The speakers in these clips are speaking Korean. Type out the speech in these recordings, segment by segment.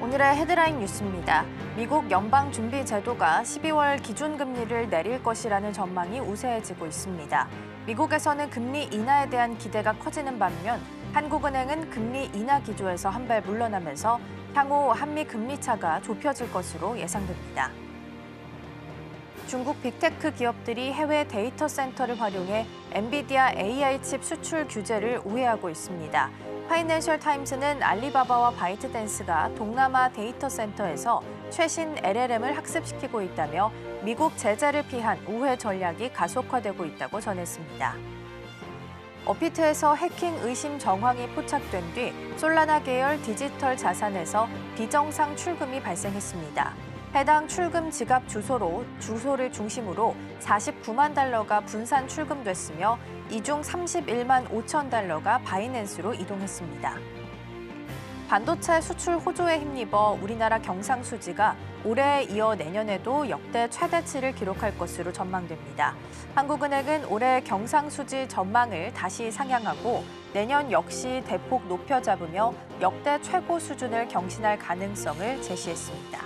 오늘의 헤드라인 뉴스입니다. 미국 연방준비제도가 12월 기준금리를 내릴 것이라는 전망이 우세해지고 있습니다. 미국에서는 금리 인하에 대한 기대가 커지는 반면 한국은행은 금리 인하 기조에서 한 발 물러나면서 향후 한미 금리 차가 좁혀질 것으로 예상됩니다. 중국 빅테크 기업들이 해외 데이터 센터를 활용해 엔비디아 AI 칩 수출 규제를 우회하고 있습니다. 파이낸셜 타임스는 알리바바와 바이트댄스가 동남아 데이터 센터에서 최신 LLM을 학습시키고 있다며 미국 제재를 피한 우회 전략이 가속화되고 있다고 전했습니다. 업비트에서 해킹 의심 정황이 포착된 뒤 솔라나 계열 디지털 자산에서 비정상 출금이 발생했습니다. 해당 출금 지갑 주소를 중심으로 49만 달러가 분산 출금됐으며 이 중 31만 5천 달러가 바이낸스로 이동했습니다. 반도체 수출 호조에 힘입어 우리나라 경상수지가 올해에 이어 내년에도 역대 최대치를 기록할 것으로 전망됩니다. 한국은행은 올해 경상수지 전망을 다시 상향하고 내년 역시 대폭 높여 잡으며 역대 최고 수준을 경신할 가능성을 제시했습니다.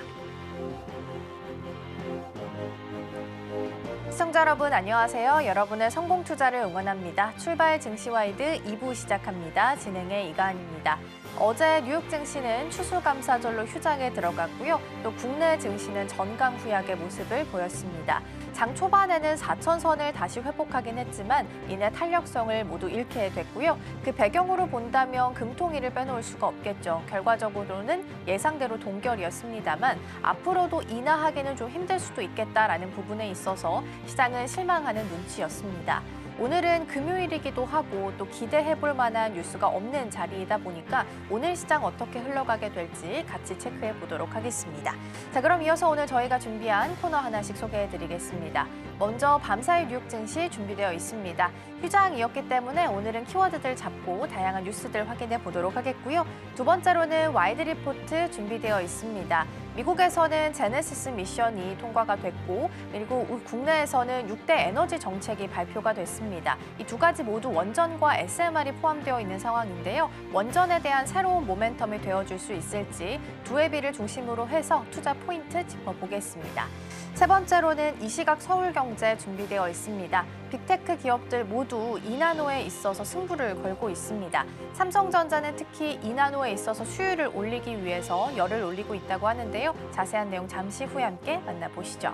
시청자 여러분 안녕하세요. 여러분의 성공 투자를 응원합니다. 출발 증시와이드 2부 시작합니다. 진행의 이가은입니다. 어제 뉴욕 증시는 추수감사절로 휴장에 들어갔고요. 또 국내 증시는 전강 후약의 모습을 보였습니다. 장 초반에는 4천선을 다시 회복하긴 했지만 이내 탄력성을 모두 잃게 됐고요. 그 배경으로 본다면 금통위를 빼놓을 수가 없겠죠. 결과적으로는 예상대로 동결이었습니다만 앞으로도 인하하기는 좀 힘들 수도 있겠다라는 부분에 있어서 시장은 실망하는 눈치였습니다. 오늘은 금요일이기도 하고 또 기대해볼 만한 뉴스가 없는 자리이다 보니까 오늘 시장 어떻게 흘러가게 될지 같이 체크해 보도록 하겠습니다. 자, 그럼 이어서 오늘 저희가 준비한 코너 하나씩 소개해드리겠습니다. 먼저 밤사이 뉴욕 증시 준비되어 있습니다. 휴장이었기 때문에 오늘은 키워드들 잡고 다양한 뉴스들 확인해 보도록 하겠고요. 두 번째로는 와이드 리포트 준비되어 있습니다. 미국에서는 제네시스 미션이 통과가 됐고 그리고 국내에서는 6대 에너지 정책이 발표가 됐습니다. 이 두 가지 모두 원전과 SMR이 포함되어 있는 상황인데요. 원전에 대한 새로운 모멘텀이 되어줄 수 있을지 두 회비를 중심으로 해서 투자 포인트 짚어보겠습니다. 세 번째로는 이 시각 서울경제 준비되어 있습니다. 빅테크 기업들 모두 2나노에 있어서 승부를 걸고 있습니다. 삼성전자는 특히 2나노에 있어서 수율을 올리기 위해서 열을 올리고 있다고 하는데요. 자세한 내용 잠시 후에 함께 만나보시죠.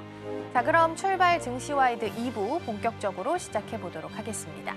자, 그럼 출발 증시와이드 2부 본격적으로 시작해 보도록 하겠습니다.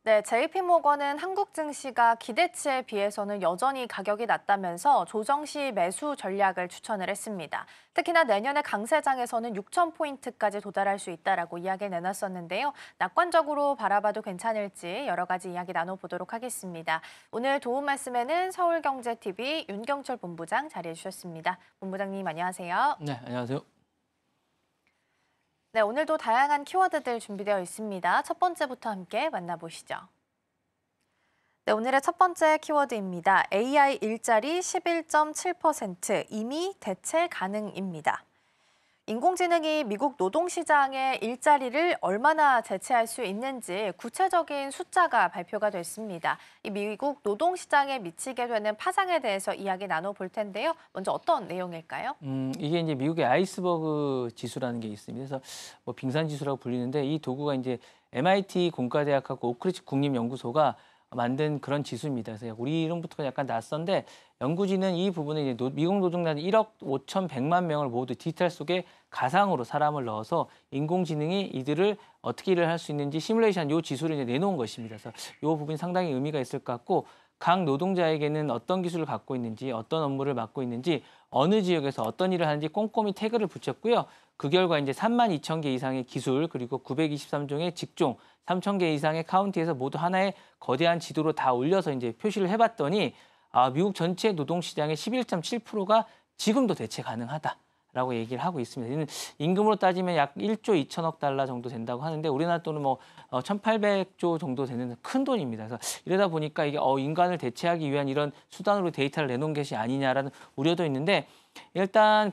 네, JP모건은 한국 증시가 기대치에 비해서는 여전히 가격이 낮다면서 조정 시 매수 전략을 추천을 했습니다. 특히나 내년에 강세장에서는 6,000포인트까지 도달할 수 있다라고 이야기를 내놨었는데요. 낙관적으로 바라봐도 괜찮을지 여러 가지 이야기 나눠보도록 하겠습니다. 오늘 도움 말씀에는 서울경제TV 윤경철 본부장 자리해 주셨습니다. 본부장님 안녕하세요. 네, 안녕하세요. 네, 오늘도 다양한 키워드들 준비되어 있습니다. 첫 번째부터 함께 만나보시죠. 네, 오늘의 첫 번째 키워드입니다. AI 일자리 11.7% 이미 대체 가능입니다. 인공지능이 미국 노동시장의 일자리를 얼마나 대체할 수 있는지 구체적인 숫자가 발표가 됐습니다. 이 미국 노동시장에 미치게 되는 파장에 대해서 이야기 나눠볼 텐데요. 먼저 어떤 내용일까요? 이게 이제 미국의 아이스버그 지수라는 게 있습니다. 그래서 뭐 빙산 지수라고 불리는데 이 도구가 이제 MIT 공과대학하고 오크리지 국립연구소가 만든 그런 지수입니다. 그래서 우리 이름부터가 약간 낯선데 연구진은 이 부분에 이제 미국 노동자는 1억 5,100만 명을 모두 디지털 속에 가상으로 사람을 넣어서 인공지능이 이들을 어떻게 일을 할 수 있는지 시뮬레이션 요 지수를 이제 내놓은 것입니다. 그래서 이 부분이 상당히 의미가 있을 것 같고 각 노동자에게는 어떤 기술을 갖고 있는지 어떤 업무를 맡고 있는지 어느 지역에서 어떤 일을 하는지 꼼꼼히 태그를 붙였고요. 그 결과 이제 32,000개 이상의 기술 그리고 923종의 직종 3,000개 이상의 카운티에서 모두 하나의 거대한 지도로 다 올려서 이제 표시를 해봤더니 미국 전체 노동시장의 11.7%가 지금도 대체 가능하다라고 얘기를 하고 있습니다. 이는 임금으로 따지면 약 1조 2천억 달러 정도 된다고 하는데 우리나라 돈은 뭐 1,800조 정도 되는 큰 돈입니다. 그래서 이러다 보니까 이게 인간을 대체하기 위한 이런 수단으로 데이터를 내놓은 것이 아니냐라는 우려도 있는데 일단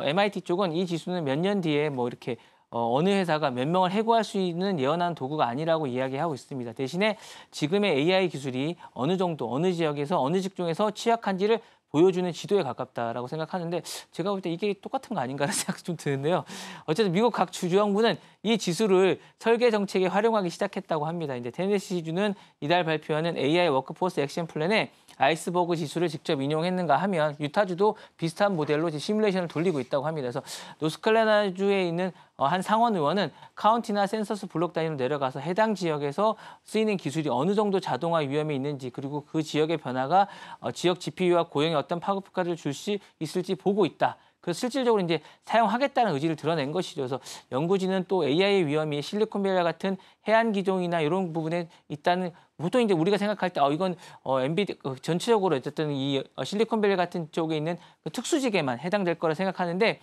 MIT 쪽은 이 지수는 몇 년 뒤에 뭐 이렇게 어느 회사가 몇 명을 해고할 수 있는 예언한 도구가 아니라고 이야기하고 있습니다. 대신에 지금의 AI 기술이 어느 정도, 어느 지역에서, 어느 직종에서 취약한지를 보여주는 지도에 가깝다라고 생각하는데 제가 볼 때 이게 똑같은 거 아닌가라는 생각이 좀 드는데요. 어쨌든 미국 각 주정부는 이 지수를 설계 정책에 활용하기 시작했다고 합니다. 이제 테네시주는 이달 발표하는 AI 워크포스 액션 플랜에 아이스버그 지수를 직접 인용했는가 하면 유타주도 비슷한 모델로 시뮬레이션을 돌리고 있다고 합니다. 그래서 노스캐롤라이나주에 있는 한 상원 의원은 카운티나 센서스 블록 단위로 내려가서 해당 지역에서 쓰이는 기술이 어느 정도 자동화 위험이 있는지 그리고 그 지역의 변화가 지역 GPU와 고용에 어떤 파급 효과를 줄 수 있을지 보고 있다. 그래서 실질적으로 이제 사용하겠다는 의지를 드러낸 것이죠. 그래서 연구진은 또 AI의 위험이 실리콘밸리 같은 해안 기종이나 이런 부분에 있다는 보통 이제 우리가 생각할 때 이건 엔비디 전체적으로 어쨌든 이 실리콘밸리 같은 쪽에 있는 그 특수지계만 해당될 거라 생각하는데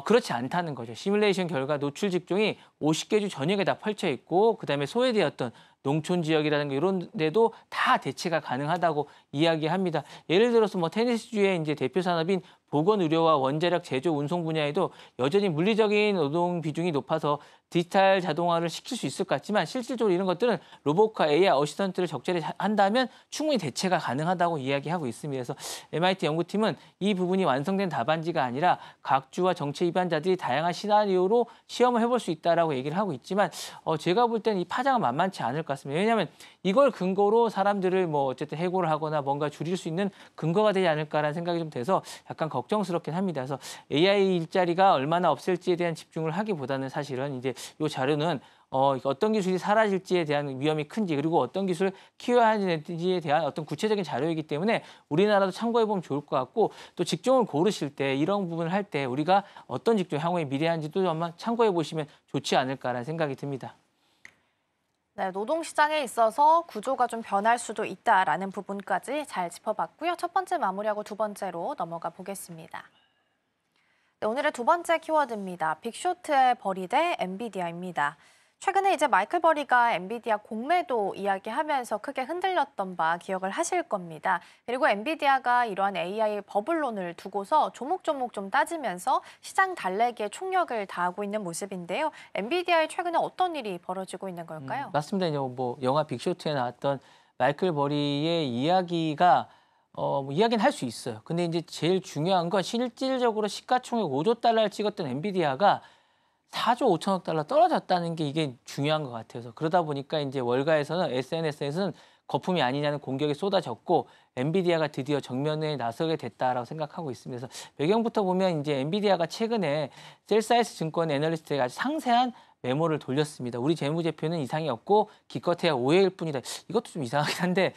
그렇지 않다는 거죠. 시뮬레이션 결과 노출 직종이 50개 주 전역에 다 펼쳐 있고 그다음에 소외되었던 농촌 지역이라는 거 이런 데도 다 대체가 가능하다고 이야기합니다. 예를 들어서 뭐 테네시주의 이제 대표 산업인 보건 의료와 원자력 제조 운송 분야에도 여전히 물리적인 노동 비중이 높아서 디지털 자동화를 시킬 수 있을 것 같지만 실질적으로 이런 것들은 로봇과 AI 어시스턴트를 적절히 한다면 충분히 대체가 가능하다고 이야기하고 있습니다. 그래서 MIT 연구팀은 이 부분이 완성된 답안지가 아니라 각 주와 정책 입안자들이 다양한 시나리오로 시험을 해볼 수 있다라고 얘기를 하고 있지만 제가 볼 때는 이 파장은 만만치 않을 것 같습니다. 왜냐하면 이걸 근거로 사람들을 뭐 어쨌든 해고를 하거나 뭔가 줄일 수 있는 근거가 되지 않을까라는 생각이 좀 돼서 약간 걱정스럽긴 합니다. 그래서 AI 일자리가 얼마나 없앨지에 대한 집중을 하기보다는 사실은 이제 이 자료는 어떤 기술이 사라질지에 대한 위험이 큰지 그리고 어떤 기술을 키워야 하는지에 대한 어떤 구체적인 자료이기 때문에 우리나라도 참고해보면 좋을 것 같고 또 직종을 고르실 때 이런 부분을 할 때 우리가 어떤 직종 향후에 미래한지도 한번 참고해보시면 좋지 않을까라는 생각이 듭니다. 네, 노동시장에 있어서 구조가 좀 변할 수도 있다라는 부분까지 잘 짚어봤고요. 첫 번째 마무리하고 두 번째로 넘어가 보겠습니다. 네, 오늘의 두 번째 키워드입니다. 빅쇼트의 버리 대 엔비디아입니다. 최근에 이제 마이클 버리가 엔비디아 공매도 이야기하면서 크게 흔들렸던 바 기억을 하실 겁니다. 그리고 엔비디아가 이러한 AI 버블론을 두고서 조목조목 좀 따지면서 시장 달래기에 총력을 다하고 있는 모습인데요. 엔비디아에 최근에 어떤 일이 벌어지고 있는 걸까요? 맞습니다. 뭐 영화 빅쇼트에 나왔던 마이클 버리의 이야기가 뭐 이야기는 할 수 있어요. 근데 이제 제일 중요한 건 실질적으로 시가총액 5조 달러를 찍었던 엔비디아가 4조 5천억 달러 떨어졌다는 게 이게 중요한 것 같아요. 그래서 그러다 보니까 이제 월가에서는 SNS에서는 거품이 아니냐는 공격이 쏟아졌고 엔비디아가 드디어 정면에 나서게 됐다라고 생각하고 있습니다. 그래서 배경부터 보면 이제 엔비디아가 최근에 셀사이스 증권 애널리스트에게 아주 상세한 메모를 돌렸습니다. 우리 재무제표는 이상이 없고 기껏해야 오해일 뿐이다. 이것도 좀 이상하긴 한데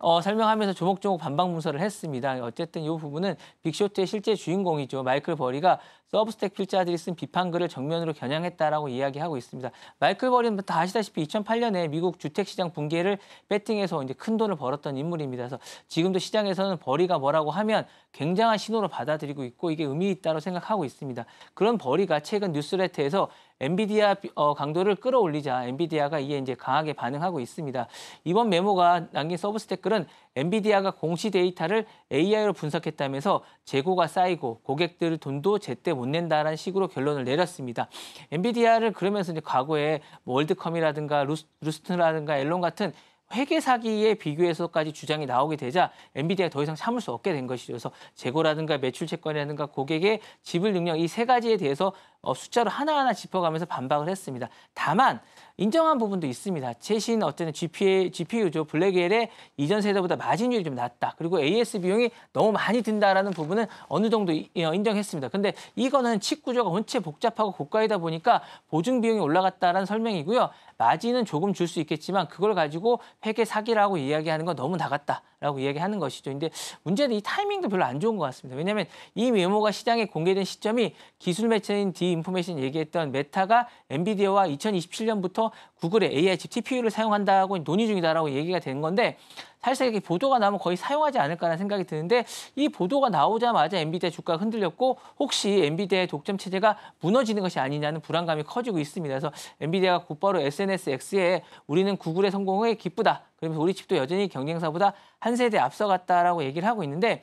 설명하면서 조목조목 반박 문서를 했습니다. 어쨌든 이 부분은 빅쇼트의 실제 주인공이죠. 마이클 버리가 서브스택 필자들이 쓴 비판글을 정면으로 겨냥했다라고 이야기하고 있습니다. 마이클 버리는 다 아시다시피 2008년에 미국 주택시장 붕괴를 배팅해서 이제 큰 돈을 벌었던 인물입니다. 그래서 지금도 시장에서는 버리가 뭐라고 하면 굉장한 신호로 받아들이고 있고 이게 의미 있다고 생각하고 있습니다. 그런 버리가 최근 뉴스레터에서 엔비디아 강도를 끌어올리자 엔비디아가 이에 이제 강하게 반응하고 있습니다. 이번 메모가 남긴 서브스택 글은 엔비디아가 공시 데이터를 AI로 분석했다면서 재고가 쌓이고 고객들 돈도 제때 못 낸다라는 식으로 결론을 내렸습니다. 엔비디아를 그러면서 이제 과거에 뭐 월드컴이라든가 루스트라든가 앨런 같은 회계 사기에 비교해서까지 주장이 나오게 되자 엔비디아가 더 이상 참을 수 없게 된 것이죠. 그래서 재고라든가 매출 채권이라든가 고객의 지불 능력 이 세 가지에 대해서 숫자로 하나하나 짚어가면서 반박을 했습니다. 다만 인정한 부분도 있습니다. 최신 어떤 GPU죠. 블랙웰의 이전 세대보다 마진율이 좀 낮다. 그리고 AS 비용이 너무 많이 든다라는 부분은 어느 정도 인정했습니다. 근데 이거는 칩 구조가 원체 복잡하고 고가이다 보니까 보증 비용이 올라갔다라는 설명이고요. 마진은 조금 줄 수 있겠지만 그걸 가지고 회계 사기라고 이야기하는 건 너무 나갔다라고 이야기하는 것이죠. 근데 문제는 이 타이밍도 별로 안 좋은 것 같습니다. 왜냐하면 이 메모가 시장에 공개된 시점이 기술 매체인 디인포메이션 얘기했던 메타가 엔비디아와 2027년부터 구글의 AI 칩 TPU를 사용한다고 논의 중이다라고 얘기가 된 건데 사실상 이렇게 보도가 나오면 거의 사용하지 않을까라는 생각이 드는데 이 보도가 나오자마자 엔비디아 주가가 흔들렸고 혹시 엔비디아의 독점 체제가 무너지는 것이 아니냐는 불안감이 커지고 있습니다. 그래서 엔비디아가 곧바로 SNS X에 우리는 구글의 성공에 기쁘다. 그러면서 우리 칩도 여전히 경쟁사보다 한 세대 앞서갔다라고 얘기를 하고 있는데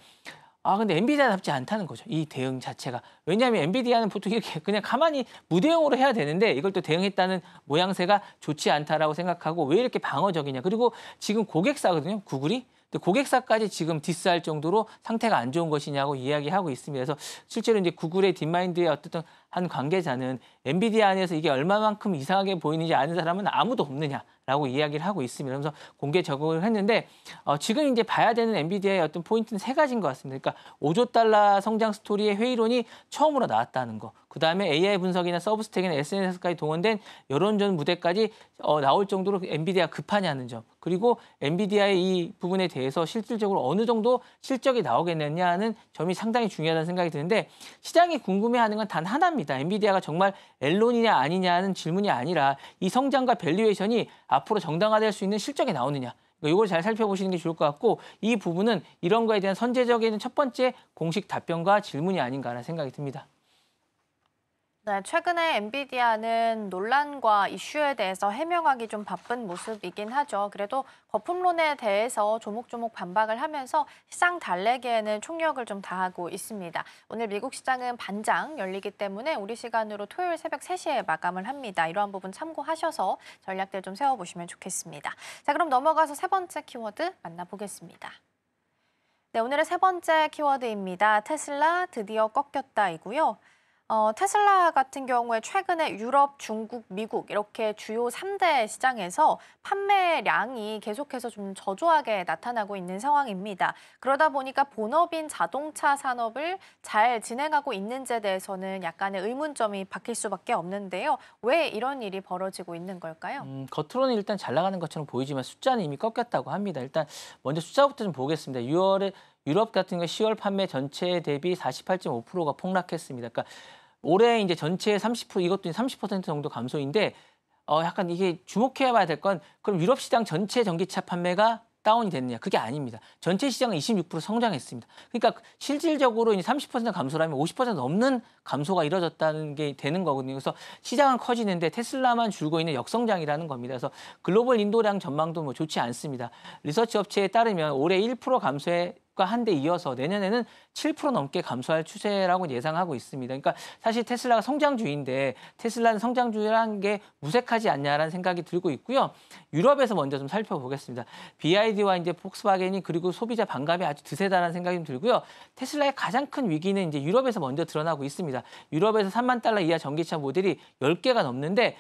근데 엔비디아답지 않다는 거죠. 이 대응 자체가. 왜냐하면 엔비디아는 보통 이렇게 그냥 가만히 무대응으로 해야 되는데 이걸 또 대응했다는 모양새가 좋지 않다라고 생각하고 왜 이렇게 방어적이냐. 그리고 지금 고객사거든요. 구글이. 근데 고객사까지 지금 디스할 정도로 상태가 안 좋은 것이냐고 이야기하고 있습니다. 그래서 실제로 이제 구글의 딥마인드의 어떤 한 관계자는 엔비디아 안에서 이게 얼마만큼 이상하게 보이는지 아는 사람은 아무도 없느냐라고 이야기를 하고 있습니다. 그래서 공개 적응을 했는데 지금 이제 봐야 되는 엔비디아의 어떤 포인트는 세 가지인 것 같습니다. 그러니까 5조 달러 성장 스토리의 회의론이 처음으로 나왔다는 거. 그다음에 AI 분석이나 서브스택이나 SNS까지 동원된 여론전 무대까지 나올 정도로 엔비디아 급하냐는 점. 그리고 엔비디아의 이 부분에 대해서 실질적으로 어느 정도 실적이 나오겠느냐는 점이 상당히 중요하다는 생각이 드는데 시장이 궁금해하는 건 단 하나입니다. 엔비디아가 정말 앨론이냐 아니냐는 질문이 아니라 이 성장과 밸류에이션이 앞으로 정당화될 수 있는 실적이 나오느냐. 이걸 잘 살펴보시는 게 좋을 것 같고 이 부분은 이런 거에 대한 선제적인 첫 번째 공식 답변과 질문이 아닌가라는 생각이 듭니다. 네, 최근에 엔비디아는 논란과 이슈에 대해서 해명하기 좀 바쁜 모습이긴 하죠. 그래도 거품론에 대해서 조목조목 반박을 하면서 시장 달래기에는 총력을 좀 다하고 있습니다. 오늘 미국 시장은 반장 열리기 때문에 우리 시간으로 토요일 새벽 3시에 마감을 합니다. 이러한 부분 참고하셔서 전략들 좀 세워보시면 좋겠습니다. 자, 그럼 넘어가서 세 번째 키워드 만나보겠습니다. 네, 오늘의 세 번째 키워드입니다. 테슬라 드디어 꺾였다이고요. 테슬라 같은 경우에 최근에 유럽, 중국, 미국 이렇게 주요 3대 시장에서 판매량이 계속해서 좀 저조하게 나타나고 있는 상황입니다. 그러다 보니까 본업인 자동차 산업을 잘 진행하고 있는지에 대해서는 약간의 의문점이 박힐 수밖에 없는데요. 왜 이런 일이 벌어지고 있는 걸까요? 겉으로는 일단 잘 나가는 것처럼 보이지만 숫자는 이미 꺾였다고 합니다. 일단 먼저 숫자부터 좀 보겠습니다. 6월에 유럽 같은 경우 10월 판매 전체 대비 48.5%가 폭락했습니다. 그러니까 올해 이제 전체 30% 이것도 30% 정도 감소인데 약간 이게 주목해야 봐야 될 건 그럼 유럽 시장 전체 전기차 판매가 다운이 됐느냐? 그게 아닙니다. 전체 시장은 26% 성장했습니다. 그러니까 실질적으로 이제 30% 감소라면 50% 넘는 감소가 이뤄졌다는 게 되는 거거든요. 그래서 시장은 커지는데 테슬라만 줄고 있는 역성장이라는 겁니다. 그래서 글로벌 인도량 전망도 뭐 좋지 않습니다. 리서치 업체에 따르면 올해 1% 감소에 한 대 이어서 내년에는 7% 넘게 감소할 추세라고 예상하고 있습니다. 그러니까 사실 테슬라가 성장주인데 테슬라는 성장주라는 게 무색하지 않냐라는 생각이 들고 있고요. 유럽에서 먼저 좀 살펴보겠습니다. BYD와 이제 폭스바겐이 그리고 소비자 반감이 아주 드세다라는 생각이 좀 들고요. 테슬라의 가장 큰 위기는 이제 유럽에서 먼저 드러나고 있습니다. 유럽에서 3만 달러 이하 전기차 모델이 10개가 넘는데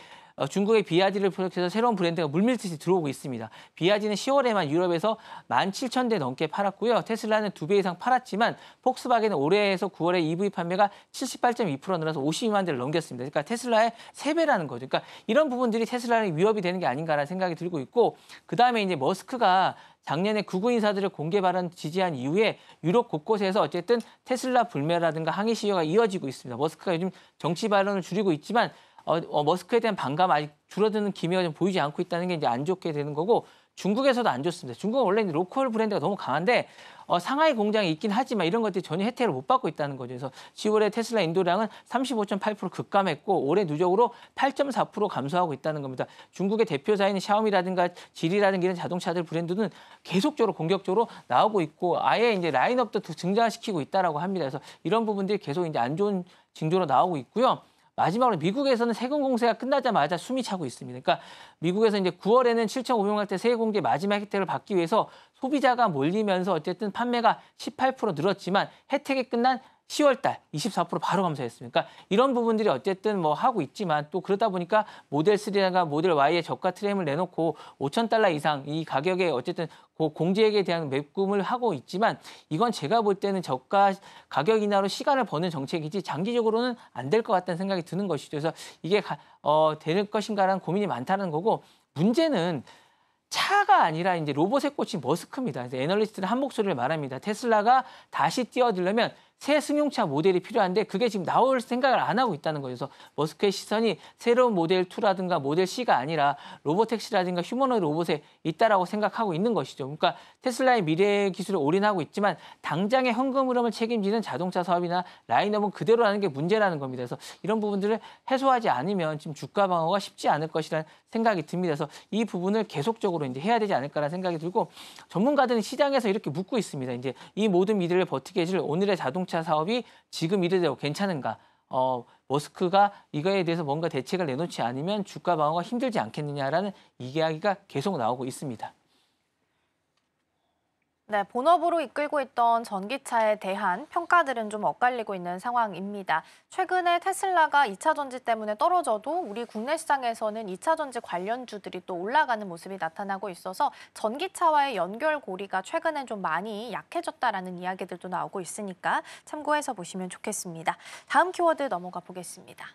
중국의 비아디를 포함해서 새로운 브랜드가 물밀듯이 들어오고 있습니다. 비아디는 10월에만 유럽에서 17,000대 넘게 팔았고요. 테슬라는 2배 이상 팔았지만 폭스바겐은 올해에서 9월에 EV 판매가 78.2% 늘어서 52만 대를 넘겼습니다. 그러니까 테슬라의 3배라는 거죠. 그러니까 이런 부분들이 테슬라의 위협이 되는 게 아닌가라는 생각이 들고 있고 그다음에 이제 머스크가 작년에 극우 인사들을 공개 발언 지지한 이후에 유럽 곳곳에서 어쨌든 테슬라 불매라든가 항의 시위가 이어지고 있습니다. 머스크가 요즘 정치 발언을 줄이고 있지만 머스크에 대한 반감 아직 줄어드는 기미가 좀 보이지 않고 있다는 게 이제 안 좋게 되는 거고 중국에서도 안 좋습니다. 중국은 원래 로컬 브랜드가 너무 강한데 상하이 공장이 있긴 하지만 이런 것들이 전혀 혜택을 못 받고 있다는 거죠. 그래서 10월에 테슬라 인도량은 35.8% 급감했고 올해 누적으로 8.4% 감소하고 있다는 겁니다. 중국의 대표사인 샤오미라든가 지리라든가 이런 자동차들 브랜드는 계속적으로 공격적으로 나오고 있고 아예 이제 라인업도 증장시키고 있다라고 합니다. 그래서 이런 부분들이 계속 이제 안 좋은 징조로 나오고 있고요. 마지막으로 미국에서는 세금 공세가 끝나자마자 숨이 차고 있습니다. 그러니까 미국에서 이제 9월에는 7,500만 대 세금 공제 마지막 혜택을 받기 위해서 소비자가 몰리면서 어쨌든 판매가 18% 늘었지만 혜택이 끝난 10월 달 24% 바로 감소했습니다. 그러니까 이런 부분들이 어쨌든 뭐 하고 있지만 또 그러다 보니까 모델 3나 모델 Y의 저가 트램을 내놓고 $5,000 이상 이 가격에 어쨌든 공제액에 대한 매꿈을 하고 있지만 이건 제가 볼 때는 저가 가격 인하로 시간을 버는 정책이지 장기적으로는 안 될 것 같다는 생각이 드는 것이죠. 그래서 이게 될 것인가라는 고민이 많다는 거고 문제는 차가 아니라 이제 로봇에 꽂힌 머스크입니다. 그래서 애널리스트는 한 목소리를 말합니다. 테슬라가 다시 뛰어들려면 새 승용차 모델이 필요한데 그게 지금 나올 생각을 안 하고 있다는 거예요. 그래서 머스크의 시선이 새로운 모델 2라든가 모델 C가 아니라 로보택시라든가 휴머노이드 로봇에 있다라고 생각하고 있는 것이죠. 그러니까 테슬라의 미래 기술에 올인하고 있지만 당장의 현금 흐름을 책임지는 자동차 사업이나 라인업은 그대로라는 게 문제라는 겁니다. 그래서 이런 부분들을 해소하지 않으면 지금 주가 방어가 쉽지 않을 것이라는 생각이 듭니다. 그래서 이 부분을 계속적으로 이제 해야 되지 않을까라는 생각이 들고 전문가들은 시장에서 이렇게 묻고 있습니다. 이제 이 모든 미래를 버티게 해줄 오늘의 자동차 사업이 지금 이래도 괜찮은가? 머스크가 이거에 대해서 뭔가 대책을 내놓지 않으면 주가 방어가 힘들지 않겠느냐라는 이야기가 계속 나오고 있습니다. 네, 본업으로 이끌고 있던 전기차에 대한 평가들은 좀 엇갈리고 있는 상황입니다. 최근에 테슬라가 2차 전지 때문에 떨어져도 우리 국내 시장에서는 2차 전지 관련주들이 또 올라가는 모습이 나타나고 있어서 전기차와의 연결고리가 최근에 좀 많이 약해졌다라는 이야기들도 나오고 있으니까 참고해서 보시면 좋겠습니다. 다음 키워드 넘어가 보겠습니다.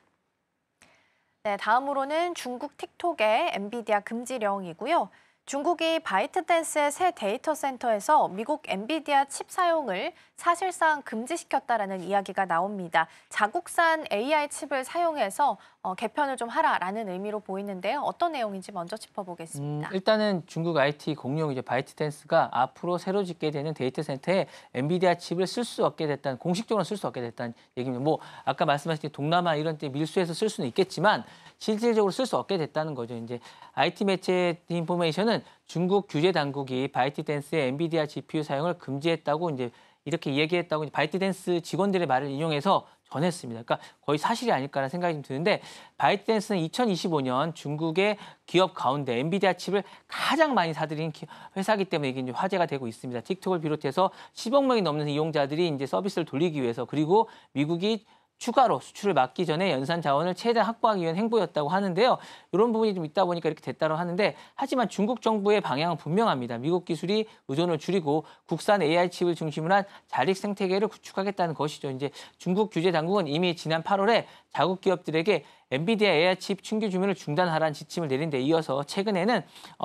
네, 다음으로는 중국 틱톡의 엔비디아 금지령이고요. 중국이 바이트댄스의 새 데이터 센터에서 미국 엔비디아 칩 사용을 사실상 금지시켰다라는 이야기가 나옵니다. 자국산 AI 칩을 사용해서 개편을 좀 하라라는 의미로 보이는데요. 어떤 내용인지 먼저 짚어보겠습니다. 일단은 중국 IT 공룡 이제 바이트댄스가 앞으로 새로 짓게 되는 데이터 센터에 엔비디아 칩을 쓸 수 없게 됐다는 공식적으로 쓸 수 없게 됐다는 얘기입니다. 뭐 아까 말씀하신 동남아 이런 데 밀수해서 쓸 수는 있겠지만 실질적으로 쓸 수 없게 됐다는 거죠. 이제 IT 매체 인포메이션은 중국 규제 당국이 바이트댄스의 엔비디아 GPU 사용을 금지했다고 이제 이렇게 얘기했다고 바이트댄스 직원들의 말을 인용해서 전했습니다. 그러니까 거의 사실이 아닐까라는 생각이 좀 드는데 바이트댄스는 2025년 중국의 기업 가운데 엔비디아 칩을 가장 많이 사들인 회사이기 때문에 이게 이제 화제가 되고 있습니다. 틱톡을 비롯해서 10억 명이 넘는 이용자들이 이제 서비스를 돌리기 위해서 그리고 미국이 추가로 수출을 막기 전에 연산 자원을 최대한 확보하기 위한 행보였다고 하는데요. 이런 부분이 좀 있다 보니까 이렇게 됐다고 하는데 하지만 중국 정부의 방향은 분명합니다. 미국 기술이 의존을 줄이고 국산 AI 칩을 중심으로 한 자립 생태계를 구축하겠다는 것이죠. 이제 중국 규제 당국은 이미 지난 8월에 자국 기업들에게 엔비디아 AI 칩 충규 주문을 중단하라는 지침을 내린 데 이어서 최근에는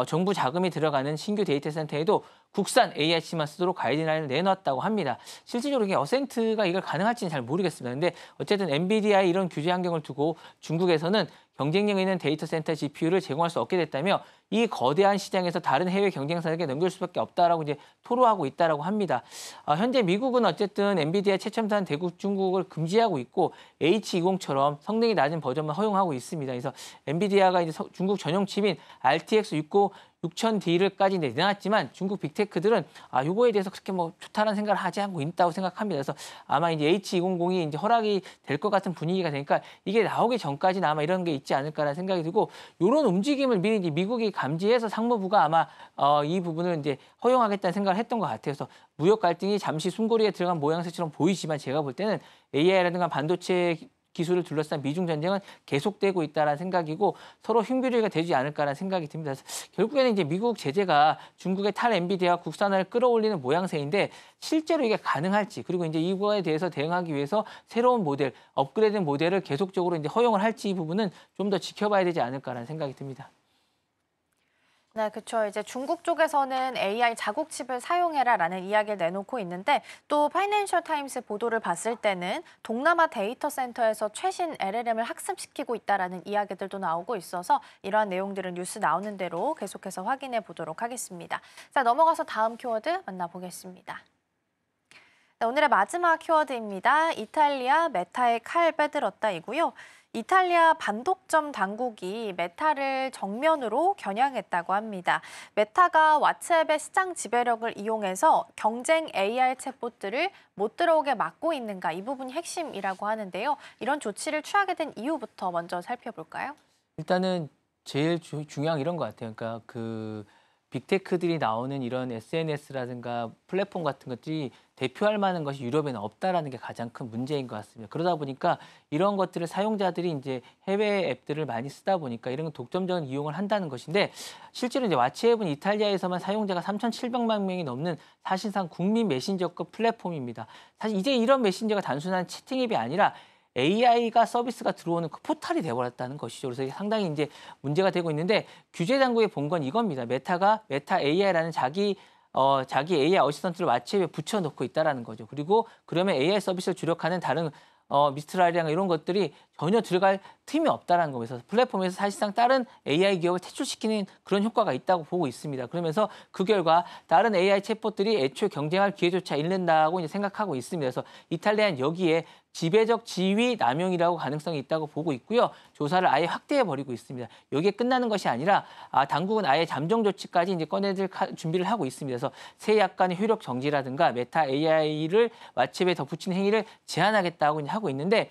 정부 자금이 들어가는 신규 데이터 센터에도 국산 AI 칩만 쓰도록 가이드라인을 내놨다고 합니다. 실질적으로 이게 어센트가 이걸 가능할지는 잘 모르겠습니다. 근데 어쨌든 엔비디아의 이런 규제 환경을 두고 중국에서는 경쟁력 있는 데이터 센터 GPU를 제공할 수 없게 됐다며 이 거대한 시장에서 다른 해외 경쟁사에게 넘길 수밖에 없다라고 이제 토로하고 있다라고 합니다. 현재 미국은 어쨌든 엔비디아 최첨단 대국 중국을 금지하고 있고 H20처럼 성능이 낮은 버전만 허용하고 있습니다. 그래서 엔비디아가 이제 중국 전용 칩인 RTX 6000D를까지 내놨지만 중국 빅테크들은 요거에 대해서 그렇게 뭐 좋다는 생각을 하지 않고 있다고 생각합니다. 그래서 아마 이제 H200이 이제 허락이 될 것 같은 분위기가 되니까 이게 나오기 전까지는 아마 이런 게 있지 않을까라는 생각이 들고 이런 움직임을 미리 이제 미국이 감지해서 상무부가 아마 이 부분을 이제 허용하겠다는 생각을 했던 것 같아요. 그래서 무역 갈등이 잠시 숨고리에 들어간 모양새처럼 보이지만 제가 볼 때는 AI라든가 반도체 기술을 둘러싼 미중 전쟁은 계속되고 있다는 생각이고 서로 흉비류가 되지 않을까라는 생각이 듭니다. 그래서 결국에는 이제 미국 제재가 중국의 탈 엔비디아 국산화를 끌어올리는 모양새인데 실제로 이게 가능할지 그리고 이제 이거에 대해서 대응하기 위해서 새로운 모델, 업그레이드된 모델을 계속적으로 이제 허용을 할지 이 부분은 좀 더 지켜봐야 되지 않을까라는 생각이 듭니다. 네, 그렇죠. 이제 중국 쪽에서는 AI 자국 칩을 사용해라라는 이야기를 내놓고 있는데 또 파이낸셜 타임스 보도를 봤을 때는 동남아 데이터 센터에서 최신 LLM을 학습시키고 있다라는 이야기들도 나오고 있어서 이러한 내용들은 뉴스 나오는 대로 계속해서 확인해 보도록 하겠습니다. 자, 넘어가서 다음 키워드 만나보겠습니다. 네, 오늘의 마지막 키워드입니다. 이탈리아 메타의 칼 빼들었다이고요. 이탈리아 반독점 당국이 메타를 정면으로 겨냥했다고 합니다. 메타가 왓츠앱의 시장 지배력을 이용해서 경쟁 AI 챗봇들을 못 들어오게 막고 있는가, 이 부분이 핵심이라고 하는데요. 이런 조치를 취하게 된 이유부터 먼저 살펴볼까요? 일단은 제일 중요한 이런 것 같아요. 그러니까 빅테크들이 나오는 이런 SNS라든가 플랫폼 같은 것들이 대표할 만한 것이 유럽에는 없다라는 게 가장 큰 문제인 것 같습니다. 그러다 보니까 이런 것들을 사용자들이 이제 해외 앱들을 많이 쓰다 보니까 이런 독점적인 이용을 한다는 것인데, 실제로 이제 왓츠앱은 이탈리아에서만 사용자가 3,700만 명이 넘는 사실상 국민 메신저급 플랫폼입니다. 사실 이제 이런 메신저가 단순한 채팅 앱이 아니라 AI가 서비스가 들어오는 그 포탈이 돼버렸다는 것이죠. 그래서 이게 상당히 이제 문제가 되고 있는데, 규제 당국이 본 건 이겁니다. 메타가 메타 AI라는 자기 AI 어시스턴트를 왓츠앱에 붙여놓고 있다라는 거죠. 그리고 그러면 AI 서비스를 주력하는 다른 미스트랄이랑 이런 것들이 전혀 들어갈 틈이 없다라는 거면서 플랫폼에서 사실상 다른 AI 기업을 퇴출시키는 그런 효과가 있다고 보고 있습니다. 그러면서 그 결과 다른 AI 챗봇들이 애초에 경쟁할 기회조차 잃는다고 이제 생각하고 있습니다. 그래서 이탈리아는 여기에 지배적 지위 남용이라고 가능성이 있다고 보고 있고요. 조사를 아예 확대해 버리고 있습니다. 여기에 끝나는 것이 아니라 당국은 아예 잠정 조치까지 이제 꺼내들 준비를 하고 있습니다. 그래서 새 약간의 효력 정지라든가 메타 AI를 왓츠앱에 덧붙이는 행위를 제한하겠다고 이제 하고 있는데,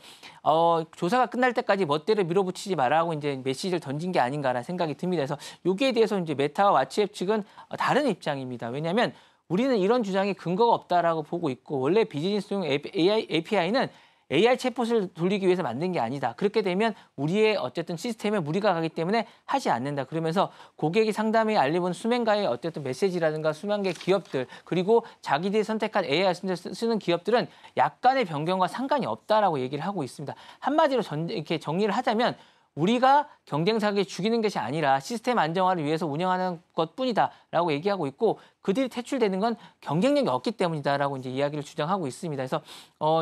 조사가 끝날 때까지 멋대로 밀어붙이지 말라고 이제 메시지를 던진 게 아닌가라는 생각이 듭니다. 그래서 여기에 대해서 이제 메타와 왓츠앱 측은 다른 입장입니다. 왜냐하면 우리는 이런 주장이 근거가 없다라고 보고 있고, 원래 비즈니스용 API는 AI 챗봇을 돌리기 위해서 만든 게 아니다. 그렇게 되면 우리의 어쨌든 시스템에 무리가 가기 때문에 하지 않는다. 그러면서 고객이 상담에 알려본 수만 가의 어쨌든 메시지라든가 수만 개 기업들, 그리고 자기들이 선택한 AI 쓰는 기업들은 약간의 변경과 상관이 없다라고 얘기를 하고 있습니다. 한마디로 이렇게 정리를 하자면, 우리가 경쟁사에게 죽이는 것이 아니라 시스템 안정화를 위해서 운영하는 것뿐이다라고 얘기하고 있고, 그들이 퇴출되는 건 경쟁력이 없기 때문이다라고 이제 이야기를 주장하고 있습니다. 그래서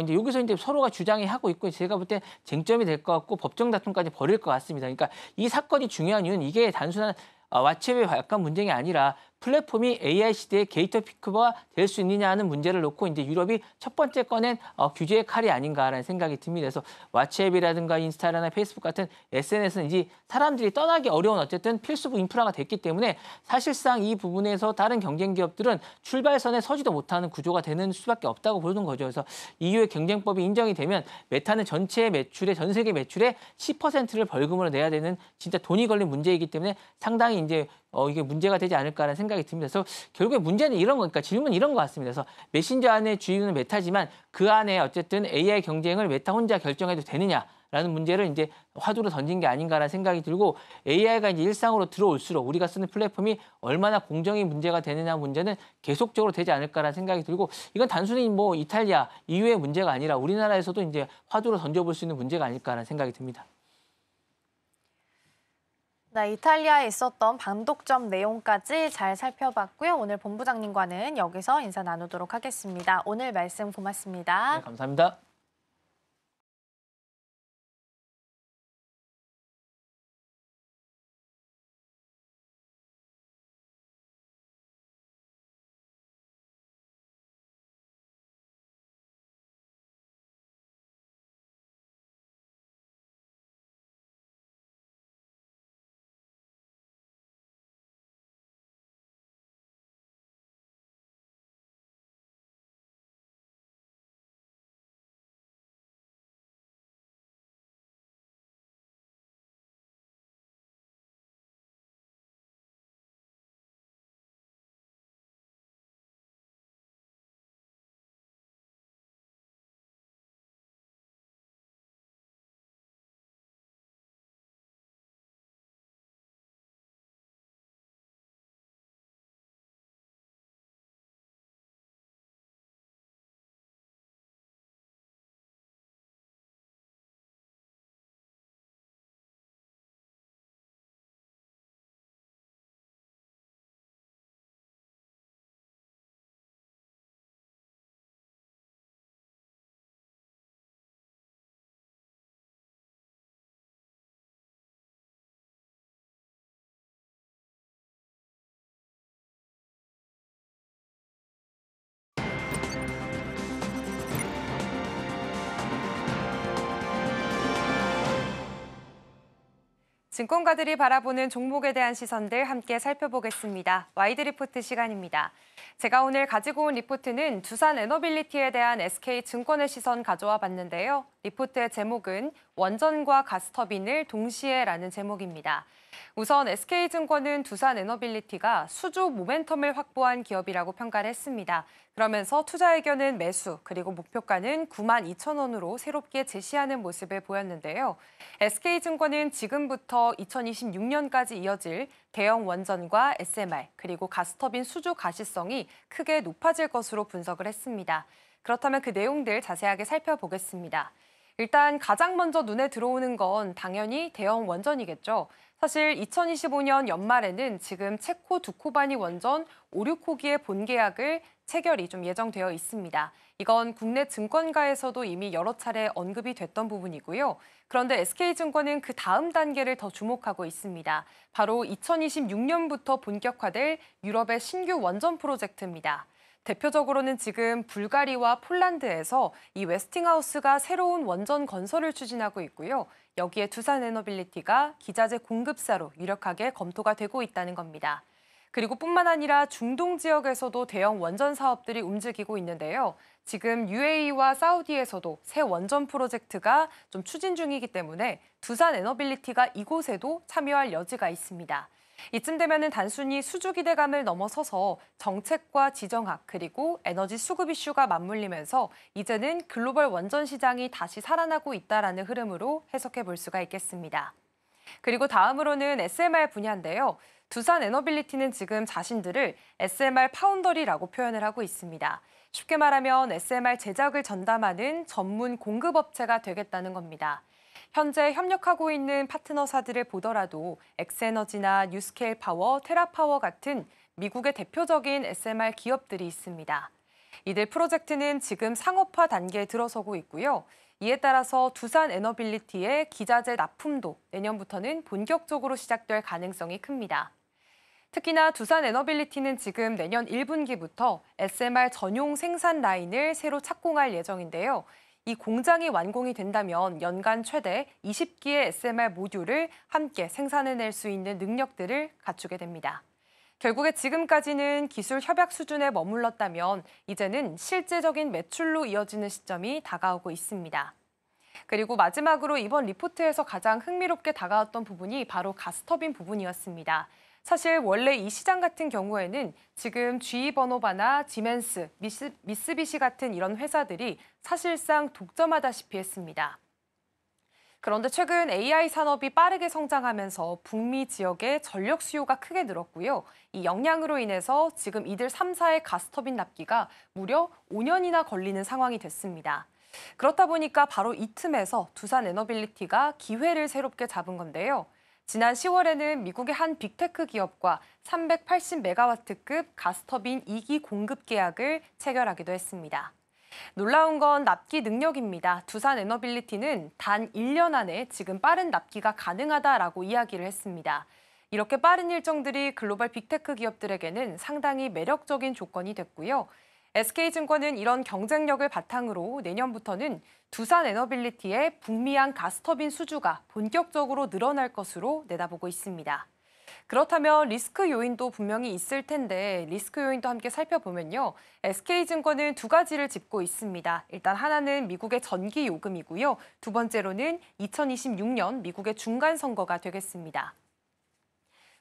이제 여기서 이제 서로가 주장이 하고 있고, 제가 볼 때 쟁점이 될 것 같고 법정 다툼까지 벌일 것 같습니다. 그러니까 이 사건이 중요한 이유는 이게 단순한 왓츠앱의 약간 문제가 아니라 플랫폼이 AI 시대의 게이터 피크가 될 수 있느냐 하는 문제를 놓고 이제 유럽이 첫 번째 꺼낸 규제의 칼이 아닌가라는 생각이 듭니다. 그래서 왓츠앱이라든가 인스타나 페이스북 같은 SNS는 이제 사람들이 떠나기 어려운 어쨌든 필수 인프라가 됐기 때문에 사실상 이 부분에서 다른 경쟁 기업들은 출발선에 서지도 못하는 구조가 되는 수밖에 없다고 보는 거죠. 그래서 EU의 경쟁법이 인정이 되면 메타는 전체 매출의 전 세계 매출의 10%를 벌금으로 내야 되는 진짜 돈이 걸린 문제이기 때문에 상당히 이제 이게 문제가 되지 않을까라는 생각이 듭니다. 그래서 결국에 문제는 이런 거니까 질문은 이런 것 같습니다. 그래서 메신저 안에 주인은 메타지만 그 안에 어쨌든 AI 경쟁을 메타 혼자 결정해도 되느냐라는 문제를 이제 화두로 던진 게 아닌가라는 생각이 들고, AI가 이제 일상으로 들어올수록 우리가 쓰는 플랫폼이 얼마나 공정이 문제가 되느냐 문제는 계속적으로 되지 않을까라는 생각이 들고, 이건 단순히 뭐 이탈리아, EU의 문제가 아니라 우리나라에서도 이제 화두로 던져볼 수 있는 문제가 아닐까라는 생각이 듭니다. 네, 이탈리아에 있었던 반독점 내용까지 잘 살펴봤고요. 오늘 본부장님과는 여기서 인사 나누도록 하겠습니다. 오늘 말씀 고맙습니다. 네, 감사합니다. 증권가들이 바라보는 종목에 대한 시선들 함께 살펴보겠습니다. 와이드 리포트 시간입니다. 제가 오늘 가지고 온 리포트는 두산 에너빌리티에 대한 SK증권의 시선 가져와 봤는데요. 리포트의 제목은 원전과 가스터빈을 동시에라는 제목입니다. 우선 SK증권은 두산 에너빌리티가 수주 모멘텀을 확보한 기업이라고 평가를 했습니다. 그러면서 투자 의견은 매수, 그리고 목표가는 92,000원으로 새롭게 제시하는 모습을 보였는데요. SK증권은 지금부터 2026년까지 이어질 대형 원전과 SMR, 그리고 가스터빈 수주 가시성이 크게 높아질 것으로 분석을 했습니다. 그렇다면 그 내용들 자세하게 살펴보겠습니다. 일단 가장 먼저 눈에 들어오는 건 당연히 대형 원전이겠죠. 사실 2025년 연말에는 지금 체코 두코바니 원전 5, 6호기의 본계약을 체결이 좀 예정되어 있습니다. 이건 국내 증권가에서도 이미 여러 차례 언급이 됐던 부분이고요. 그런데 SK증권은 그 다음 단계를 더 주목하고 있습니다. 바로 2026년부터 본격화될 유럽의 신규 원전 프로젝트입니다. 대표적으로는 지금 불가리와 폴란드에서 이 웨스팅하우스가 새로운 원전 건설을 추진하고 있고요. 여기에 두산에너빌리티가 기자재 공급사로 유력하게 검토가 되고 있다는 겁니다. 그리고 뿐만 아니라 중동 지역에서도 대형 원전 사업들이 움직이고 있는데요. 지금 UAE와 사우디에서도 새 원전 프로젝트가 좀 추진 중이기 때문에 두산에너빌리티가 이곳에도 참여할 여지가 있습니다. 이쯤 되면은 단순히 수주 기대감을 넘어서서 정책과 지정학 그리고 에너지 수급 이슈가 맞물리면서 이제는 글로벌 원전 시장이 다시 살아나고 있다라는 흐름으로 해석해 볼 수가 있겠습니다. 그리고 다음으로는 SMR 분야인데요. 두산에너빌리티는 지금 자신들을 SMR 파운더리라고 표현을 하고 있습니다. 쉽게 말하면 SMR 제작을 전담하는 전문 공급업체가 되겠다는 겁니다. 현재 협력하고 있는 파트너사들을 보더라도 엑스에너지나 뉴스케일 파워, 테라파워 같은 미국의 대표적인 SMR 기업들이 있습니다. 이들 프로젝트는 지금 상업화 단계에 들어서고 있고요. 이에 따라서 두산에너빌리티의 기자재 납품도 내년부터는 본격적으로 시작될 가능성이 큽니다. 특히나 두산에너빌리티는 지금 내년 1분기부터 SMR 전용 생산 라인을 새로 착공할 예정인데요. 이 공장이 완공이 된다면 연간 최대 20기의 SMR 모듈을 함께 생산해낼 수 있는 능력들을 갖추게 됩니다. 결국에 지금까지는 기술 협약 수준에 머물렀다면 이제는 실제적인 매출로 이어지는 시점이 다가오고 있습니다. 그리고 마지막으로 이번 리포트에서 가장 흥미롭게 다가왔던 부분이 바로 가스터빈 부분이었습니다. 사실 원래 이 시장 같은 경우에는 지금 GE 버노바나 지멘스, 미쓰비시 같은 이런 회사들이 사실상 독점하다시피 했습니다. 그런데 최근 AI 산업이 빠르게 성장하면서 북미 지역의 전력 수요가 크게 늘었고요. 이 영향으로 인해서 지금 이들 3사의 가스터빈 납기가 무려 5년이나 걸리는 상황이 됐습니다. 그렇다 보니까 바로 이 틈에서 두산에너빌리티가 기회를 새롭게 잡은 건데요. 지난 10월에는 미국의 한 빅테크 기업과 380메가와트급 가스터빈 2기 공급 계약을 체결하기도 했습니다. 놀라운 건 납기 능력입니다. 두산에너빌리티는 단 1년 안에 지금 빠른 납기가 가능하다라고 이야기를 했습니다. 이렇게 빠른 일정들이 글로벌 빅테크 기업들에게는 상당히 매력적인 조건이 됐고요. SK증권은 이런 경쟁력을 바탕으로 내년부터는 두산에너빌리티의 북미양 가스터빈 수주가 본격적으로 늘어날 것으로 내다보고 있습니다. 그렇다면 리스크 요인도 분명히 있을 텐데 리스크 요인도 함께 살펴보면요. SK증권은 두 가지를 짚고 있습니다. 일단 하나는 미국의 전기 요금이고요. 두 번째로는 2026년 미국의 중간 선거가 되겠습니다.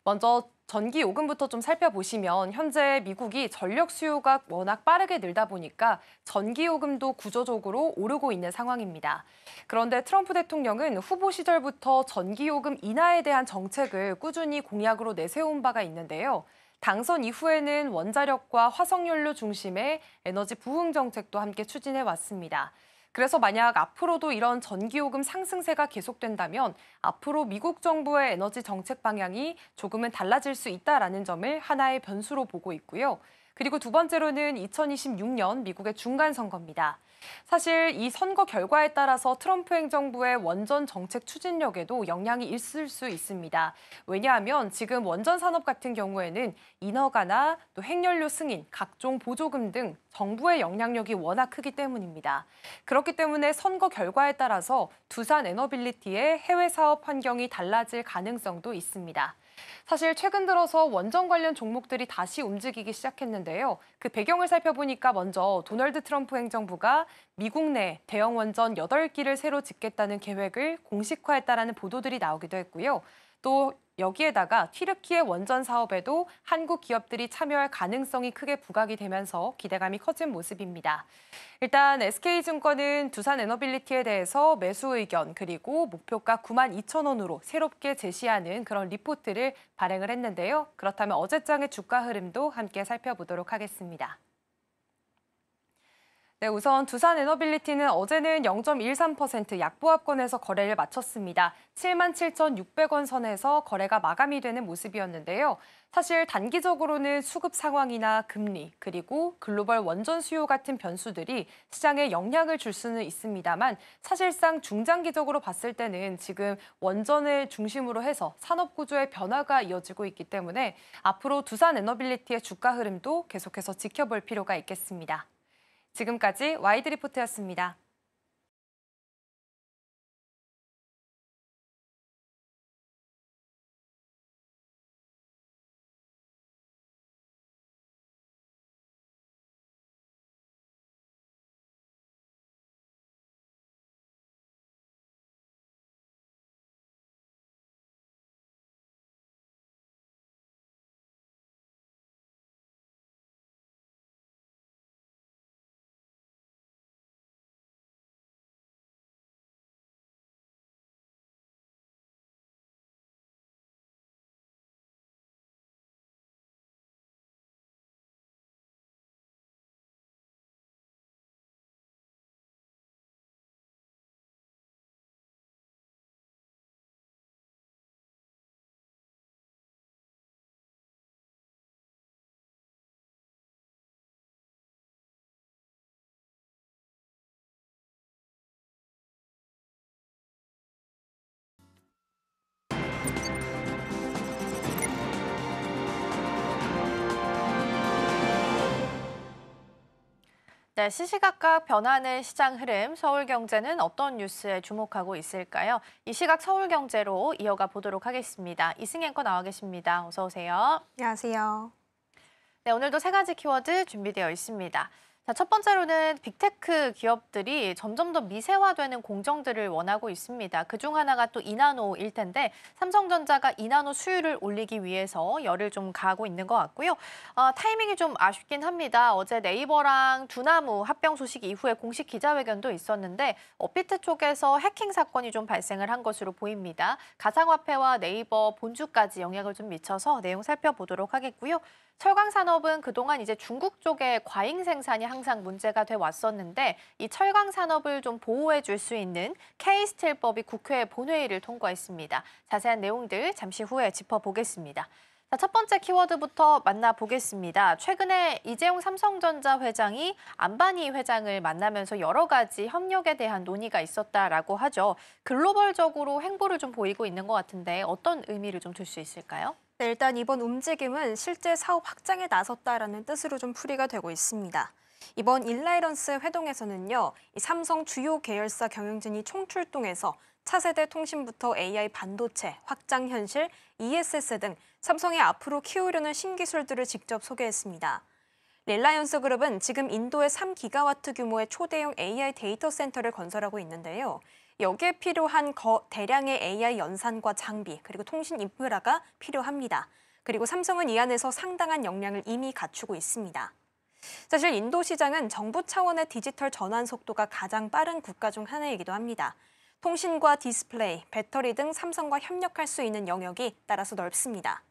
먼저 전기 요금부터 좀 살펴보시면 현재 미국이 전력 수요가 워낙 빠르게 늘다 보니까 전기 요금도 구조적으로 오르고 있는 상황입니다. 그런데 트럼프 대통령은 후보 시절부터 전기 요금 인하에 대한 정책을 꾸준히 공약으로 내세운 바가 있는데요. 당선 이후에는 원자력과 화석연료 중심의 에너지 부흥 정책도 함께 추진해 왔습니다. 그래서 만약 앞으로도 이런 전기요금 상승세가 계속된다면 앞으로 미국 정부의 에너지 정책 방향이 조금은 달라질 수 있다라는 점을 하나의 변수로 보고 있고요. 그리고 두 번째로는 2026년 미국의 중간선거입니다. 사실 이 선거 결과에 따라서 트럼프 행정부의 원전 정책 추진력에도 영향이 있을 수 있습니다. 왜냐하면 지금 원전 산업 같은 경우에는 인허가나 또 핵연료 승인, 각종 보조금 등 정부의 영향력이 워낙 크기 때문입니다. 그렇기 때문에 선거 결과에 따라서 두산 에너빌리티의 해외 사업 환경이 달라질 가능성도 있습니다. 사실 최근 들어서 원전 관련 종목들이 다시 움직이기 시작했는데요. 그 배경을 살펴보니까 먼저 도널드 트럼프 행정부가 미국 내 대형 원전 8기를 새로 짓겠다는 계획을 공식화했다라는 보도들이 나오기도 했고요. 또 여기에다가 튀르키예 원전 사업에도 한국 기업들이 참여할 가능성이 크게 부각이 되면서 기대감이 커진 모습입니다. 일단 SK증권은 두산 에너빌리티에 대해서 매수 의견 그리고 목표가 92,000원으로 새롭게 제시하는 그런 리포트를 발행을 했는데요. 그렇다면 어제장의 주가 흐름도 함께 살펴보도록 하겠습니다. 네, 우선 두산 에너빌리티는 어제는 0.13% 약보합권에서 거래를 마쳤습니다. 77,600원 선에서 거래가 마감이 되는 모습이었는데요. 사실 단기적으로는 수급 상황이나 금리, 그리고 글로벌 원전 수요 같은 변수들이 시장에 영향을 줄 수는 있습니다만 사실상 중장기적으로 봤을 때는 지금 원전을 중심으로 해서 산업 구조의 변화가 이어지고 있기 때문에 앞으로 두산 에너빌리티의 주가 흐름도 계속해서 지켜볼 필요가 있겠습니다. 지금까지 와이드리포트였습니다. 네, 시시각각 변하는 시장 흐름, 서울경제는 어떤 뉴스에 주목하고 있을까요? 이 시각 서울경제로 이어가 보도록 하겠습니다. 이승 앵커 나와 계십니다. 어서 오세요. 안녕하세요. 네, 오늘도 세 가지 키워드 준비되어 있습니다. 자, 첫 번째로는 빅테크 기업들이 점점 더 미세화되는 공정들을 원하고 있습니다. 그중 하나가 또 이나노일 텐데 삼성전자가 이나노 수율을 올리기 위해서 열을 좀 가하고 있는 것 같고요. 타이밍이 좀 아쉽긴 합니다. 어제 네이버랑 두나무 합병 소식 이후에 공식 기자회견도 있었는데 업비트 쪽에서 해킹 사건이 좀 발생을 한 것으로 보입니다. 가상화폐와 네이버 본주까지 영향을 좀 미쳐서 내용 살펴보도록 하겠고요. 철강 산업은 그동안 이제 중국 쪽의 과잉 생산이 항상 문제가 돼 왔었는데 이 철강 산업을 좀 보호해 줄 수 있는 K스틸법이 국회 본회의를 통과했습니다. 자세한 내용들 잠시 후에 짚어보겠습니다. 자, 첫 번째 키워드부터 만나보겠습니다. 최근에 이재용 삼성전자 회장이 안바니 회장을 만나면서 여러 가지 협력에 대한 논의가 있었다라고 하죠. 글로벌적으로 행보를 좀 보이고 있는 것 같은데 어떤 의미를 좀 둘 수 있을까요? 네, 일단 이번 움직임은 실제 사업 확장에 나섰다라는 뜻으로 좀 풀이가 되고 있습니다. 이번 일라이런스 회동에서는요, 이 삼성 주요 계열사 경영진이 총출동해서 차세대 통신부터 AI 반도체, 확장 현실, ESS 등 삼성이 앞으로 키우려는 신기술들을 직접 소개했습니다. 릴라이언스 그룹은 지금 인도의 3기가와트 규모의 초대형 AI 데이터 센터를 건설하고 있는데요. 여기에 필요한 대량의 AI 연산과 장비, 그리고 통신 인프라가 필요합니다. 그리고 삼성은 이 안에서 상당한 역량을 이미 갖추고 있습니다. 사실 인도 시장은 정부 차원의 디지털 전환 속도가 가장 빠른 국가 중 하나이기도 합니다. 통신과 디스플레이, 배터리 등 삼성과 협력할 수 있는 영역이 따라서 넓습니다.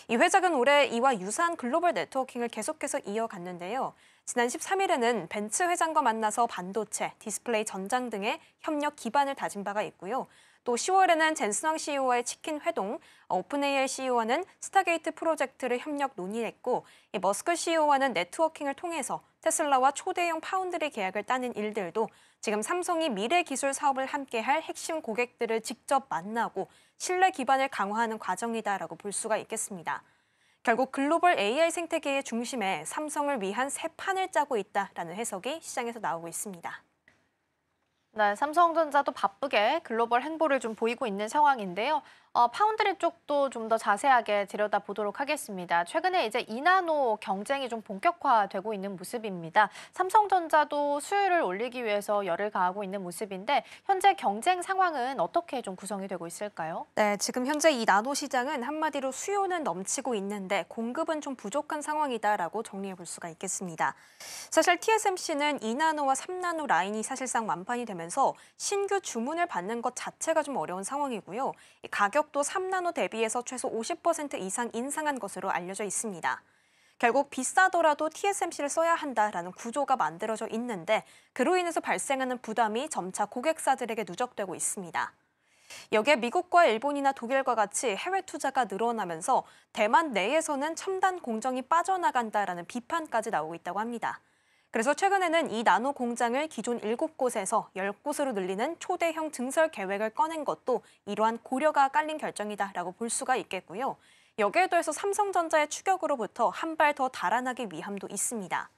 이 회장은 올해 이와 유사한 글로벌 네트워킹을 계속해서 이어갔는데요. 지난 13일에는 벤츠 회장과 만나서 반도체, 디스플레이 전장 등의 협력 기반을 다진 바가 있고요. 또 10월에는 젠슨왕 CEO와의 치킨 회동, 오픈AI CEO와는 스타게이트 프로젝트를 협력 논의했고 머스크 CEO와는 네트워킹을 통해서 테슬라와 초대형 파운드리 계약을 따는 일들도 지금 삼성이 미래 기술 사업을 함께할 핵심 고객들을 직접 만나고 신뢰 기반을 강화하는 과정이다라고 볼 수가 있겠습니다. 결국 글로벌 AI 생태계의 중심에 삼성을 위한 새 판을 짜고 있다라는 해석이 시장에서 나오고 있습니다. 네, 삼성전자도 바쁘게 글로벌 행보를 좀 보이고 있는 상황인데요. 파운드리 쪽도 좀 더 자세하게 들여다보도록 하겠습니다. 최근에 이제 2나노 경쟁이 좀 본격화되고 있는 모습입니다. 삼성전자도 수율을 올리기 위해서 열을 가하고 있는 모습인데 현재 경쟁 상황은 어떻게 좀 구성이 되고 있을까요? 네, 지금 현재 이 나노 시장은 한마디로 수요는 넘치고 있는데 공급은 좀 부족한 상황이다라고 정리해 볼 수가 있겠습니다. 사실 TSMC는 2나노와 3나노 라인이 사실상 완판이 되면서 신규 주문을 받는 것 자체가 좀 어려운 상황이고요. 이 가격도 3나노 대비해서 최소 50% 이상 인상한 것으로 알려져 있습니다. 결국 비싸더라도 TSMC를 써야 한다라는 구조가 만들어져 있는데 그로 인해서 발생하는 부담이 점차 고객사들에게 누적되고 있습니다. 여기에 미국과 일본이나 독일과 같이 해외 투자가 늘어나면서 대만 내에서는 첨단 공정이 빠져나간다라는 비판까지 나오고 있다고 합니다. 그래서 최근에는 이 나노 공장을 기존 7곳에서 10곳으로 늘리는 초대형 증설 계획을 꺼낸 것도 이러한 고려가 깔린 결정이다라고 볼 수가 있겠고요. 여기에 더해서 삼성전자의 추격으로부터 한 발 더 달아나기 위함도 있습니다.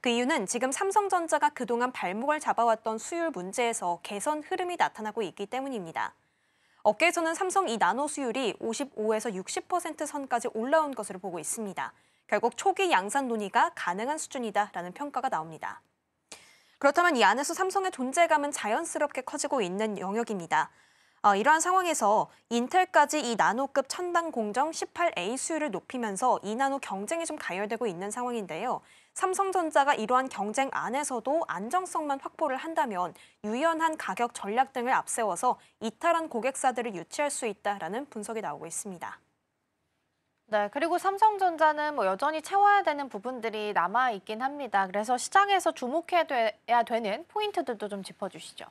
그 이유는 지금 삼성전자가 그동안 발목을 잡아왔던 수율 문제에서 개선 흐름이 나타나고 있기 때문입니다. 업계에서는 삼성 이 나노 수율이 55에서 60% 선까지 올라온 것으로 보고 있습니다. 결국 초기 양산 논의가 가능한 수준이다라는 평가가 나옵니다. 그렇다면 이 안에서 삼성의 존재감은 자연스럽게 커지고 있는 영역입니다. 이러한 상황에서 인텔까지 이 나노급 첨단 공정 18A 수율을 높이면서 이 나노 경쟁이 좀 가열되고 있는 상황인데요. 삼성전자가 이러한 경쟁 안에서도 안정성만 확보를 한다면 유연한 가격 전략 등을 앞세워서 이탈한 고객사들을 유치할 수 있다라는 분석이 나오고 있습니다. 네, 그리고 삼성전자는 여전히 채워야 되는 부분들이 남아있긴 합니다. 그래서 시장에서 주목해야 되는 포인트들도 좀 짚어주시죠.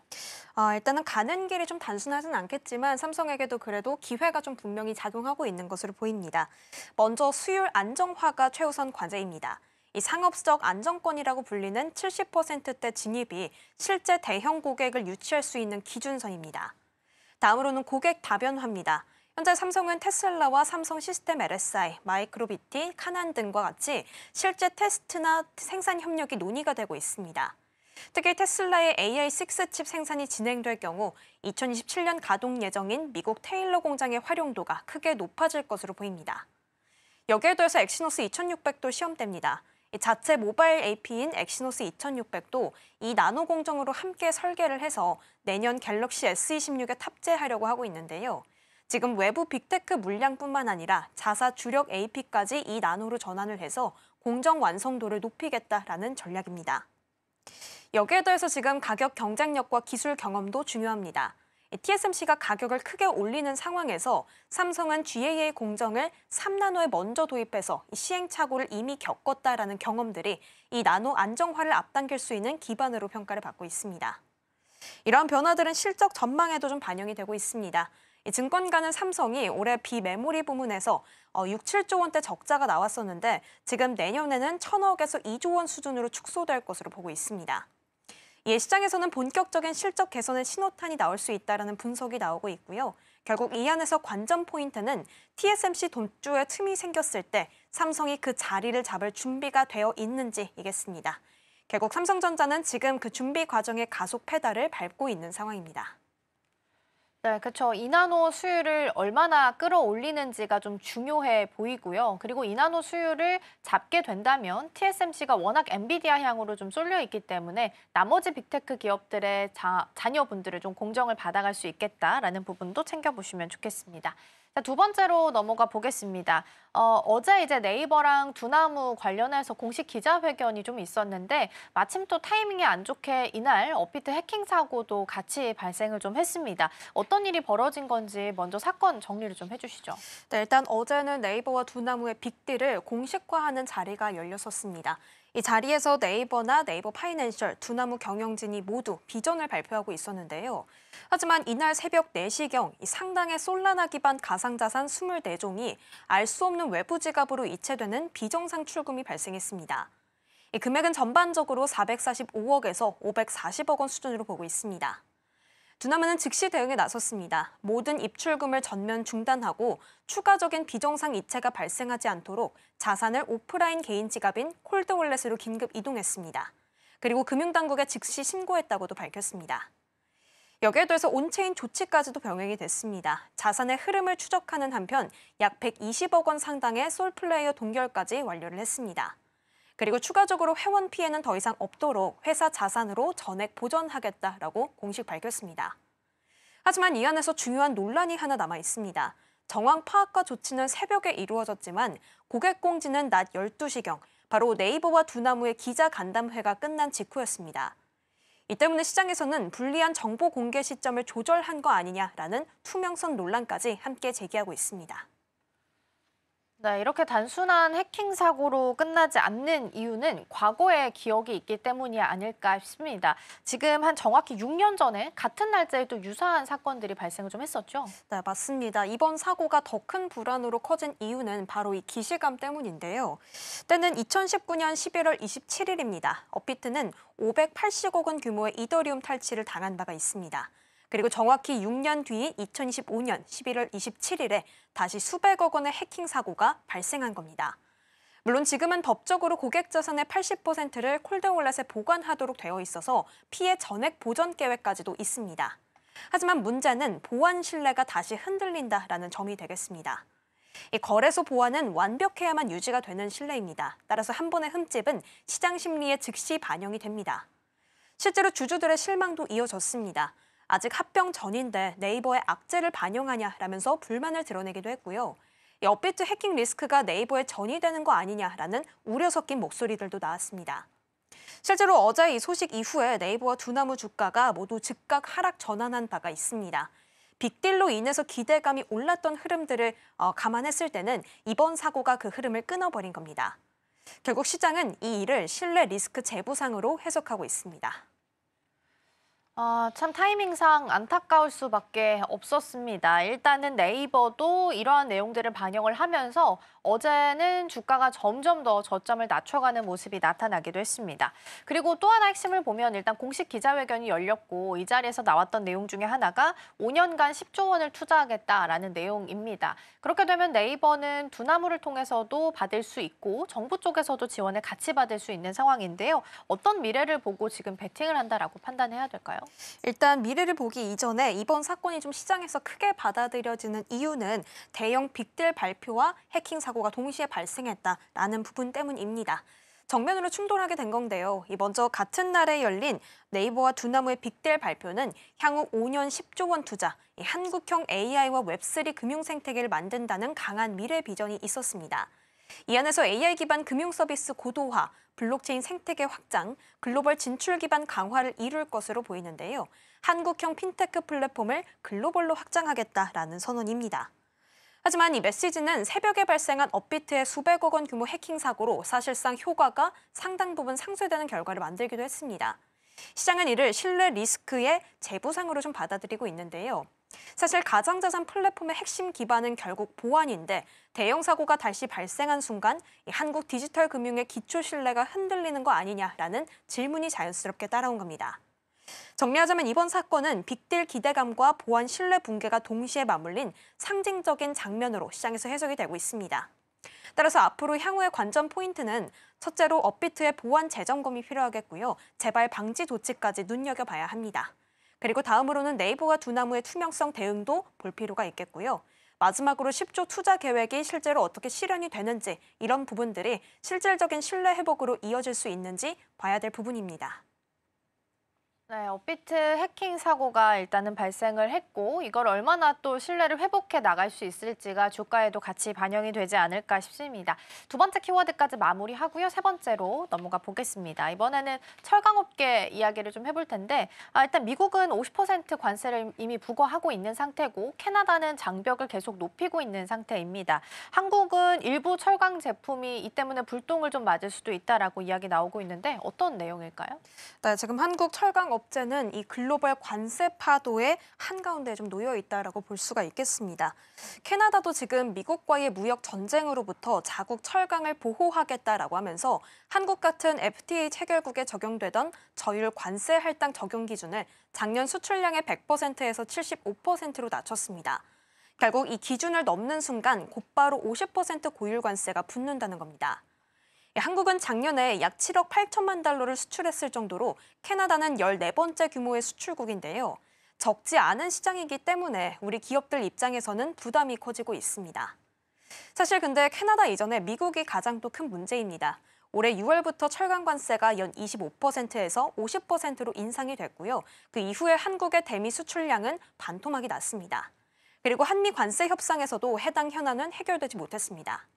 일단은 가는 길이 좀 단순하진 않겠지만 삼성에게도 그래도 기회가 좀 분명히 작용하고 있는 것으로 보입니다. 먼저 수율 안정화가 최우선 과제입니다. 이 상업적 안정권이라고 불리는 70%대 진입이 실제 대형 고객을 유치할 수 있는 기준선입니다. 다음으로는 고객 다변화입니다. 현재 삼성은 테슬라와 삼성 시스템 LSI, 마이크로비티, 카난 등과 같이 실제 테스트나 생산 협력이 논의가 되고 있습니다. 특히 테슬라의 AI6 칩 생산이 진행될 경우 2027년 가동 예정인 미국 테일러 공장의 활용도가 크게 높아질 것으로 보입니다. 여기에 더해서 엑시노스 2600도 시험됩니다. 자체 모바일 AP인 엑시노스 2600도 이 나노 공정으로 함께 설계를 해서 내년 갤럭시 S26에 탑재하려고 하고 있는데요. 지금 외부 빅테크 물량뿐만 아니라 자사 주력 AP까지 이 나노로 전환을 해서 공정 완성도를 높이겠다라는 전략입니다. 여기에 더해서 지금 가격 경쟁력과 기술 경험도 중요합니다. TSMC가 가격을 크게 올리는 상황에서 삼성은 GAA 공정을 3나노에 먼저 도입해서 시행착오를 이미 겪었다라는 경험들이 이 나노 안정화를 앞당길 수 있는 기반으로 평가를 받고 있습니다. 이러한 변화들은 실적 전망에도 좀 반영이 되고 있습니다. 증권가는 삼성이 올해 비메모리 부문에서 6, 7조 원대 적자가 나왔었는데 지금 내년에는 1,000억에서 2조 원 수준으로 축소될 것으로 보고 있습니다. 이에 시장에서는 본격적인 실적 개선의 신호탄이 나올 수 있다는 분석이 나오고 있고요. 결국 이 안에서 관전 포인트는 TSMC 돈주의 틈이 생겼을 때 삼성이 그 자리를 잡을 준비가 되어 있는지이겠습니다. 결국 삼성전자는 지금 그 준비 과정의 가속 페달을 밟고 있는 상황입니다. 네, 그렇죠. 2나노 수율을 얼마나 끌어올리는지가 좀 중요해 보이고요. 그리고 2나노 수율을 잡게 된다면 TSMC가 워낙 엔비디아 향으로 좀 쏠려 있기 때문에 나머지 빅테크 기업들의 자녀분들을 좀 공정을 받아갈 수 있겠다라는 부분도 챙겨보시면 좋겠습니다. 자, 두 번째로 넘어가 보겠습니다. 어제 이제 네이버랑 두나무 관련해서 공식 기자회견이 좀 있었는데 마침 또 타이밍이 안 좋게 이날 업비트 해킹 사고도 같이 발생을 좀 했습니다. 어떤 일이 벌어진 건지 먼저 사건 정리를 좀 해주시죠. 네, 일단 어제는 네이버와 두나무의 빅딜을 공식화하는 자리가 열렸었습니다. 이 자리에서 네이버나 네이버 파이낸셜, 두나무 경영진이 모두 비전을 발표하고 있었는데요. 하지만 이날 새벽 4시경 상당의 솔라나 기반 가상자산 24종이 알 수 없는 외부 지갑으로 이체되는 비정상 출금이 발생했습니다. 이 금액은 전반적으로 445억에서 540억 원 수준으로 보고 있습니다. 두나무는 즉시 대응에 나섰습니다. 모든 입출금을 전면 중단하고 추가적인 비정상 이체가 발생하지 않도록 자산을 오프라인 개인 지갑인 콜드월렛으로 긴급 이동했습니다. 그리고 금융당국에 즉시 신고했다고도 밝혔습니다. 여기에 더해서 온체인 조치까지도 병행이 됐습니다. 자산의 흐름을 추적하는 한편 약 120억 원 상당의 솔플레이어 동결까지 완료를 했습니다. 그리고 추가적으로 회원 피해는 더 이상 없도록 회사 자산으로 전액 보전하겠다라고 공식 밝혔습니다. 하지만 이 안에서 중요한 논란이 하나 남아 있습니다. 정황 파악과 조치는 새벽에 이루어졌지만 고객 공지는 낮 12시경, 바로 네이버와 두나무의 기자 간담회가 끝난 직후였습니다. 이 때문에 시장에서는 불리한 정보 공개 시점을 조절한 거 아니냐라는 투명성 논란까지 함께 제기하고 있습니다. 네, 이렇게 단순한 해킹 사고로 끝나지 않는 이유는 과거의 기억이 있기 때문이 아닐까 싶습니다. 지금 한 정확히 6년 전에 같은 날짜에도 유사한 사건들이 발생을 좀 했었죠. 네, 맞습니다. 이번 사고가 더 큰 불안으로 커진 이유는 바로 이 기시감 때문인데요. 때는 2019년 11월 27일입니다. 업비트는 580억 원 규모의 이더리움 탈취를 당한 바가 있습니다. 그리고 정확히 6년 뒤인 2025년 11월 27일에 다시 수백억 원의 해킹 사고가 발생한 겁니다. 물론 지금은 법적으로 고객 자산의 80%를 콜드월렛에 보관하도록 되어 있어서 피해 전액 보전 계획까지도 있습니다. 하지만 문제는 보안 신뢰가 다시 흔들린다라는 점이 되겠습니다. 이 거래소 보안은 완벽해야만 유지가 되는 신뢰입니다. 따라서 한 번의 흠집은 시장 심리에 즉시 반영이 됩니다. 실제로 주주들의 실망도 이어졌습니다. 아직 합병 전인데 네이버의 악재를 반영하냐라면서 불만을 드러내기도 했고요. 이 업비트 해킹 리스크가 네이버에 전이되는 거 아니냐라는 우려 섞인 목소리들도 나왔습니다. 실제로 어제 이 소식 이후에 네이버와 두나무 주가가 모두 즉각 하락 전환한 바가 있습니다. 빅딜로 인해서 기대감이 올랐던 흐름들을 감안했을 때는 이번 사고가 그 흐름을 끊어버린 겁니다. 결국 시장은 이 일을 신뢰 리스크 재부상으로 해석하고 있습니다. 참 타이밍상 안타까울 수밖에 없었습니다. 일단은 네이버도 이러한 내용들을 반영을 하면서 어제는 주가가 점점 더 저점을 낮춰가는 모습이 나타나기도 했습니다. 그리고 또 하나 핵심을 보면 일단 공식 기자회견이 열렸고 이 자리에서 나왔던 내용 중에 하나가 5년간 10조 원을 투자하겠다라는 내용입니다. 그렇게 되면 네이버는 두나무를 통해서도 받을 수 있고 정부 쪽에서도 지원을 같이 받을 수 있는 상황인데요. 어떤 미래를 보고 지금 베팅을 한다라고 판단해야 될까요? 일단 미래를 보기 이전에 이번 사건이 좀 시장에서 크게 받아들여지는 이유는 대형 빅딜 발표와 해킹 사고가 동시에 발생했다라는 부분 때문입니다. 정면으로 충돌하게 된 건데요. 먼저 같은 날에 열린 네이버와 두나무의 빅딜 발표는 향후 5년 10조 원 투자, 한국형 AI와 웹3 금융 생태계를 만든다는 강한 미래 비전이 있었습니다. 이 안에서 AI 기반 금융 서비스 고도화, 블록체인 생태계 확장, 글로벌 진출 기반 강화를 이룰 것으로 보이는데요. 한국형 핀테크 플랫폼을 글로벌로 확장하겠다라는 선언입니다. 하지만 이 메시지는 새벽에 발생한 업비트의 수백억 원 규모 해킹 사고로 사실상 효과가 상당 부분 상쇄되는 결과를 만들기도 했습니다. 시장은 이를 신뢰 리스크의 재부상으로 좀 받아들이고 있는데요. 사실 가상자산 플랫폼의 핵심 기반은 결국 보안인데 대형 사고가 다시 발생한 순간 한국 디지털 금융의 기초 신뢰가 흔들리는 거 아니냐라는 질문이 자연스럽게 따라온 겁니다. 정리하자면 이번 사건은 빅딜 기대감과 보안 신뢰 붕괴가 동시에 맞물린 상징적인 장면으로 시장에서 해석이 되고 있습니다. 따라서 앞으로 향후의 관전 포인트는 첫째로 업비트의 보안 재점검이 필요하겠고요. 재발 방지 조치까지 눈여겨봐야 합니다. 그리고 다음으로는 네이버와 두나무의 투명성 대응도 볼 필요가 있겠고요. 마지막으로 10조 투자 계획이 실제로 어떻게 실현이 되는지 이런 부분들이 실질적인 신뢰 회복으로 이어질 수 있는지 봐야 될 부분입니다. 네, 업비트 해킹 사고가 일단은 발생을 했고 이걸 얼마나 또 신뢰를 회복해 나갈 수 있을지가 주가에도 같이 반영이 되지 않을까 싶습니다. 두 번째 키워드까지 마무리하고요. 세 번째로 넘어가 보겠습니다. 이번에는 철강업계 이야기를 좀 해볼 텐데 일단 미국은 50% 관세를 이미 부과하고 있는 상태고 캐나다는 장벽을 계속 높이고 있는 상태입니다. 한국은 일부 철강 제품이 이 때문에 불똥을 좀 맞을 수도 있다라고 이야기 나오고 있는데 어떤 내용일까요? 네, 지금 한국 철강 업체는 이 글로벌 관세 파도의 한가운데 좀 놓여 있다라고 볼 수가 있겠습니다. 캐나다도 지금 미국과의 무역 전쟁으로부터 자국 철강을 보호하겠다라고 하면서 한국 같은 FTA 체결국에 적용되던 저율 관세 할당 적용 기준을 작년 수출량의 100%에서 75%로 낮췄습니다. 결국 이 기준을 넘는 순간 곧바로 50% 고율 관세가 붙는다는 겁니다. 한국은 작년에 약 7억 8천만 달러를 수출했을 정도로 캐나다는 14번째 규모의 수출국인데요. 적지 않은 시장이기 때문에 우리 기업들 입장에서는 부담이 커지고 있습니다. 사실 근데 캐나다 이전에 미국이 가장 또 큰 문제입니다. 올해 6월부터 철강 관세가 연 25%에서 50%로 인상이 됐고요. 그 이후에 한국의 대미 수출량은 반토막이 났습니다. 그리고 한미 관세 협상에서도 해당 현안은 해결되지 못했습니다.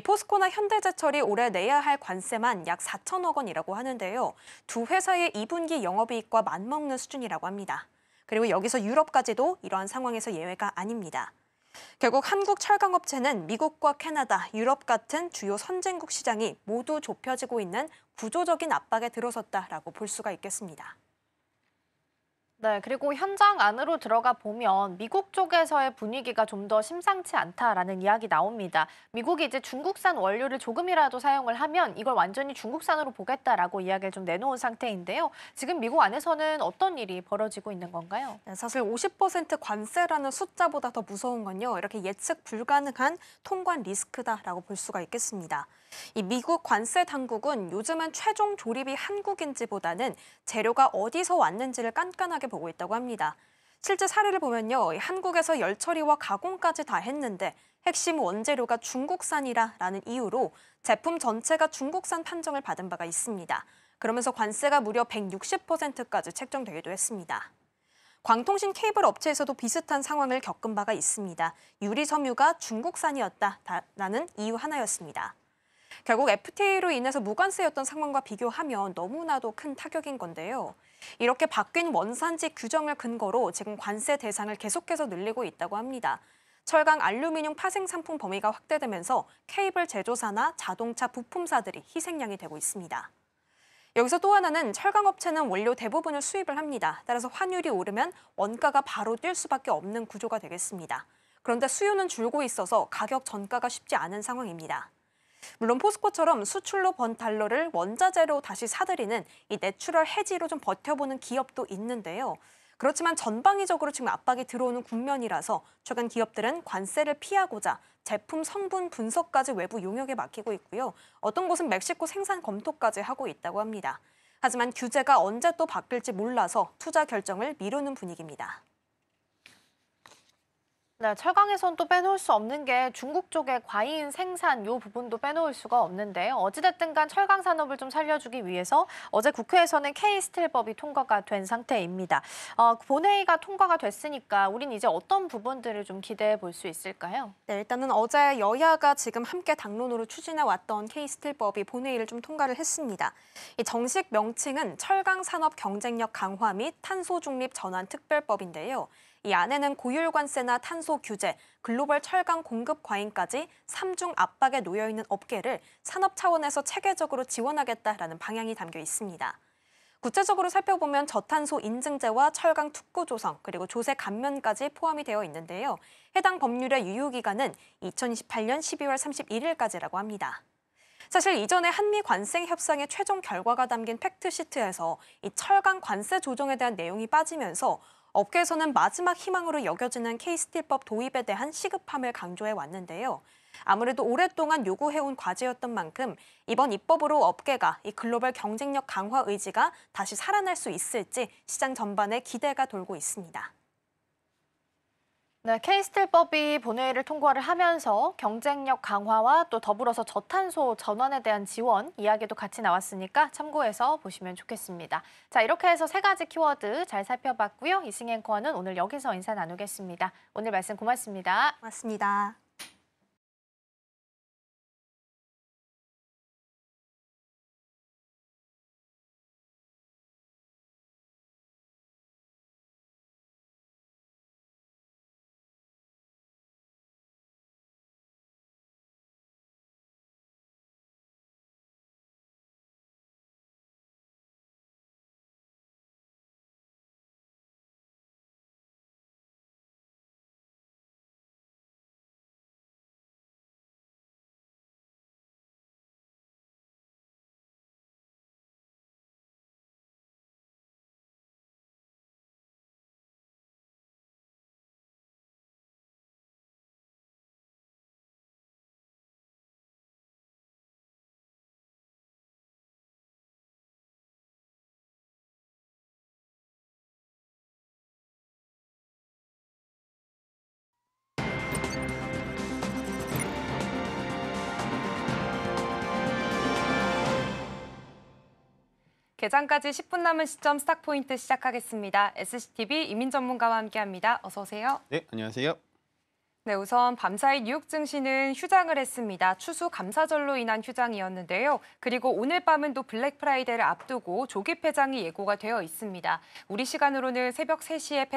포스코나 현대제철이 올해 내야 할 관세만 약 4천억 원이라고 하는데요. 두 회사의 2분기 영업이익과 맞먹는 수준이라고 합니다. 그리고 여기서 유럽까지도 이러한 상황에서 예외가 아닙니다. 결국 한국 철강업체는 미국과 캐나다, 유럽 같은 주요 선진국 시장이 모두 좁혀지고 있는 구조적인 압박에 들어섰다라고 볼 수가 있겠습니다. 네, 그리고 현장 안으로 들어가 보면 미국 쪽에서의 분위기가 좀 더 심상치 않다라는 이야기 나옵니다. 미국이 이제 중국산 원료를 조금이라도 사용을 하면 이걸 완전히 중국산으로 보겠다라고 이야기를 좀 내놓은 상태인데요. 지금 미국 안에서는 어떤 일이 벌어지고 있는 건가요? 네, 사실 50% 관세라는 숫자보다 더 무서운 건요. 이렇게 예측 불가능한 통관 리스크다라고 볼 수가 있겠습니다. 이 미국 관세 당국은 요즘은 최종 조립이 한국인지보다는 재료가 어디서 왔는지를 깐깐하게 보고 있다고 합니다. 실제 사례를 보면요. 한국에서 열 처리와 가공까지 다 했는데 핵심 원재료가 중국산이라는 이유로 제품 전체가 중국산 판정을 받은 바가 있습니다. 그러면서 관세가 무려 160%까지 책정되기도 했습니다. 광통신 케이블 업체에서도 비슷한 상황을 겪은 바가 있습니다. 유리섬유가 중국산이었다라는 이유 하나였습니다. 결국 FTA로 인해서 무관세였던 상황과 비교하면 너무나도 큰 타격인 건데요. 이렇게 바뀐 원산지 규정을 근거로 지금 관세 대상을 계속해서 늘리고 있다고 합니다. 철강 알루미늄 파생 상품 범위가 확대되면서 케이블 제조사나 자동차 부품사들이 희생양이 되고 있습니다. 여기서 또 하나는 철강업체는 원료 대부분을 수입을 합니다. 따라서 환율이 오르면 원가가 바로 뛸 수밖에 없는 구조가 되겠습니다. 그런데 수요는 줄고 있어서 가격 전가가 쉽지 않은 상황입니다. 물론 포스코처럼 수출로 번 달러를 원자재로 다시 사들이는 이 내추럴 헤지로 좀 버텨보는 기업도 있는데요. 그렇지만 전방위적으로 지금 압박이 들어오는 국면이라서 최근 기업들은 관세를 피하고자 제품 성분 분석까지 외부 용역에 맡기고 있고요. 어떤 곳은 멕시코 생산 검토까지 하고 있다고 합니다. 하지만 규제가 언제 또 바뀔지 몰라서 투자 결정을 미루는 분위기입니다. 네, 철강에선 또 빼놓을 수 없는 게 중국 쪽의 과잉 생산 요 부분도 빼놓을 수가 없는데요. 어찌됐든 간 철강 산업을 좀 살려주기 위해서 어제 국회에서는 K스틸법이 통과가 된 상태입니다. 본회의가 통과가 됐으니까 우린 이제 어떤 부분들을 좀 기대해 볼 수 있을까요? 네, 일단은 어제 여야가 지금 함께 당론으로 추진해왔던 K스틸법이 본회의를 좀 통과를 했습니다. 이 정식 명칭은 철강 산업 경쟁력 강화 및 탄소 중립 전환 특별법인데요. 이 안에는 고율 관세나 탄소 규제, 글로벌 철강 공급 과잉까지 3중 압박에 놓여 있는 업계를 산업 차원에서 체계적으로 지원하겠다라는 방향이 담겨 있습니다. 구체적으로 살펴보면 저탄소 인증제와 철강 특구 조성, 그리고 조세 감면까지 포함이 되어 있는데요. 해당 법률의 유효기간은 2028년 12월 31일까지라고 합니다. 사실 이전에 한미 관세 협상의 최종 결과가 담긴 팩트시트에서 이 철강 관세 조정에 대한 내용이 빠지면서 업계에서는 마지막 희망으로 여겨지는 K스틸법 도입에 대한 시급함을 강조해 왔는데요. 아무래도 오랫동안 요구해온 과제였던 만큼 이번 입법으로 업계가 이 글로벌 경쟁력 강화 의지가 다시 살아날 수 있을지 시장 전반에 기대가 돌고 있습니다. 네, K스틸법이 본회의를 통과를 하면서 경쟁력 강화와 또 더불어서 저탄소 전환에 대한 지원 이야기도 같이 나왔으니까 참고해서 보시면 좋겠습니다. 자, 이렇게 해서 세 가지 키워드 잘 살펴봤고요. 이승 앵커는 오늘 여기서 인사 나누겠습니다. 오늘 말씀 고맙습니다. 고맙습니다. 개장까지 10분 남은 시점 스탁포인트 시작하겠습니다. SCTV 이민 전문가와 함께합니다. 어서 오세요. 네, 안녕하세요. 네, 우선 밤사이 뉴욕 증시는 휴장을 했습니다. 추수 감사절로 인한 휴장이었는데요. 그리고 오늘 밤은 또 블랙 프라이데이를 앞두고 조기 폐장이 예고가 되어 있습니다. 우리 시간으로는 새벽 3시에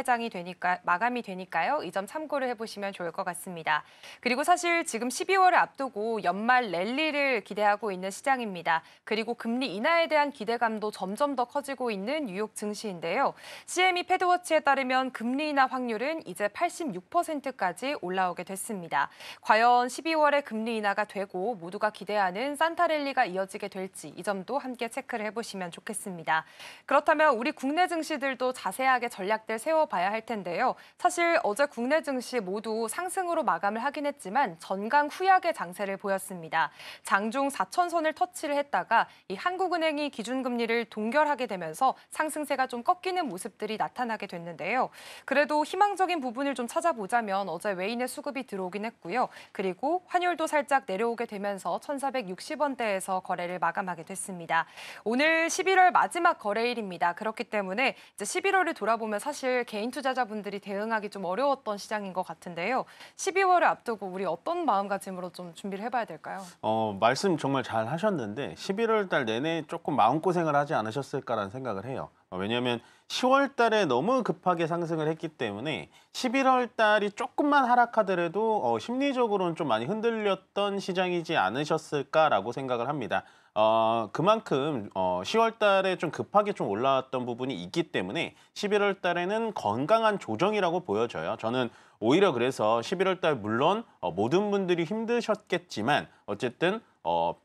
마감이 되니까요. 이 점 참고를 해보시면 좋을 것 같습니다. 그리고 사실 지금 12월을 앞두고 연말 랠리를 기대하고 있는 시장입니다. 그리고 금리 인하에 대한 기대감도 점점 더 커지고 있는 뉴욕 증시인데요. CME 패드워치에 따르면 금리 인하 확률은 이제 86%까지 올라오게 됐습니다. 과연 12월에 금리 인하가 되고 모두가 기대하는 산타 랠리가 이어지게 될지 이 점도 함께 체크를 해보시면 좋겠습니다. 그렇다면 우리 국내 증시들도 자세하게 전략들 세워봐야 할 텐데요. 사실 어제 국내 증시 모두 상승으로 마감을 하긴 했지만 전강 후약의 장세를 보였습니다. 장중 4천선을 터치를 했다가 이 한국은행이 기준금리를 동결하게 되면서 상승세가 좀 꺾이는 모습들이 나타나게 됐는데요. 그래도 희망적인 부분을 좀 찾아보자면 어제 외인의 수급이 들어오긴 했고요. 그리고 환율도 살짝 내려오게 되면서 1,460원대에서 거래를 마감하게 됐습니다. 오늘 11월 마지막 거래일입니다. 그렇기 때문에 이제 11월을 돌아보면 사실 개인 투자자분들이 대응하기 좀 어려웠던 시장인 것 같은데요. 12월을 앞두고 우리 어떤 마음가짐으로 좀 준비를 해봐야 될까요? 말씀 정말 잘 하셨는데 11월 달 내내 조금 마음고생을 하지 않으셨을까라는 생각을 해요. 왜냐하면 10월 달에 너무 급하게 상승을 했기 때문에 11월 달이 조금만 하락하더라도 심리적으로는 좀 많이 흔들렸던 시장이지 않으셨을까라고 생각을 합니다. 그만큼 10월 달에 좀 급하게 좀 올라왔던 부분이 있기 때문에 11월 달에는 건강한 조정이라고 보여져요. 저는 오히려 그래서 11월 달 물론 모든 분들이 힘드셨겠지만 어쨌든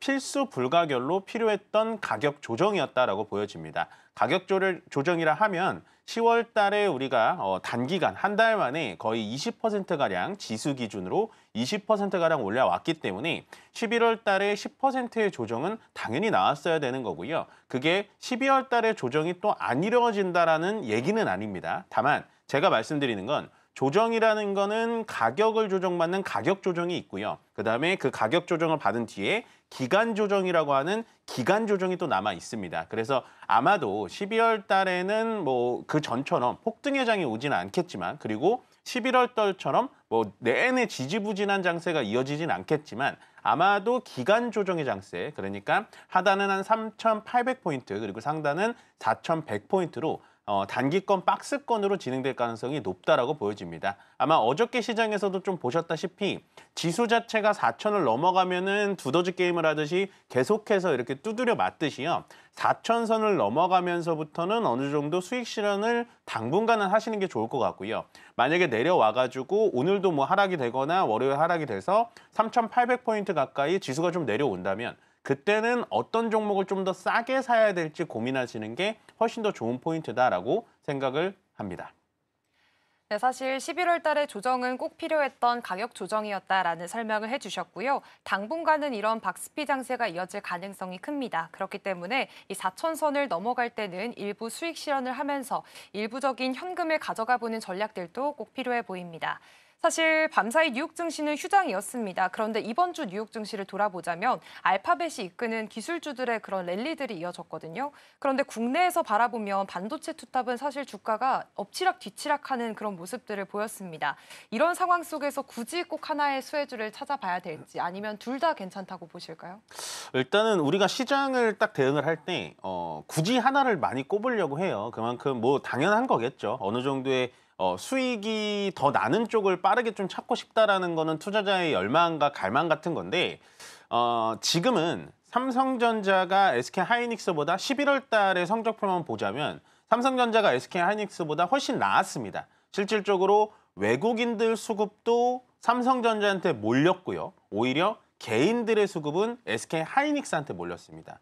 필수 불가결로 필요했던 가격 조정이었다라고 보여집니다. 가격 조정이라 하면 10월 달에 우리가 단기간 한 달 만에 거의 20%가량 지수 기준으로 20%가량 올라왔기 때문에 11월 달에 10%의 조정은 당연히 나왔어야 되는 거고요. 그게 12월 달에 조정이 또 안 이루어진다라는 얘기는 아닙니다. 다만 제가 말씀드리는 건 조정이라는 거는 가격을 조정받는 가격 조정이 있고요. 그다음에 그 가격 조정을 받은 뒤에 기간 조정이라고 하는 기간 조정이 또 남아 있습니다. 그래서 아마도 12월 달에는 뭐 그 전처럼 폭등의 장이 오지는 않겠지만 그리고 11월 달처럼 뭐 내내 지지부진한 장세가 이어지진 않겠지만 아마도 기간 조정의 장세, 그러니까 하단은 한 3,800포인트 그리고 상단은 4,100포인트로 단기권 박스권으로 진행될 가능성이 높다라고 보여집니다. 아마 어저께 시장에서도 좀 보셨다시피 지수 자체가 4천을 넘어가면은 두더지 게임을 하듯이 계속해서 이렇게 두드려 맞듯이요. 4천선을 넘어가면서부터는 어느 정도 수익 실현을 당분간은 하시는 게 좋을 것 같고요. 만약에 내려와가지고 오늘도 뭐 하락이 되거나 월요일 하락이 돼서 3,800포인트 가까이 지수가 좀 내려온다면 그때는 어떤 종목을 좀 더 싸게 사야 될지 고민하시는 게 훨씬 더 좋은 포인트다라고 생각을 합니다. 네, 사실 11월 달에 조정은 꼭 필요했던 가격 조정이었다라는 설명을 해주셨고요. 당분간은 이런 박스피 장세가 이어질 가능성이 큽니다. 그렇기 때문에 이 4천선을 넘어갈 때는 일부 수익 실현을 하면서 일부적인 현금을 가져가 보는 전략들도 꼭 필요해 보입니다. 사실 밤사이 뉴욕 증시는 휴장이었습니다. 그런데 이번 주 뉴욕 증시를 돌아보자면 알파벳이 이끄는 기술주들의 그런 랠리들이 이어졌거든요. 그런데 국내에서 바라보면 반도체 투탑은 사실 주가가 엎치락 뒤치락하는 그런 모습들을 보였습니다. 이런 상황 속에서 굳이 꼭 하나의 수혜주를 찾아봐야 될지 아니면 둘 다 괜찮다고 보실까요? 일단은 우리가 시장을 딱 대응을 할 때 굳이 하나를 많이 꼽으려고 해요. 그만큼 뭐 당연한 거겠죠. 어느 정도의 수익이 더 나는 쪽을 빠르게 좀 찾고 싶다라는 거는 투자자의 열망과 갈망 같은 건데 지금은 삼성전자가 SK하이닉스보다 11월 달의 성적표만 보자면 삼성전자가 SK하이닉스보다 훨씬 나았습니다. 실질적으로 외국인들 수급도 삼성전자한테 몰렸고요. 오히려 개인들의 수급은 SK하이닉스한테 몰렸습니다.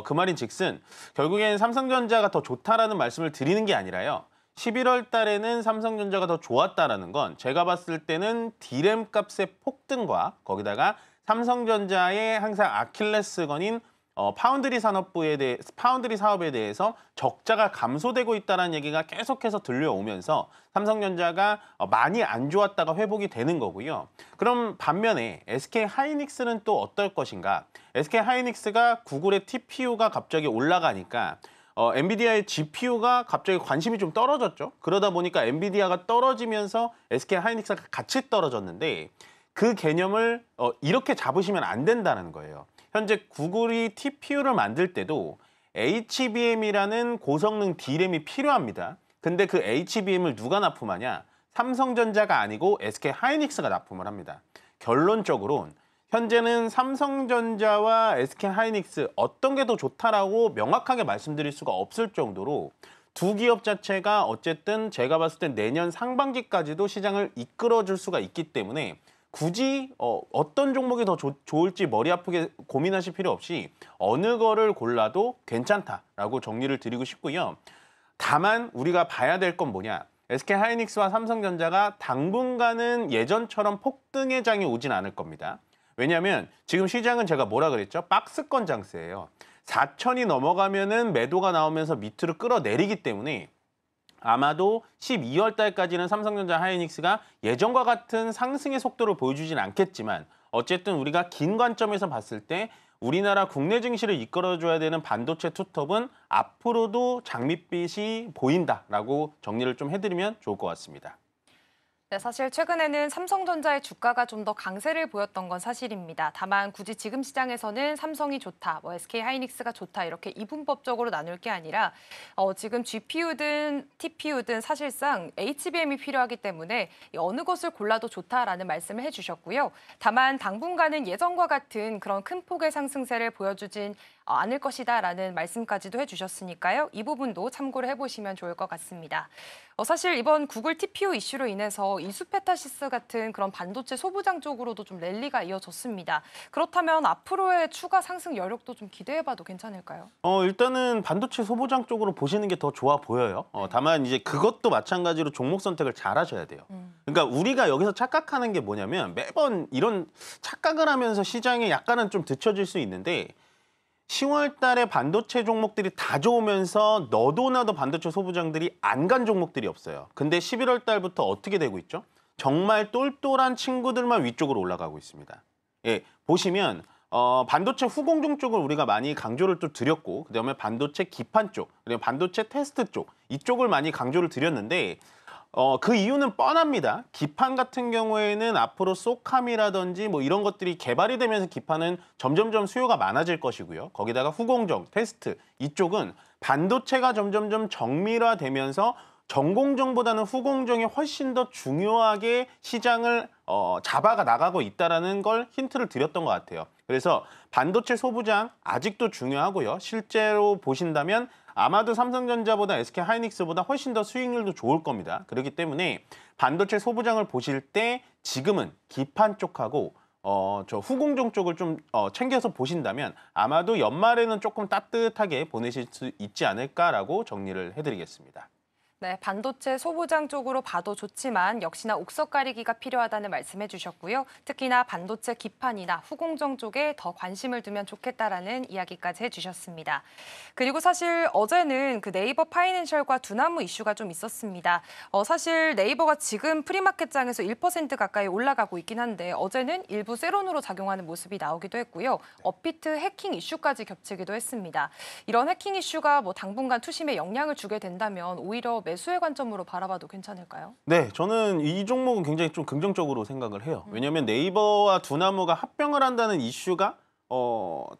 그 말인 즉슨 결국엔 삼성전자가 더 좋다라는 말씀을 드리는 게 아니라요. 11월 달에는 삼성전자가 더 좋았다라는 건 제가 봤을 때는 D램 값의 폭등과 거기다가 삼성전자의 항상 아킬레스건인 파운드리 사업에 대해서 적자가 감소되고 있다는 얘기가 계속해서 들려오면서 삼성전자가 많이 안 좋았다가 회복이 되는 거고요. 그럼 반면에 SK하이닉스는 또 어떨 것인가? SK하이닉스가 구글의 TPU가 갑자기 올라가니까 엔비디아의 GPU가 갑자기 관심이 좀 떨어졌죠. 그러다 보니까 엔비디아가 떨어지면서 SK하이닉스가 같이 떨어졌는데 그 개념을 이렇게 잡으시면 안 된다는 거예요. 현재 구글이 TPU를 만들 때도 HBM이라는 고성능 D램이 필요합니다. 근데 그 HBM을 누가 납품하냐? 삼성전자가 아니고 SK하이닉스가 납품을 합니다. 결론적으로는 현재는 삼성전자와 SK하이닉스 어떤 게 더 좋다라고 명확하게 말씀드릴 수가 없을 정도로 두 기업 자체가 어쨌든 제가 봤을 때 내년 상반기까지도 시장을 이끌어줄 수가 있기 때문에 굳이 어떤 종목이 더 좋을지 머리 아프게 고민하실 필요 없이 어느 거를 골라도 괜찮다라고 정리를 드리고 싶고요. 다만 우리가 봐야 될 건 뭐냐. SK하이닉스와 삼성전자가 당분간은 예전처럼 폭등의 장이 오진 않을 겁니다. 왜냐하면 지금 시장은 제가 뭐라 그랬죠? 박스권 장세예요. 4천이 넘어가면은 매도가 나오면서 밑으로 끌어내리기 때문에 아마도 12월 달까지는 삼성전자 하이닉스가 예전과 같은 상승의 속도를 보여주진 않겠지만 어쨌든 우리가 긴 관점에서 봤을 때 우리나라 국내 증시를 이끌어줘야 되는 반도체 투톱은 앞으로도 장밋빛이 보인다라고 정리를 좀 해드리면 좋을 것 같습니다. 네, 사실 최근에는 삼성전자의 주가가 좀 더 강세를 보였던 건 사실입니다. 다만 굳이 지금 시장에서는 삼성이 좋다, SK하이닉스가 좋다 이렇게 이분법적으로 나눌 게 아니라 지금 GPU든 TPU든 사실상 HBM이 필요하기 때문에 어느 것을 골라도 좋다라는 말씀을 해주셨고요. 다만 당분간은 예전과 같은 그런 큰 폭의 상승세를 보여주진 않을 것이다라는 말씀까지도 해주셨으니까요. 이 부분도 참고를 해보시면 좋을 것 같습니다. 사실 이번 구글 TPU 이슈로 인해서 이수페타시스 같은 그런 반도체 소부장 쪽으로도 좀 랠리가 이어졌습니다. 그렇다면 앞으로의 추가 상승 여력도 좀 기대해봐도 괜찮을까요? 일단은 반도체 소부장 쪽으로 보시는 게 더 좋아 보여요. 다만 이제 그것도 마찬가지로 종목 선택을 잘 하셔야 돼요. 그러니까 우리가 여기서 착각하는 게 뭐냐면 매번 이런 착각을 하면서 시장에 약간은 좀 뒤처질 수 있는데 10월 달에 반도체 종목들이 다 좋으면서 너도 나도 반도체 소부장들이 안 간 종목들이 없어요. 근데 11월 달부터 어떻게 되고 있죠? 정말 똘똘한 친구들만 위쪽으로 올라가고 있습니다. 예, 보시면 반도체 후공정 쪽을 우리가 많이 강조를 또 드렸고 그다음에 반도체 기판 쪽, 그리고 반도체 테스트 쪽 이쪽을 많이 강조를 드렸는데 그 이유는 뻔합니다. 기판 같은 경우에는 앞으로 소캄이라든지 뭐 이런 것들이 개발이 되면서 기판은 점점점 수요가 많아질 것이고요. 거기다가 후공정, 테스트 이쪽은 반도체가 점점점 정밀화되면서 전공정보다는 후공정이 훨씬 더 중요하게 시장을 잡아가 나가고 있다는 걸 힌트를 드렸던 것 같아요. 그래서 반도체 소부장 아직도 중요하고요. 실제로 보신다면 아마도 삼성전자보다 SK하이닉스보다 훨씬 더 수익률도 좋을 겁니다. 그렇기 때문에 반도체 소부장을 보실 때 지금은 기판 쪽하고 저 후공정 쪽을 좀 챙겨서 보신다면 아마도 연말에는 조금 따뜻하게 보내실 수 있지 않을까라고 정리를 해드리겠습니다. 네, 반도체 소부장 쪽으로 봐도 좋지만 역시나 옥석 가리기가 필요하다는 말씀해 주셨고요. 특히나 반도체 기판이나 후공정 쪽에 더 관심을 두면 좋겠다라는 이야기까지 해주셨습니다. 그리고 사실 어제는 그 네이버 파이낸셜과 두나무 이슈가 좀 있었습니다. 사실 네이버가 지금 프리마켓장에서 1% 가까이 올라가고 있긴 한데 어제는 일부 세론으로 작용하는 모습이 나오기도 했고요. 업비트 해킹 이슈까지 겹치기도 했습니다. 이런 해킹 이슈가 뭐 당분간 투심에 영향을 주게 된다면 오히려 매수의 관점으로 바라봐도 괜찮을까요? 네, 저는 이 종목은 굉장히 좀 긍정적으로 생각을 해요. 왜냐하면 네이버와 두나무가 합병을 한다는 이슈가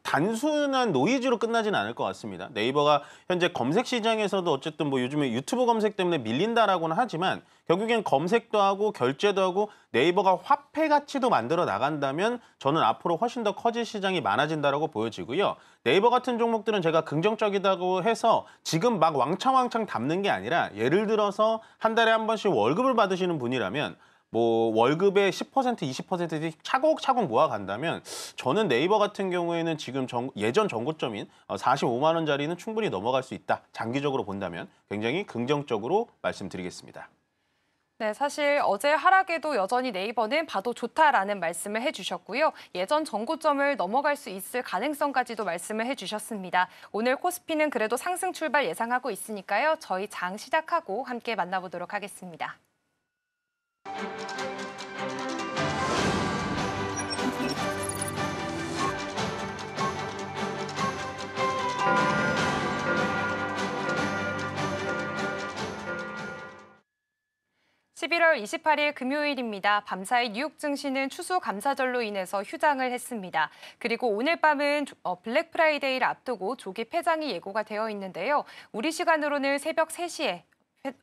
단순한 노이즈로 끝나지는 않을 것 같습니다. 네이버가 현재 검색 시장에서도 어쨌든 뭐 요즘에 유튜브 검색 때문에 밀린다라고는 하지만 결국엔 검색도 하고 결제도 하고 네이버가 화폐 가치도 만들어 나간다면 저는 앞으로 훨씬 더 커질 시장이 많아진다라고 보여지고요. 네이버 같은 종목들은 제가 긍정적이다고 해서 지금 막 왕창 담는 게 아니라 예를 들어서 한 달에 한 번씩 월급을 받으시는 분이라면 뭐 월급의 10%, 20% 차곡차곡 모아간다면 저는 네이버 같은 경우에는 지금 예전 전고점인 45만 원짜리는 충분히 넘어갈 수 있다. 장기적으로 본다면 굉장히 긍정적으로 말씀드리겠습니다. 네, 사실 어제 하락에도 여전히 네이버는 봐도 좋다라는 말씀을 해주셨고요. 예전 전고점을 넘어갈 수 있을 가능성까지도 말씀을 해주셨습니다. 오늘 코스피는 그래도 상승 출발 예상하고 있으니까요. 저희 장 시작하고 함께 만나보도록 하겠습니다. (11월 28일) 금요일입니다. 밤사이 뉴욕 증시는 추수감사절로 인해서 휴장을 했습니다. 그리고 오늘 밤은 블랙 프라이데이를 앞두고 조기 폐장이 예고가 되어 있는데요. 우리 시간으로는 새벽 3시에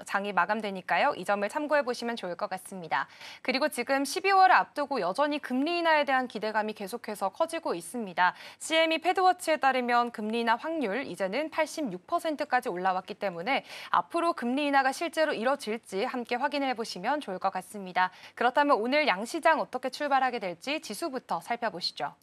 장이 마감되니까요. 이 점을 참고해 보시면 좋을 것 같습니다. 그리고 지금 12월을 앞두고 여전히 금리 인하에 대한 기대감이 계속해서 커지고 있습니다. CME 패드워치에 따르면 금리 인하 확률 이제는 86%까지 올라왔기 때문에 앞으로 금리 인하가 실제로 이뤄질지 함께 확인해 보시면 좋을 것 같습니다. 그렇다면 오늘 양시장 어떻게 출발하게 될지 지수부터 살펴보시죠.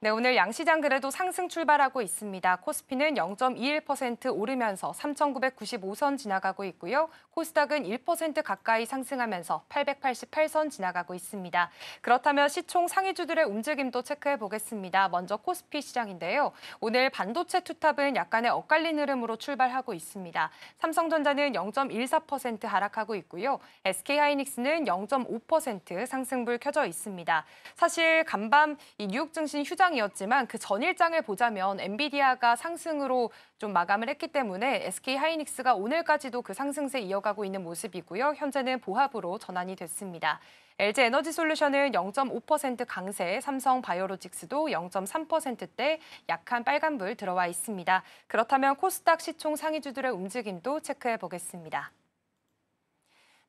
네, 오늘 양시장 그래도 상승 출발하고 있습니다. 코스피는 0.21% 오르면서 3,995선 지나가고 있고요. 코스닥은 1% 가까이 상승하면서 888선 지나가고 있습니다. 그렇다면 시총 상위주들의 움직임도 체크해 보겠습니다. 먼저 코스피 시장인데요. 오늘 반도체 투탑은 약간의 엇갈린 흐름으로 출발하고 있습니다. 삼성전자는 0.14% 하락하고 있고요. SK하이닉스는 0.5% 상승불 켜져 있습니다. 사실 간밤 이 뉴욕 증시 휴장이었지만 그 전일장을 보자면 엔비디아가 상승으로 좀 마감을 했기 때문에 SK하이닉스가 오늘까지도 그 상승세 이어가고 있는 모습이고요. 현재는 보합으로 전환이 됐습니다. LG에너지솔루션은 0.5% 강세, 삼성바이오로직스도 0.3%대 약한 빨간불 들어와 있습니다. 그렇다면 코스닥 시총 상위주들의 움직임도 체크해 보겠습니다.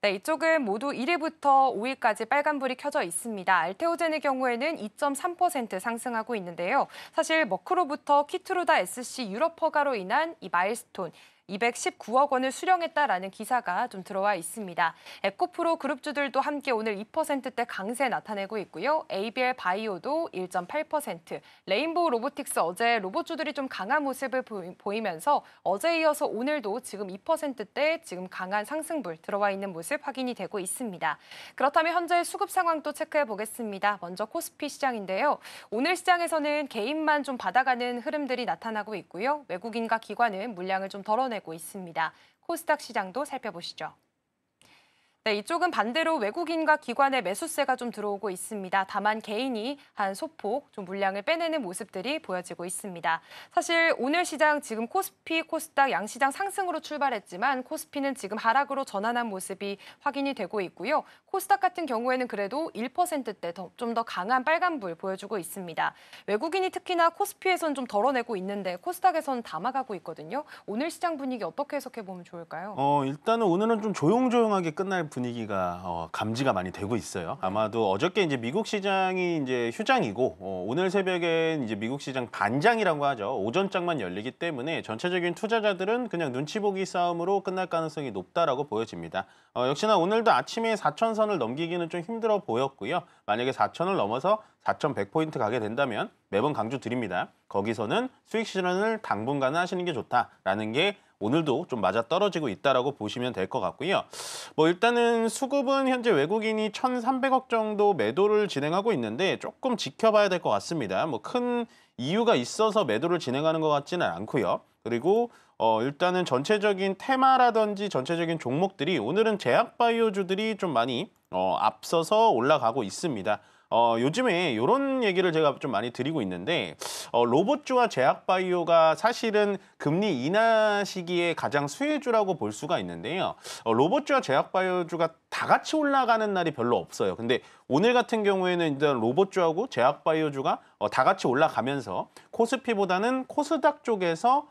네, 이쪽은 모두 1위부터 5위까지 빨간불이 켜져 있습니다. 알테오젠의 경우에는 2.3% 상승하고 있는데요. 사실 머크로부터 키트루다 SC 유럽 허가로 인한 이 마일스톤 219억 원을 수령했다라는 기사가 좀 들어와 있습니다. 에코프로 그룹주들도 함께 오늘 2%대 강세 나타내고 있고요. ABL 바이오도 1.8%, 레인보우 로보틱스 어제 로봇주들이 좀 강한 모습을 보이면서 어제 이어서 오늘도 지금 2%대 지금 강한 상승불 들어와 있는 모습 확인이 되고 있습니다. 그렇다면 현재 수급 상황도 체크해 보겠습니다. 먼저 코스피 시장인데요. 오늘 시장에서는 개인만 좀 받아가는 흐름들이 나타나고 있고요. 외국인과 기관은 물량을 좀 덜어내고 있습니다. 코스닥 시장도 살펴보시죠. 네, 이쪽은 반대로 외국인과 기관의 매수세가 좀 들어오고 있습니다. 다만 개인이 한 소폭 좀 물량을 빼내는 모습들이 보여지고 있습니다. 사실 오늘 시장 지금 코스피, 코스닥 양시장 상승으로 출발했지만 코스피는 지금 하락으로 전환한 모습이 확인이 되고 있고요. 코스닥 같은 경우에는 그래도 1%대 좀 더 강한 빨간불 보여주고 있습니다. 외국인이 특히나 코스피에선 좀 덜어내고 있는데 코스닥에서는 담아가고 있거든요. 오늘 시장 분위기 어떻게 해석해 보면 좋을까요? 일단은 오늘은 좀 조용조용하게 끝날 분위기가 감지가 많이 되고 있어요. 아마도 어저께 이제 미국 시장이 이제 휴장이고 오늘 새벽엔 이제 미국 시장 반장이라고 하죠. 오전장만 열리기 때문에 전체적인 투자자들은 그냥 눈치 보기 싸움으로 끝날 가능성이 높다라고 보여집니다. 역시나 오늘도 아침에 4,000선을 넘기기는 좀 힘들어 보였고요. 만약에 4,000을 넘어서 4,100포인트 가게 된다면 매번 강조 드립니다. 거기서는 수익 실현을 당분간은 하시는 게 좋다라는 게 오늘도 좀 맞아 떨어지고 있다라고 보시면 될 것 같고요. 뭐 일단은 수급은 현재 외국인이 1,300억 정도 매도를 진행하고 있는데 조금 지켜봐야 될 것 같습니다. 뭐 큰 이유가 있어서 매도를 진행하는 것 같지는 않고요. 그리고 일단은 전체적인 테마라든지 전체적인 종목들이 오늘은 제약바이오주들이 좀 많이 앞서서 올라가고 있습니다. 요즘에 이런 얘기를 제가 좀 많이 드리고 있는데 로봇주와 제약바이오가 사실은 금리 인하 시기에 가장 수혜주라고 볼 수가 있는데요. 로봇주와 제약바이오주가 다 같이 올라가는 날이 별로 없어요. 근데 오늘 같은 경우에는 일단 로봇주하고 제약바이오주가 다 같이 올라가면서 코스피보다는 코스닥 쪽에서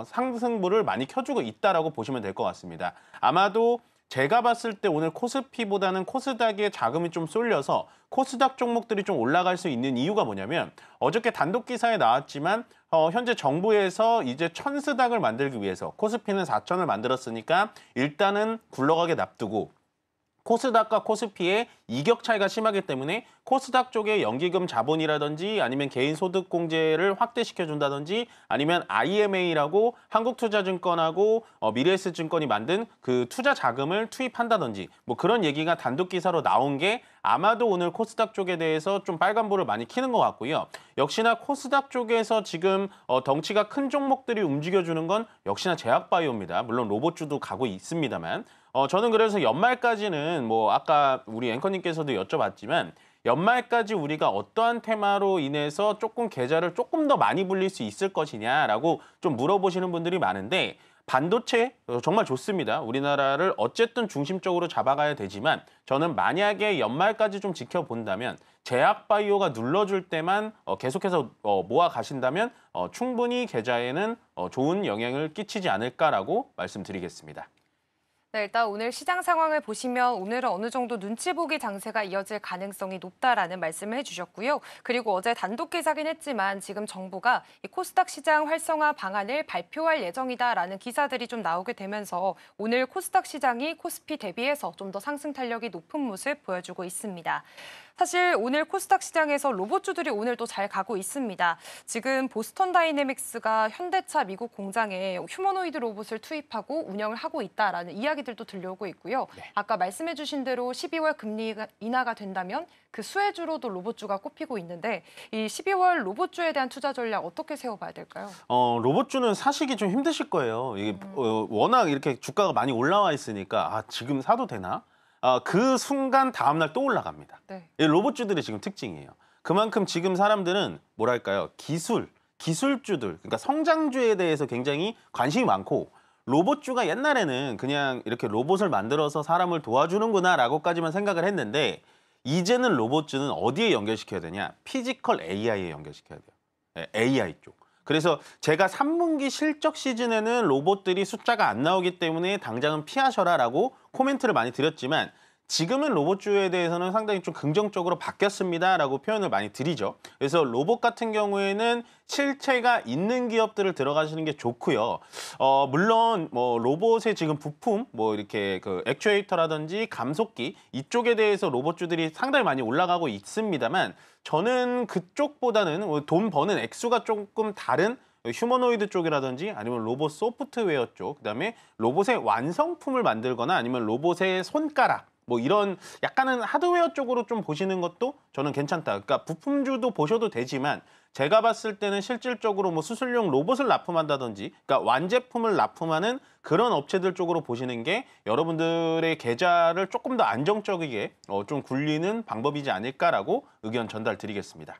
상승부를 많이 켜주고 있다라고 보시면 될 것 같습니다. 아마도 제가 봤을 때 오늘 코스피보다는 코스닥에 자금이 좀 쏠려서 코스닥 종목들이 좀 올라갈 수 있는 이유가 뭐냐면 어저께 단독 기사에 나왔지만 현재 정부에서 이제 1,000스닥을 만들기 위해서 코스피는 4,000을 만들었으니까 일단은 굴러가게 놔두고 코스닥과 코스피의 이격 차이가 심하기 때문에 코스닥 쪽에 연기금 자본이라든지 아니면 개인소득공제를 확대시켜준다든지 아니면 IMA라고 한국투자증권하고 미래에셋증권이 만든 그 투자 자금을 투입한다든지 뭐 그런 얘기가 단독 기사로 나온 게 아마도 오늘 코스닥 쪽에 대해서 좀 빨간불을 많이 켜는 것 같고요. 역시나 코스닥 쪽에서 지금 덩치가 큰 종목들이 움직여주는 건 역시나 제약바이오입니다. 물론 로봇주도 가고 있습니다만 저는 그래서 연말까지는 뭐 아까 우리 앵커님께서도 여쭤봤지만 연말까지 우리가 어떠한 테마로 인해서 조금 계좌를 조금 더 많이 불릴 수 있을 것이냐라고 좀 물어보시는 분들이 많은데 반도체 정말 좋습니다. 우리나라를 어쨌든 중심적으로 잡아가야 되지만 저는 만약에 연말까지 좀 지켜본다면 제약바이오가 눌러줄 때만 계속해서 모아 가신다면 충분히 계좌에는 좋은 영향을 끼치지 않을까라고 말씀드리겠습니다. 네, 일단 오늘 시장 상황을 보시면 오늘은 어느 정도 눈치 보기 장세가 이어질 가능성이 높다라는 말씀을 해주셨고요. 그리고 어제 단독 기사긴 했지만 지금 정부가 이 코스닥 시장 활성화 방안을 발표할 예정이다라는 기사들이 좀 나오게 되면서 오늘 코스닥 시장이 코스피 대비해서 좀 더 상승 탄력이 높은 모습 보여주고 있습니다. 사실 오늘 코스닥 시장에서 로봇주들이 오늘 또 잘 가고 있습니다. 지금 보스턴 다이내믹스가 현대차 미국 공장에 휴머노이드 로봇을 투입하고 운영을 하고 있다라는 이야기들도 들려오고 있고요. 네. 아까 말씀해 주신 대로 12월 금리 인하가 된다면 그 수혜주로도 로봇주가 꼽히고 있는데 이 12월 로봇주에 대한 투자 전략 어떻게 세워봐야 될까요? 로봇주는 사시기 좀 힘드실 거예요. 이게 워낙 이렇게 주가가 많이 올라와 있으니까 지금 사도 되나? 그 순간 다음날 또 올라갑니다. 네. 이 로봇주들의 지금 특징이에요. 그만큼 지금 사람들은 뭐랄까요? 기술주들, 그러니까 성장주에 대해서 굉장히 관심이 많고 로봇주가 옛날에는 그냥 이렇게 로봇을 만들어서 사람을 도와주는구나라고까지만 생각을 했는데 이제는 로봇주는 어디에 연결시켜야 되냐? 피지컬 AI에 연결시켜야 돼요. 네, AI 쪽. 그래서 제가 3분기 실적 시즌에는 로봇들이 숫자가 안 나오기 때문에 당장은 피하셔라라고 코멘트를 많이 드렸지만 지금은 로봇주에 대해서는 상당히 좀 긍정적으로 바뀌었습니다라고 표현을 많이 드리죠. 그래서 로봇 같은 경우에는 실체가 있는 기업들을 들어가시는 게 좋고요. 물론 뭐 로봇의 지금 부품, 뭐 이렇게 그 액추에이터라든지 감속기 이쪽에 대해서 로봇주들이 상당히 많이 올라가고 있습니다만 저는 그쪽보다는 돈 버는 액수가 조금 다른 휴머노이드 쪽이라든지 아니면 로봇 소프트웨어 쪽, 그다음에 로봇의 완성품을 만들거나 아니면 로봇의 손가락 뭐 이런 약간은 하드웨어 쪽으로 좀 보시는 것도 저는 괜찮다. 그러니까 부품주도 보셔도 되지만 제가 봤을 때는 실질적으로 뭐 수술용 로봇을 납품한다든지 그러니까 완제품을 납품하는 그런 업체들 쪽으로 보시는 게 여러분들의 계좌를 조금 더 안정적이게 좀 굴리는 방법이지 않을까라고 의견 전달 드리겠습니다.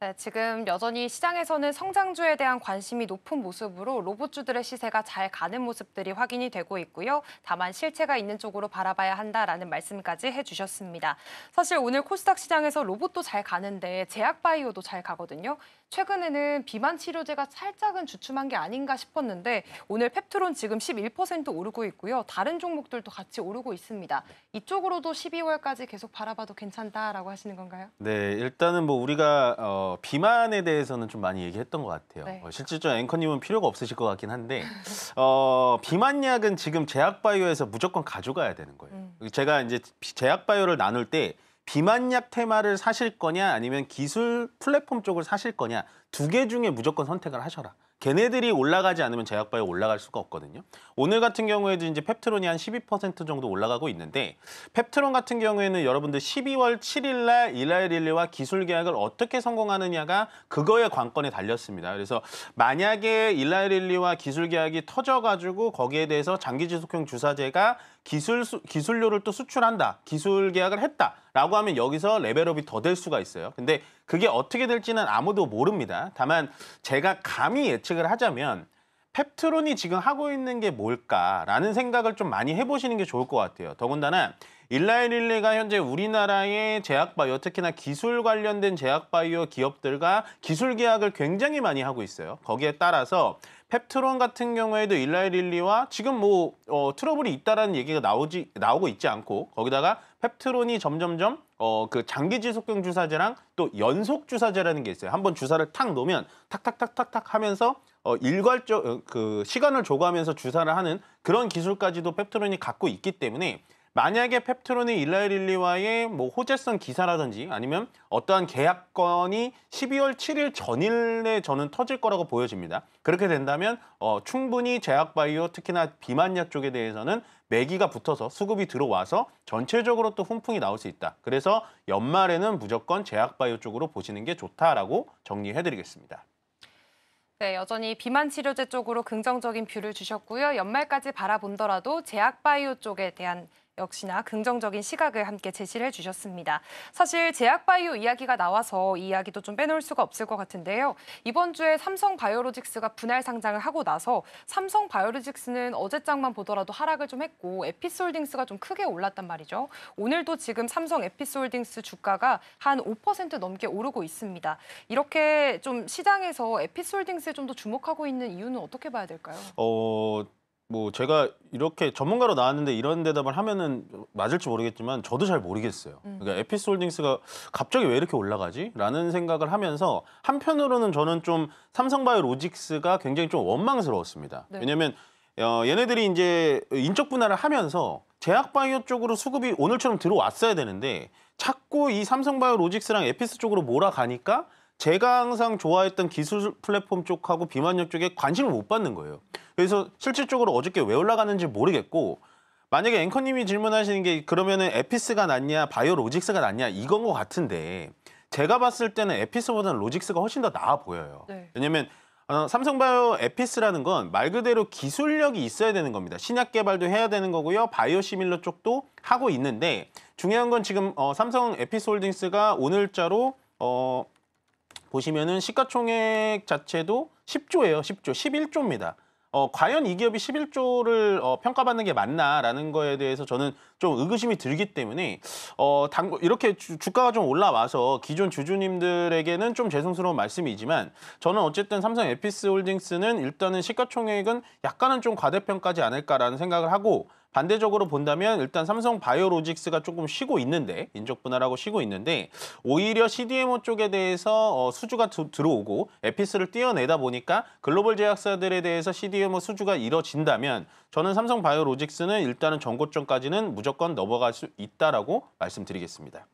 네, 지금 여전히 시장에서는 성장주에 대한 관심이 높은 모습으로 로봇주들의 시세가 잘 가는 모습들이 확인이 되고 있고요. 다만 실체가 있는 쪽으로 바라봐야 한다라는 말씀까지 해주셨습니다. 사실 오늘 코스닥 시장에서 로봇도 잘 가는데 제약바이오도 잘 가거든요. 최근에는 비만 치료제가 살짝은 주춤한 게 아닌가 싶었는데 오늘 펩트론 지금 11% 오르고 있고요. 다른 종목들도 같이 오르고 있습니다. 이쪽으로도 12월까지 계속 바라봐도 괜찮다라고 하시는 건가요? 네, 일단은 뭐 우리가 비만에 대해서는 좀 많이 얘기했던 것 같아요. 네. 실질적으로 앵커님은 필요가 없으실 것 같긴 한데 비만약은 지금 제약바이오에서 무조건 가져가야 되는 거예요. 제가 이제 제약바이오를 나눌 때 비만약 테마를 사실 거냐 아니면 기술 플랫폼 쪽을 사실 거냐 두 개 중에 무조건 선택을 하셔라. 걔네들이 올라가지 않으면 제약바이오 올라갈 수가 없거든요. 오늘 같은 경우에도 이제 펩트론이 한 12% 정도 올라가고 있는데 펩트론 같은 경우에는 여러분들 12월 7일 날 일라이릴리와 기술 계약을 어떻게 성공하느냐가 그거의 관건에 달렸습니다. 그래서 만약에 일라이릴리와 기술 계약이 터져가지고 거기에 대해서 장기 지속형 주사제가 기술료를 또 수출한다, 기술 계약을 했다라고 하면 여기서 레벨업이 더 될 수가 있어요. 근데 그게 어떻게 될지는 아무도 모릅니다. 다만 제가 감히 예측을 하자면 펩트론이 지금 하고 있는 게 뭘까라는 생각을 좀 많이 해보시는 게 좋을 것 같아요. 더군다나 일라이릴리가 현재 우리나라의 제약바이오, 특히나 기술 관련된 제약바이오 기업들과 기술 계약을 굉장히 많이 하고 있어요. 거기에 따라서 펩트론 같은 경우에도 일라이릴리와 지금 뭐 트러블이 있다라는 얘기가 나오고 있지 않고 거기다가 펩트론이 점점점 그 장기 지속형 주사제랑 또 연속 주사제라는 게 있어요. 한번 주사를 탁 놓으면 탁탁탁탁탁 하면서 일괄적 그 시간을 조과하면서 주사를 하는 그런 기술까지도 펩트론이 갖고 있기 때문에 만약에 펩트론이 일라이릴리와의 뭐 호재성 기사라든지 아니면 어떠한 계약건이 12월 7일 전일에 저는 터질 거라고 보여집니다. 그렇게 된다면 충분히 제약바이오 특히나 비만약 쪽에 대해서는 매기가 붙어서 수급이 들어와서 전체적으로 또 훈풍이 나올 수 있다. 그래서 연말에는 무조건 제약바이오 쪽으로 보시는 게 좋다라고 정리해드리겠습니다. 네, 여전히 비만 치료제 쪽으로 긍정적인 뷰를 주셨고요. 연말까지 바라본더라도 제약바이오 쪽에 대한 역시나 긍정적인 시각을 함께 제시를 해주셨습니다. 사실 제약바이오 이야기가 나와서 이 이야기도 좀 빼놓을 수가 없을 것 같은데요. 이번 주에 삼성바이오로직스가 분할 상장을 하고 나서 삼성바이오로직스는 어제장만 보더라도 하락을 좀 했고 에피스홀딩스가 좀 크게 올랐단 말이죠. 오늘도 지금 삼성 에피스홀딩스 주가가 한 5% 넘게 오르고 있습니다. 이렇게 좀 시장에서 에피스홀딩스에 좀 더 주목하고 있는 이유는 어떻게 봐야 될까요? 뭐 제가 이렇게 전문가로 나왔는데 이런 대답을 하면은 맞을지 모르겠지만 저도 잘 모르겠어요. 그러니까 에피스홀딩스가 갑자기 왜 이렇게 올라가지? 라는 생각을 하면서 한편으로는 저는 좀 삼성바이오로직스가 굉장히 좀 원망스러웠습니다. 네. 왜냐면 얘네들이 이제 인적 분할을 하면서 제약바이오 쪽으로 수급이 오늘처럼 들어왔어야 되는데 자꾸 이 삼성바이오로직스랑 에피스 쪽으로 몰아가니까 제가 항상 좋아했던 기술 플랫폼 쪽하고 비만약 쪽에 관심을 못 받는 거예요. 그래서 실질적으로 어저께 왜 올라가는지 모르겠고 만약에 앵커님이 질문하시는 게 그러면은 에피스가 낫냐 바이오로직스가 낫냐 이건 것 같은데 제가 봤을 때는 에피스보다는 로직스가 훨씬 더 나아 보여요. 네. 왜냐면 삼성바이오 에피스라는 건 말 그대로 기술력이 있어야 되는 겁니다. 신약 개발도 해야 되는 거고요. 바이오시밀러 쪽도 하고 있는데 중요한 건 지금 삼성 에피스홀딩스가 오늘자로 보시면은 시가총액 자체도 10조예요. 10조, 11조입니다. 과연 이 기업이 11조를 평가받는 게 맞나라는 거에 대해서 저는 좀 의구심이 들기 때문에 이렇게 주가가 좀 올라와서 기존 주주님들에게는 좀 죄송스러운 말씀이지만 저는 어쨌든 삼성 에피스홀딩스는 일단은 시가총액은 약간은 좀 과대평가지 않을까라는 생각을 하고 반대적으로 본다면 일단 삼성 바이오로직스가 조금 쉬고 있는데 인적 분할하고 쉬고 있는데 오히려 CDMO 쪽에 대해서 수주가 들어오고 에피스를 띄어내다 보니까 글로벌 제약사들에 대해서 CDMO 수주가 이뤄진다면 저는 삼성 바이오로직스는 일단은 전고점까지는 무조건 넘어갈 수 있다라고 말씀드리겠습니다.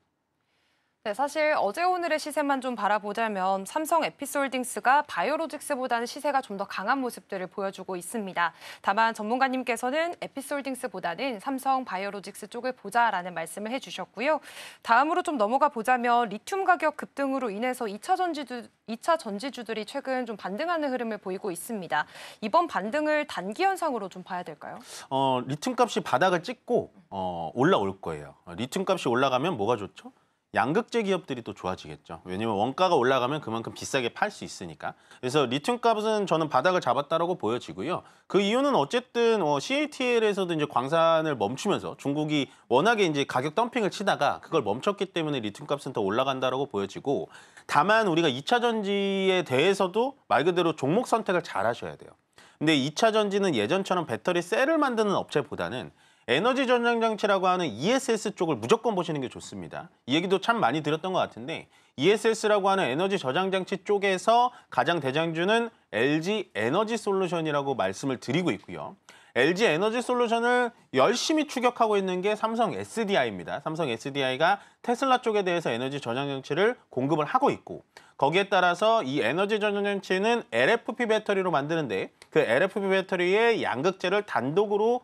네, 사실 어제 오늘의 시세만 좀 바라보자면 삼성 에피스홀딩스가 바이오로직스보다는 시세가 좀 더 강한 모습들을 보여주고 있습니다. 다만 전문가님께서는 에피스홀딩스보다는 삼성 바이오로직스 쪽을 보자라는 말씀을 해주셨고요. 다음으로 좀 넘어가 보자면 리튬 가격 급등으로 인해서 2차 전지주들이 최근 좀 반등하는 흐름을 보이고 있습니다. 이번 반등을 단기 현상으로 좀 봐야 될까요? 리튬 값이 바닥을 찍고 올라올 거예요. 리튬 값이 올라가면 뭐가 좋죠? 양극재 기업들이 또 좋아지겠죠. 왜냐면 원가가 올라가면 그만큼 비싸게 팔 수 있으니까. 그래서 리튬 값은 저는 바닥을 잡았다라고 보여지고요. 그 이유는 어쨌든 CATL에서도 이제 광산을 멈추면서 중국이 워낙에 이제 가격 덤핑을 치다가 그걸 멈췄기 때문에 리튬 값은 더 올라간다라고 보여지고 다만 우리가 2차 전지에 대해서도 말 그대로 종목 선택을 잘 하셔야 돼요. 근데 2차 전지는 예전처럼 배터리 셀을 만드는 업체보다는 에너지 전장 장치라고 하는 ESS 쪽을 무조건 보시는 게 좋습니다. 이 얘기도 참 많이 들었던 것 같은데 ESS라고 하는 에너지 저장 장치 쪽에서 가장 대장주는 LG 에너지 솔루션이라고 말씀을 드리고 있고요. LG 에너지 솔루션을 열심히 추격하고 있는 게 삼성 SDI입니다. 삼성 SDI가 테슬라 쪽에 대해서 에너지 저장 장치를 공급을 하고 있고 거기에 따라서 이 에너지 전원장치는 LFP 배터리로 만드는데 그 LFP 배터리의 양극재를 단독으로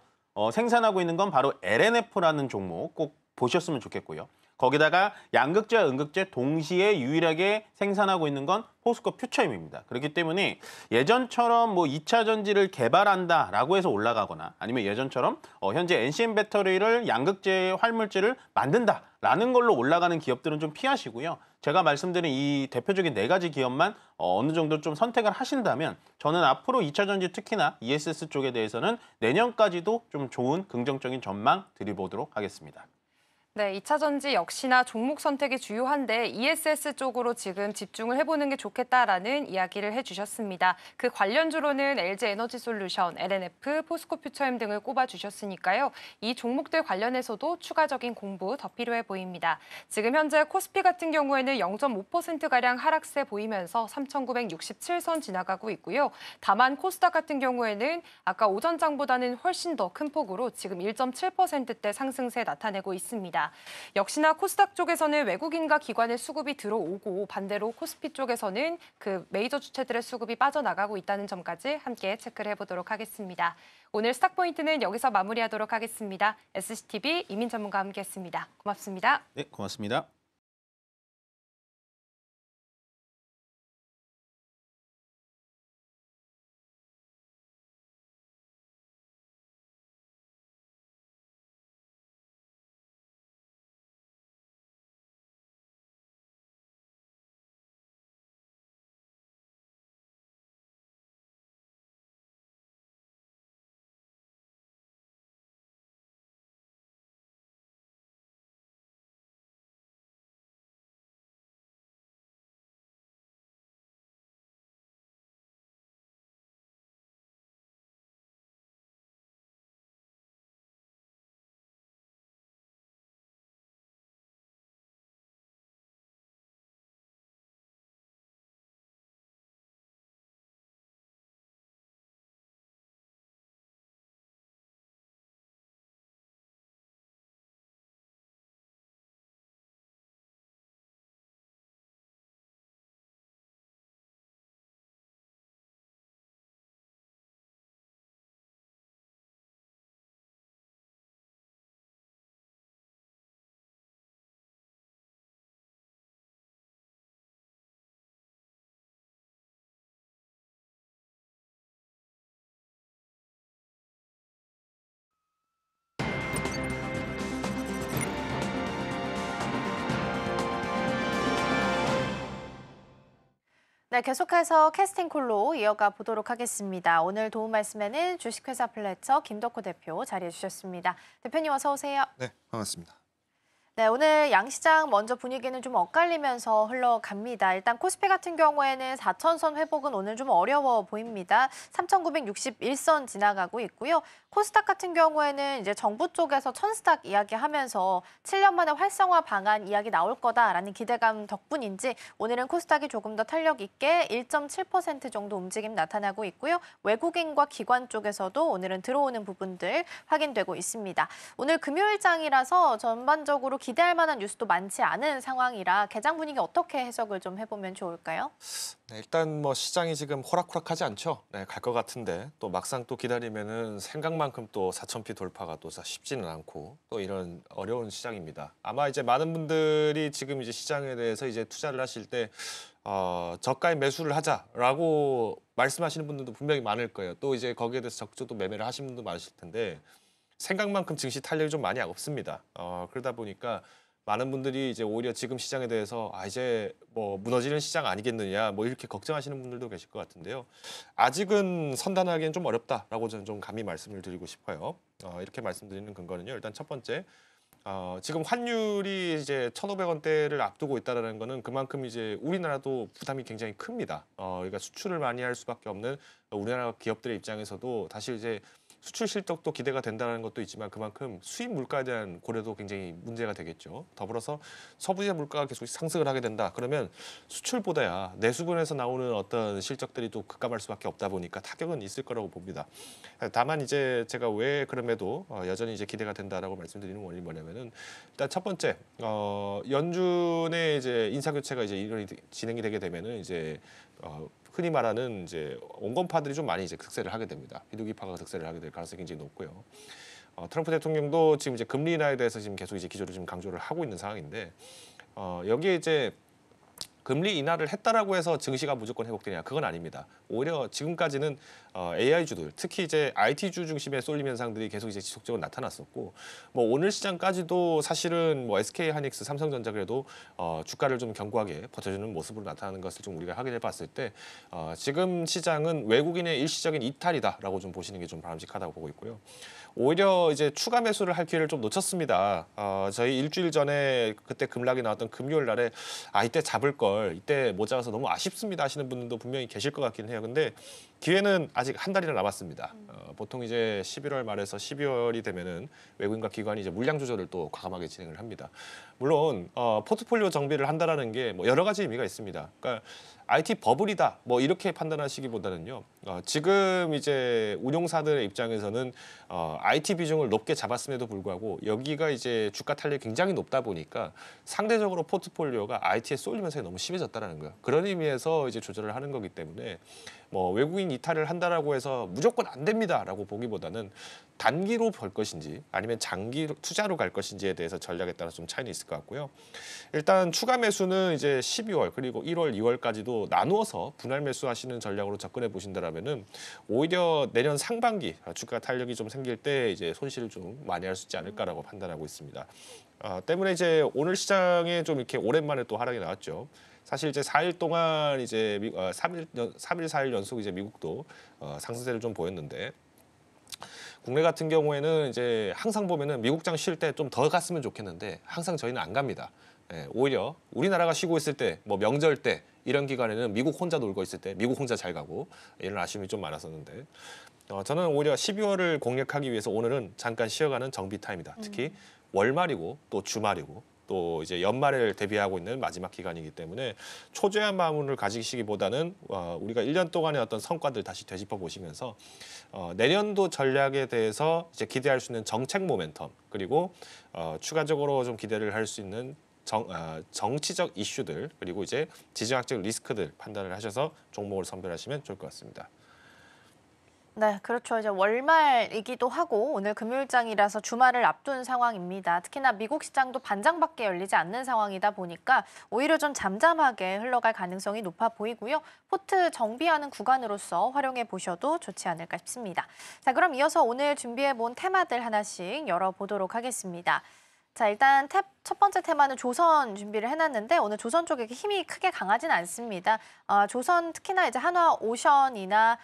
생산하고 있는 건 바로 LNF라는 종목 꼭 보셨으면 좋겠고요. 거기다가 양극재와 음극재 동시에 유일하게 생산하고 있는 건 포스코 퓨처임입니다. 그렇기 때문에 예전처럼 뭐 2차 전지를 개발한다라고 해서 올라가거나 아니면 예전처럼 현재 NCM 배터리를 양극재 활물질을 만든다라는 걸로 올라가는 기업들은 좀 피하시고요. 제가 말씀드린 이 대표적인 4가지 기업만 어느 정도 좀 선택을 하신다면 저는 앞으로 2차 전지 특히나 ESS 쪽에 대해서는 내년까지도 좀 좋은 긍정적인 전망 드려보도록 하겠습니다. 네, 2차 전지 역시나 종목 선택이 주요한데 ESS 쪽으로 지금 집중을 해보는 게 좋겠다라는 이야기를 해주셨습니다. 그 관련주로는 LG에너지솔루션, LNF, 포스코퓨처엠 등을 꼽아주셨으니까요. 이 종목들 관련해서도 추가적인 공부 더 필요해 보입니다. 지금 현재 코스피 같은 경우에는 0.5%가량 하락세 보이면서 3,967선 지나가고 있고요. 다만 코스닥 같은 경우에는 아까 오전장보다는 훨씬 더 큰 폭으로 지금 1.7%대 상승세 나타내고 있습니다. 역시나 코스닥 쪽에서는 외국인과 기관의 수급이 들어오고 반대로 코스피 쪽에서는 그 메이저 주체들의 수급이 빠져나가고 있다는 점까지 함께 체크를 해보도록 하겠습니다. 오늘 스탁포인트는 여기서 마무리하도록 하겠습니다. SCTV 이민 전문가와 함께했습니다. 고맙습니다. 네, 고맙습니다. 네, 계속해서 캐스팅콜로 이어가 보도록 하겠습니다. 오늘 도움 말씀에는 주식회사 플래처 김덕호 대표 자리해 주셨습니다. 대표님 어서 오세요. 네, 반갑습니다. 네, 오늘 양시장 먼저 분위기는 좀 엇갈리면서 흘러갑니다. 일단 코스피 같은 경우에는 4,000선 회복은 오늘 좀 어려워 보입니다. 3,961선 지나가고 있고요. 코스닥 같은 경우에는 이제 정부 쪽에서 천스닥 이야기하면서 7년 만에 활성화 방안 이야기 나올 거다라는 기대감 덕분인지 오늘은 코스닥이 조금 더 탄력 있게 1.7% 정도 움직임 나타나고 있고요. 외국인과 기관 쪽에서도 오늘은 들어오는 부분들 확인되고 있습니다. 오늘 금요일장이라서 전반적으로 기대할 만한 뉴스도 많지 않은 상황이라 개장 분위기 어떻게 해석을 좀 해보면 좋을까요? 네, 일단 뭐 시장이 지금 호락호락하지 않죠. 네, 갈 것 같은데 또 막상 또 기다리면은 생각만큼 또 4,000피 돌파가 또 쉽지는 않고 또 이런 어려운 시장입니다. 아마 이제 많은 분들이 지금 이제 시장에 대해서 이제 투자를 하실 때 저가에 매수를 하자라고 말씀하시는 분들도 분명히 많을 거예요. 또 이제 거기에 대해서 적극적으로 매매를 하시는 분도 많으실 텐데 생각만큼 증시 탄력이 좀 많이 없습니다. 그러다 보니까 많은 분들이 이제 오히려 지금 시장에 대해서 이제 뭐 무너지는 시장 아니겠느냐 뭐 이렇게 걱정하시는 분들도 계실 것 같은데요. 아직은 선단하기엔 좀 어렵다라고 저는 좀 감히 말씀을 드리고 싶어요. 이렇게 말씀드리는 근거는요. 일단 첫 번째, 지금 환율이 이제 1,500원대를 앞두고 있다는 거는 그만큼 이제 우리나라도 부담이 굉장히 큽니다. 그러니까 수출을 많이 할 수밖에 없는 우리나라 기업들의 입장에서도 다시 이제 수출 실적도 기대가 된다는 것도 있지만 그만큼 수입 물가에 대한 고려도 굉장히 문제가 되겠죠. 더불어서 서부제 물가가 계속 상승을 하게 된다. 그러면 수출보다야 내수분에서 나오는 어떤 실적들이 또 급감할 수밖에 없다 보니까 타격은 있을 거라고 봅니다. 다만 이제 제가 왜 그럼에도 여전히 이제 기대가 된다라고 말씀드리는 원인이 뭐냐면은 일단 첫 번째 연준의 이제 인사 교체가 이제 진행이 되게 되면은 이제 흔히 말하는 이제 온건파들이 좀 많이 이제 득세를 하게 됩니다. 비둘기파가 득세를 하게 될 가능성이 굉장히 높고요. 트럼프 대통령도 지금 이제 금리 인하에 대해서 지금 계속 이제 기조를 지금 강조를 하고 있는 상황인데 여기에 이제 금리 인하를 했다라고 해서 증시가 무조건 회복되냐? 그건 아닙니다. 오히려 지금까지는 AI주들, 특히 이제 IT주 중심의 쏠림 현상들이 계속 이제 지속적으로 나타났었고, 뭐 오늘 시장까지도 사실은 뭐 SK 하이닉스, 삼성전자 그래도 주가를 좀 견고하게 버텨주는 모습으로 나타나는 것을 좀 우리가 확인해 봤을 때 지금 시장은 외국인의 일시적인 이탈이다라고 좀 보시는 게 좀 바람직하다고 보고 있고요. 오히려 이제 추가 매수를 할 기회를 좀 놓쳤습니다. 저희 일주일 전에 그때 급락이 나왔던 금요일 날에 이때 잡을 걸, 이때 못 잡아서 너무 아쉽습니다 하시는 분들도 분명히 계실 것 같긴 해요. 근데 기회는 아직 한 달이나 남았습니다. 보통 이제 11월 말에서 12월이 되면은 외국인과 기관이 이제 물량 조절을 또 과감하게 진행을 합니다. 물론 포트폴리오 정비를 한다라는 게 뭐 여러 가지 의미가 있습니다. 그러니까 IT 버블이다 뭐 이렇게 판단하시기보다는요. 지금 이제 운용사들의 입장에서는 IT 비중을 높게 잡았음에도 불구하고 여기가 이제 주가 탄력이 굉장히 높다 보니까 상대적으로 포트폴리오가 IT에 쏠림 현상이 너무 심해졌다라는 거예요. 그런 의미에서 이제 조절을 하는 거기 때문에 뭐 외국인 이탈을 한다라고 해서 무조건 안 됩니다라고 보기보다는 단기로 볼 것인지 아니면 장기 투자로 갈 것인지에 대해서 전략에 따라 좀 차이는 있을 것 같고요. 일단 추가 매수는 이제 12월 그리고 1월, 2월까지도 나누어서 분할 매수하시는 전략으로 접근해 보신다라면은 오히려 내년 상반기 주가 탄력이 좀 생길 때 이제 손실을 좀 많이 할 수 있지 않을까라고 판단하고 있습니다. 때문에 이제 오늘 시장에 좀 이렇게 오랜만에 또 하락이 나왔죠. 사실 이제 4일 동안 이제 3일, 4일 연속 이제 미국도 상승세를 좀 보였는데 국내 같은 경우에는 이제 항상 보면은 미국장 쉴 때 좀 더 갔으면 좋겠는데 항상 저희는 안 갑니다. 오히려 우리나라가 쉬고 있을 때, 뭐 명절 때 이런 기간에는 미국 혼자 놀고 있을 때 미국 혼자 잘 가고 이런 아쉬움이 좀 많았었는데 저는 오히려 12월을 공략하기 위해서 오늘은 잠깐 쉬어가는 정비 타임이다. 특히 월말이고 또 주말이고 또 이제 연말을 대비하고 있는 마지막 기간이기 때문에 초조한 마음을 가지시기보다는 우리가 1년 동안의 어떤 성과들 다시 되짚어 보시면서 내년도 전략에 대해서 이제 기대할 수 있는 정책 모멘텀 그리고 추가적으로 좀 기대를 할 수 있는 정치적 이슈들 그리고 이제 지정학적 리스크들 판단을 하셔서 종목을 선별하시면 좋을 것 같습니다. 네, 그렇죠. 이제 월말이기도 하고 오늘 금요일장이라서 주말을 앞둔 상황입니다. 특히나 미국 시장도 반장밖에 열리지 않는 상황이다 보니까 오히려 좀 잠잠하게 흘러갈 가능성이 높아 보이고요. 포트 정비하는 구간으로서 활용해 보셔도 좋지 않을까 싶습니다. 자, 그럼 이어서 오늘 준비해본 테마들 하나씩 열어보도록 하겠습니다. 자, 일단 첫 번째 테마는 조선 준비를 해놨는데 오늘 조선 쪽에 힘이 크게 강하진 않습니다. 조선 특히나 이제 한화오션이나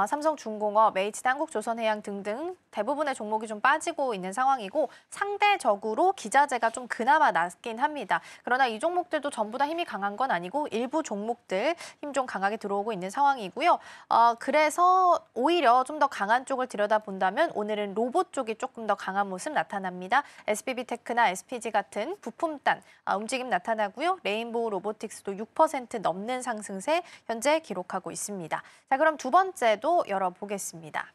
삼성중공업, HD 한국조선해양 등등 대부분의 종목이 좀 빠지고 있는 상황이고 상대적으로 기자재가 좀 그나마 낮긴 합니다. 그러나 이 종목들도 전부 다 힘이 강한 건 아니고 일부 종목들 힘 좀 강하게 들어오고 있는 상황이고요. 그래서 오히려 좀 더 강한 쪽을 들여다본다면 오늘은 로봇 쪽이 조금 더 강한 모습 나타납니다. SBB테크나 SPG 같은 부품단 움직임 나타나고요. 레인보우 로보틱스도 6% 넘는 상승세 현재 기록하고 있습니다. 자, 그럼 두 번째도 열어보겠습니다.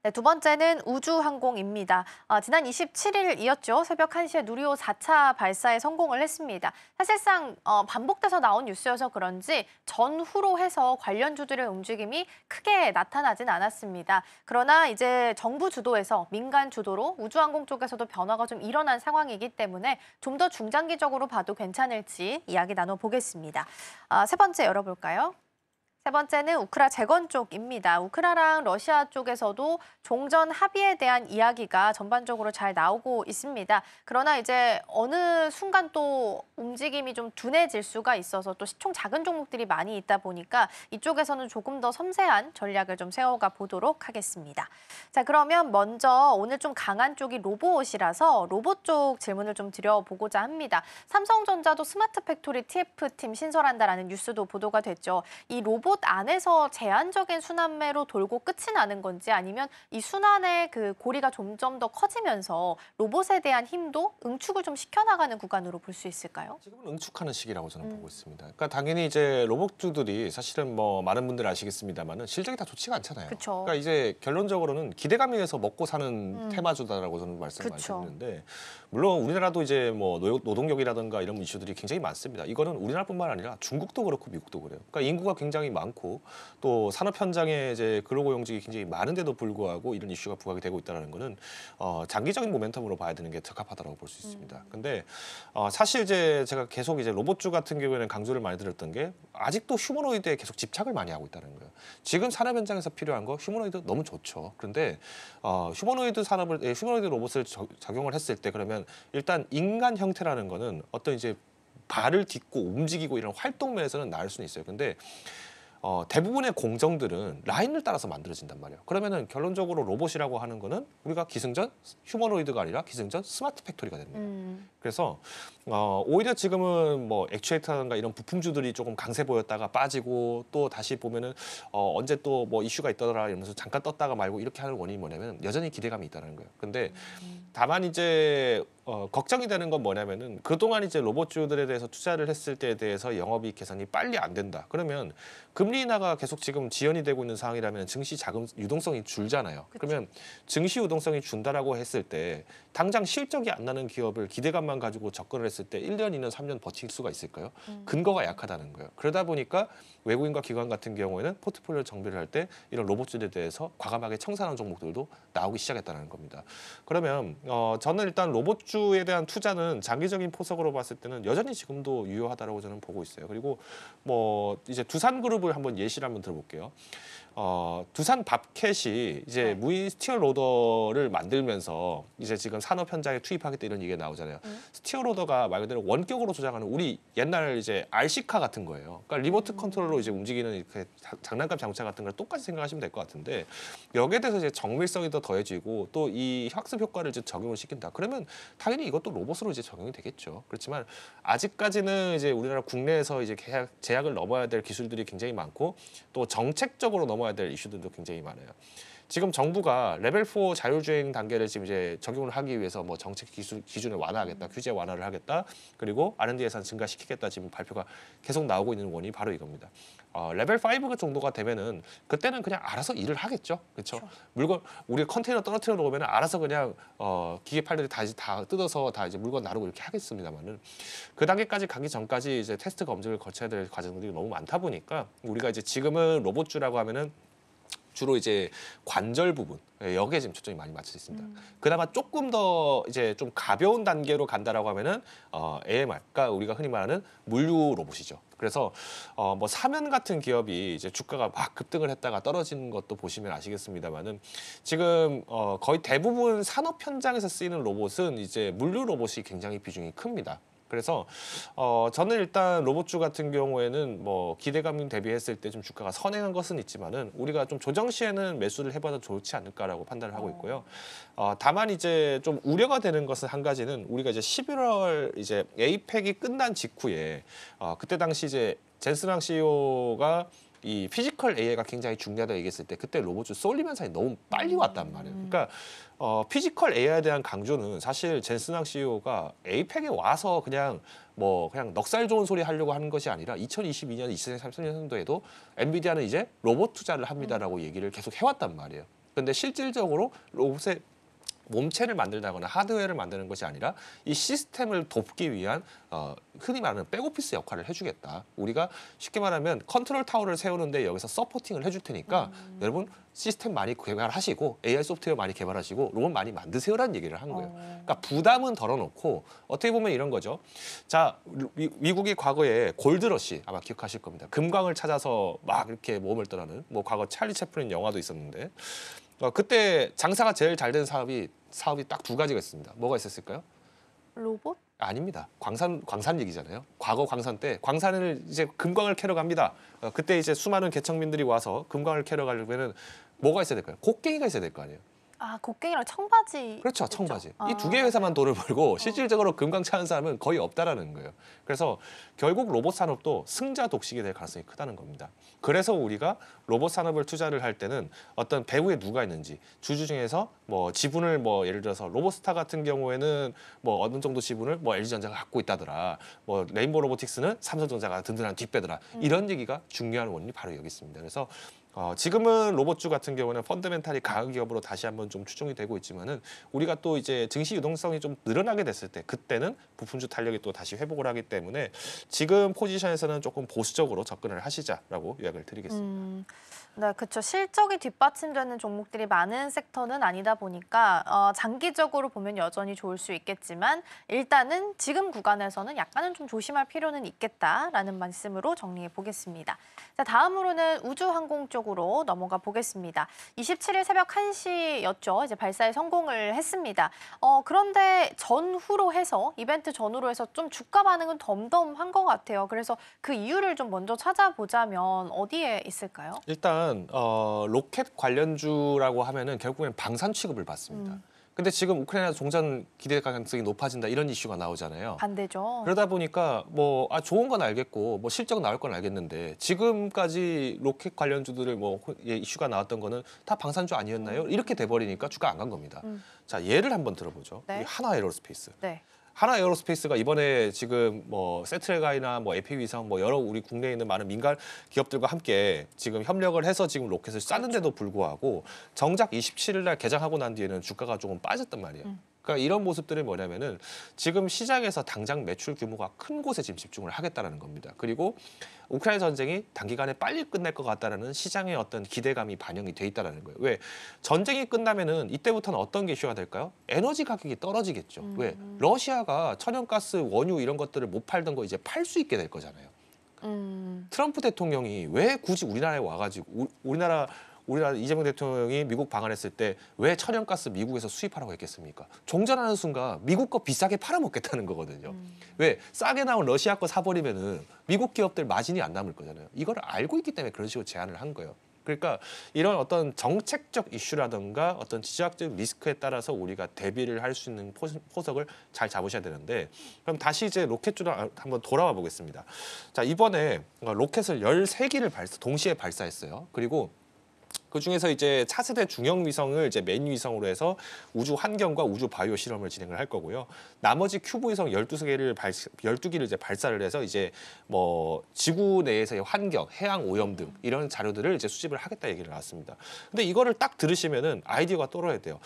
네, 두 번째는 우주항공입니다. 지난 27일이었죠. 새벽 1시에 누리호 4차 발사에 성공을 했습니다. 사실상 반복돼서 나온 뉴스여서 그런지 전후로 해서 관련주들의 움직임이 크게 나타나진 않았습니다. 그러나 이제 정부 주도에서 민간 주도로 우주항공 쪽에서도 변화가 좀 일어난 상황이기 때문에 좀 더 중장기적으로 봐도 괜찮을지 이야기 나눠보겠습니다. 세 번째 열어볼까요? 세 번째는 우크라 재건 쪽입니다. 우크라랑 러시아 쪽에서도 종전 합의에 대한 이야기가 전반적으로 잘 나오고 있습니다. 그러나 이제 어느 순간 또 움직임이 좀 둔해질 수가 있어서 또 시총 작은 종목들이 많이 있다 보니까 이쪽에서는 조금 더 섬세한 전략을 좀 세워가 보도록 하겠습니다. 자, 그러면 먼저 오늘 좀 강한 쪽이 로봇이라서 로봇 쪽 질문을 좀 드려보고자 합니다. 삼성전자도 스마트 팩토리 TF팀 신설한다라는 뉴스도 보도가 됐죠. 이 로봇 로봇 안에서 제한적인 순환매로 돌고 끝이 나는 건지 아니면 이 순환의 그 고리가 점점 더 커지면서 로봇에 대한 힘도 응축을 좀 시켜나가는 구간으로 볼 수 있을까요? 지금은 응축하는 시기라고 저는 보고 있습니다. 그러니까 당연히 이제 로봇주들이 사실은 뭐 많은 분들 아시겠습니다만은 실적이 다 좋지가 않잖아요. 그쵸. 그러니까 이제 결론적으로는 기대감에 의해서 먹고 사는 테마주다라고 저는 말씀을 많이 그쵸. 드리는데 물론 우리나라도 이제 뭐 노동력이라든가 이런 이슈들이 굉장히 많습니다. 이거는 우리나라뿐만 아니라 중국도 그렇고 미국도 그래요. 그러니까 인구가 굉장히 많고 또 산업 현장에 이제 근로고용직이 굉장히 많은데도 불구하고 이런 이슈가 부각이 되고 있다는 거는 장기적인 모멘텀으로 봐야 되는 게 적합하다고 볼 수 있습니다. 근데 사실 이제 제가 계속 이제 로봇주 같은 경우에는 강조를 많이 드렸던 게 아직도 휴머노이드에 계속 집착을 많이 하고 있다는 거예요. 지금 산업 현장에서 필요한 거 휴머노이드 너무 좋죠. 그런데 휴머노이드 로봇을 적용을 했을 때 그러면 일단 인간 형태라는 거는 어떤 이제 발을 딛고 움직이고 이런 활동 면에서는 나을 수는 있어요. 근데 대부분의 공정들은 라인을 따라서 만들어진단 말이에요. 그러면은 결론적으로 로봇이라고 하는 거는 우리가 기승전 휴머노이드가 아니라 기승전 스마트 팩토리가 됩니다. 그래서 오히려 지금은 뭐 액추에이터라든가 이런 부품주들이 조금 강세 보였다가 빠지고 또 다시 보면은 언제 또 뭐 이슈가 있더라 이러면서 잠깐 떴다가 말고 이렇게 하는 원인이 뭐냐면 여전히 기대감이 있다는 거예요. 근데 다만 이제 걱정이 되는 건 뭐냐면은 그동안 이제 로봇주들에 대해서 투자를 했을 때에 대해서 영업이익 개선이 빨리 안 된다. 그러면 금리 인하가 계속 지금 지연이 되고 있는 상황이라면 증시 자금 유동성이 줄잖아요. 그러면 증시 유동성이 준다라고 했을 때 당장 실적이 안 나는 기업을 기대감만 가지고 접근을 했을 때 1년, 2년, 3년 버틸 수가 있을까요? 근거가 약하다는 거예요. 그러다 보니까 외국인과 기관 같은 경우에는 포트폴리오 정비를 할 때 이런 로봇주에 대해서 과감하게 청산하는 종목들도 나오기 시작했다는 겁니다. 그러면 저는 일단 로봇주에 대한 투자는 장기적인 포석으로 봤을 때는 여전히 지금도 유효하다라고 저는 보고 있어요. 그리고 뭐 이제 두산그룹을 한번 예시를 한번 들어볼게요. 두산 밥캣이 이제 무인 스티어 로더를 만들면서 이제 지금 산업 현장에 투입하겠다 이런 얘기가 나오잖아요. 스티어 로더가 말 그대로 원격으로 조작하는 우리 옛날 이제 RC카 같은 거예요. 그러니까 리모트 컨트롤로 이제 움직이는 이렇게 장난감 자동차 같은 걸 똑같이 생각하시면 될 것 같은데 여기에 대해서 이제 정밀성이 더 더해지고 또 이 학습 효과를 이제 적용을 시킨다. 그러면 당연히 이것도 로봇으로 이제 적용이 되겠죠. 그렇지만 아직까지는 이제 우리나라 국내에서 이제 제약을 넘어야 될 기술들이 굉장히 많고 또 정책적으로 넘어야 될 이슈들도 굉장히 많아요. 지금 정부가 레벨 4 자율주행 단계를 지금 이제 적용을 하기 위해서 뭐 정책 기준을 완화하겠다, 규제 완화를 하겠다, 그리고 R&D 예산 증가시키겠다 지금 발표가 계속 나오고 있는 원인이 바로 이겁니다. 레벨 5 정도가 되면은 그때는 그냥 알아서 일을 하겠죠, 그렇죠? 물건 우리 컨테이너 떨어뜨려 놓으면 알아서 그냥 기계 팔들이 다 뜯어서 다 이제 물건 나르고 이렇게 하겠습니다만은 그 단계까지 가기 전까지 이제 테스트 검증을 거쳐야 될 과정들이 너무 많다 보니까 우리가 이제 지금은 로봇주라고 하면은 주로 이제 관절 부분 여기에 지금 초점이 많이 맞춰져 있습니다. 그나마 조금 더 이제 좀 가벼운 단계로 간다라고 하면은 AMR, 그러니까 우리가 흔히 말하는 물류 로봇이죠. 그래서 뭐 사면 같은 기업이 이제 주가가 막 급등을 했다가 떨어지는 것도 보시면 아시겠습니다만은 지금 거의 대부분 산업 현장에서 쓰이는 로봇은 이제 물류 로봇이 굉장히 비중이 큽니다. 그래서 저는 일단 로봇주 같은 경우에는 뭐 기대감 대비했을 때 좀 주가가 선행한 것은 있지만은 우리가 좀 조정 시에는 매수를 해봐도 좋지 않을까라고 판단을 하고 있고요. 다만 이제 좀 우려가 되는 것은 한 가지는 우리가 이제 11월 이제 에이펙이 끝난 직후에 그때 당시 이제 젠슨왕 CEO가 이 피지컬 AI가 굉장히 중요하다 얘기했을 때 그때 로봇주 쏠림 현상이 너무 빨리 왔단 말이에요. 그러니까 피지컬 AI에 대한 강조는 사실 젠슨왕 CEO가 에이펙에 와서 그냥 뭐 그냥 넉살 좋은 소리 하려고 하는 것이 아니라 2022년, 2030년도에도 엔비디아는 이제 로봇 투자를 합니다라고 얘기를 계속 해왔단 말이에요. 그런데 실질적으로 로봇의 몸체를 만들다거나 하드웨어를 만드는 것이 아니라 이 시스템을 돕기 위한 흔히 말하는 백오피스 역할을 해주겠다. 우리가 쉽게 말하면 컨트롤 타워를 세우는데 여기서 서포팅을 해줄 테니까 여러분 시스템 많이 개발하시고 AI 소프트웨어 많이 개발하시고 로봇 많이 만드세요라는 얘기를 한 거예요. 그러니까 부담은 덜어놓고 어떻게 보면 이런 거죠. 자, 미국이 과거에 골드러시 아마 기억하실 겁니다. 금광을 찾아서 막 이렇게 모험을 떠나는 뭐 과거 찰리 채플린 영화도 있었는데 그때 장사가 제일 잘 된 사업이 딱 두 가지가 있습니다. 뭐가 있었을까요? 로봇? 아닙니다. 광산 얘기잖아요. 과거 광산 때 광산을 이제 금광을 캐러 갑니다. 그때 이제 수많은 개척민들이 와서 금광을 캐러 가려면은 뭐가 있어야 될까요? 곡괭이가 있어야 될 거 아니에요. 아, 곡괭이랑 청바지. 그렇죠, 청바지. 아. 이 두 개 회사만 돈을 벌고 실질적으로 금강차 하는 사람은 거의 없다라는 거예요. 그래서 결국 로봇 산업도 승자 독식이 될 가능성이 크다는 겁니다. 그래서 우리가 로봇 산업을 투자를 할 때는 어떤 배후에 누가 있는지, 주주 중에서 뭐 지분을 뭐 예를 들어서 로봇스타 같은 경우에는 뭐 어느 정도 지분을 뭐 LG전자가 갖고 있다더라, 뭐 레인보우 로보틱스는 삼성전자가 든든한 뒷배더라, 이런 얘기가 중요한 원인이 바로 여기 있습니다. 그래서 지금은 로봇주 같은 경우는 펀더멘탈이 강한 기업으로 다시 한번 좀 추종이 되고 있지만은 우리가 또 이제 증시 유동성이 좀 늘어나게 됐을 때 그때는 부품주 탄력이 또 다시 회복을 하기 때문에 지금 포지션에서는 조금 보수적으로 접근을 하시자라고 요약을 드리겠습니다. 네, 그렇죠. 실적이 뒷받침되는 종목들이 많은 섹터는 아니다 보니까 장기적으로 보면 여전히 좋을 수 있겠지만 일단은 지금 구간에서는 약간은 좀 조심할 필요는 있겠다라는 말씀으로 정리해 보겠습니다. 자, 다음으로는 우주항공 쪽으로 넘어가 보겠습니다. 27일 새벽 1시였죠. 이제 발사에 성공을 했습니다. 그런데 전후로 해서 이벤트 전후로 해서 좀 주가 반응은 덤덤한 것 같아요. 그래서 그 이유를 좀 먼저 찾아보자면 어디에 있을까요? 일단 로켓 관련주라고 하면은 결국엔 방산 취급을 받습니다. 근데 지금 우크라이나 종전 기대 가능성이 높아진다 이런 이슈가 나오잖아요. 반대죠. 그러다 보니까 뭐 좋은 건 알겠고 뭐 실적 나올 건 알겠는데 지금까지 로켓 관련주들을 뭐 이슈가 나왔던 거는 다 방산주 아니었나요? 이렇게 돼버리니까 주가 안 간 겁니다. 자, 예를 한번 들어보죠. 네. 우리 하나에어로스페이스. 네. 하나에어로스페이스가 이번에 지금 뭐 세트레가이나 뭐 에피위성 뭐 여러 우리 국내에 있는 많은 민간 기업들과 함께 지금 협력을 해서 지금 로켓을 쐈는데도 불구하고 정작 27일 날 개장하고 난 뒤에는 주가가 조금 빠졌단 말이에요. 그러니까 이런 모습들이 뭐냐면은 지금 시장에서 당장 매출 규모가 큰 곳에 지금 집중을 하겠다라는 겁니다. 그리고 우크라이나 전쟁이 단기간에 빨리 끝날 것 같다라는 시장의 어떤 기대감이 반영이 돼 있다라는 거예요. 왜? 전쟁이 끝나면은 이때부터는 어떤 게 이슈가 될까요? 에너지 가격이 떨어지겠죠. 왜? 러시아가 천연가스, 원유 이런 것들을 못 팔던 거 이제 팔 수 있게 될 거잖아요. 트럼프 대통령이 왜 굳이 우리나라에 와가지고 우리나라 이재명 대통령이 미국 방한했을 때 왜 천연가스 미국에서 수입하라고 했겠습니까? 종전하는 순간 미국 거 비싸게 팔아먹겠다는 거거든요. 왜? 싸게 나온 러시아 거 사버리면은 미국 기업들 마진이 안 남을 거잖아요. 이걸 알고 있기 때문에 그런 식으로 제안을 한 거예요. 그러니까 이런 어떤 정책적 이슈라든가 어떤 지정학적 리스크에 따라서 우리가 대비를 할 수 있는 포석을 잘 잡으셔야 되는데, 그럼 다시 이제 로켓주로 한번 돌아와 보겠습니다. 자, 이번에 로켓을 13기를 동시에 발사했어요. 그리고 그 중에서 이제 차세대 중형 위성을 이제 메인 위성으로 해서 우주 환경과 우주 바이오 실험을 진행을 할 거고요. 나머지 큐브 위성 12기를 이제 발사를 해서 이제 뭐 지구 내에서의 환경, 해양 오염 등 이런 자료들을 이제 수집을 하겠다 얘기를 나왔습니다. 근데 이거를 딱 들으시면은 아이디어가 떠올라야 돼요.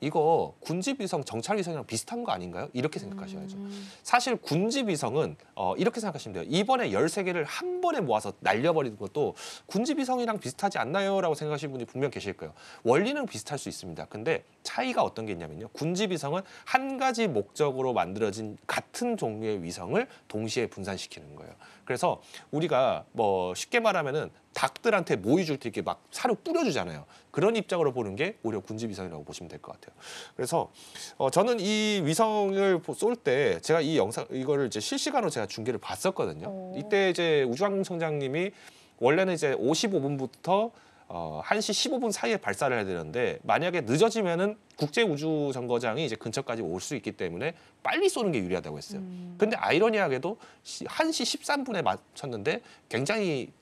이거 군집 위성, 정찰 위성이랑 비슷한 거 아닌가요? 이렇게 생각하셔야죠. 사실 군집 위성은 이렇게 생각하시면 돼요. 이번에 13개를 한 번에 모아서 날려버리는 것도 군집 위성이랑 비슷하지 않나요? 라고 생각하시는 분이 분명 계실 거예요. 원리는 비슷할 수 있습니다. 근데 차이가 어떤 게 있냐면요. 군집 위성은 한 가지 목적으로 만들어진 같은 종류의 위성을 동시에 분산시키는 거예요. 그래서 우리가 뭐 쉽게 말하면은 닭들한테 모이 줄 때 이렇게 막 사료 뿌려주잖아요. 그런 입장으로 보는 게 오히려 군집 위성이라고 보시면 될 것 같아요. 그래서 저는 이 위성을 쏠 때 제가 이거를 이제 실시간으로 제가 중계를 봤었거든요. 이때 이제 우주항공청장님이 원래는 이제 55분부터 1시 15분 사이에 발사를 해야 되는데 만약에 늦어지면은 국제우주정거장이 이제 근처까지 올 수 있기 때문에 빨리 쏘는 게 유리하다고 했어요. 근데 아이러니하게도 1시 13분에 맞췄는데 굉장히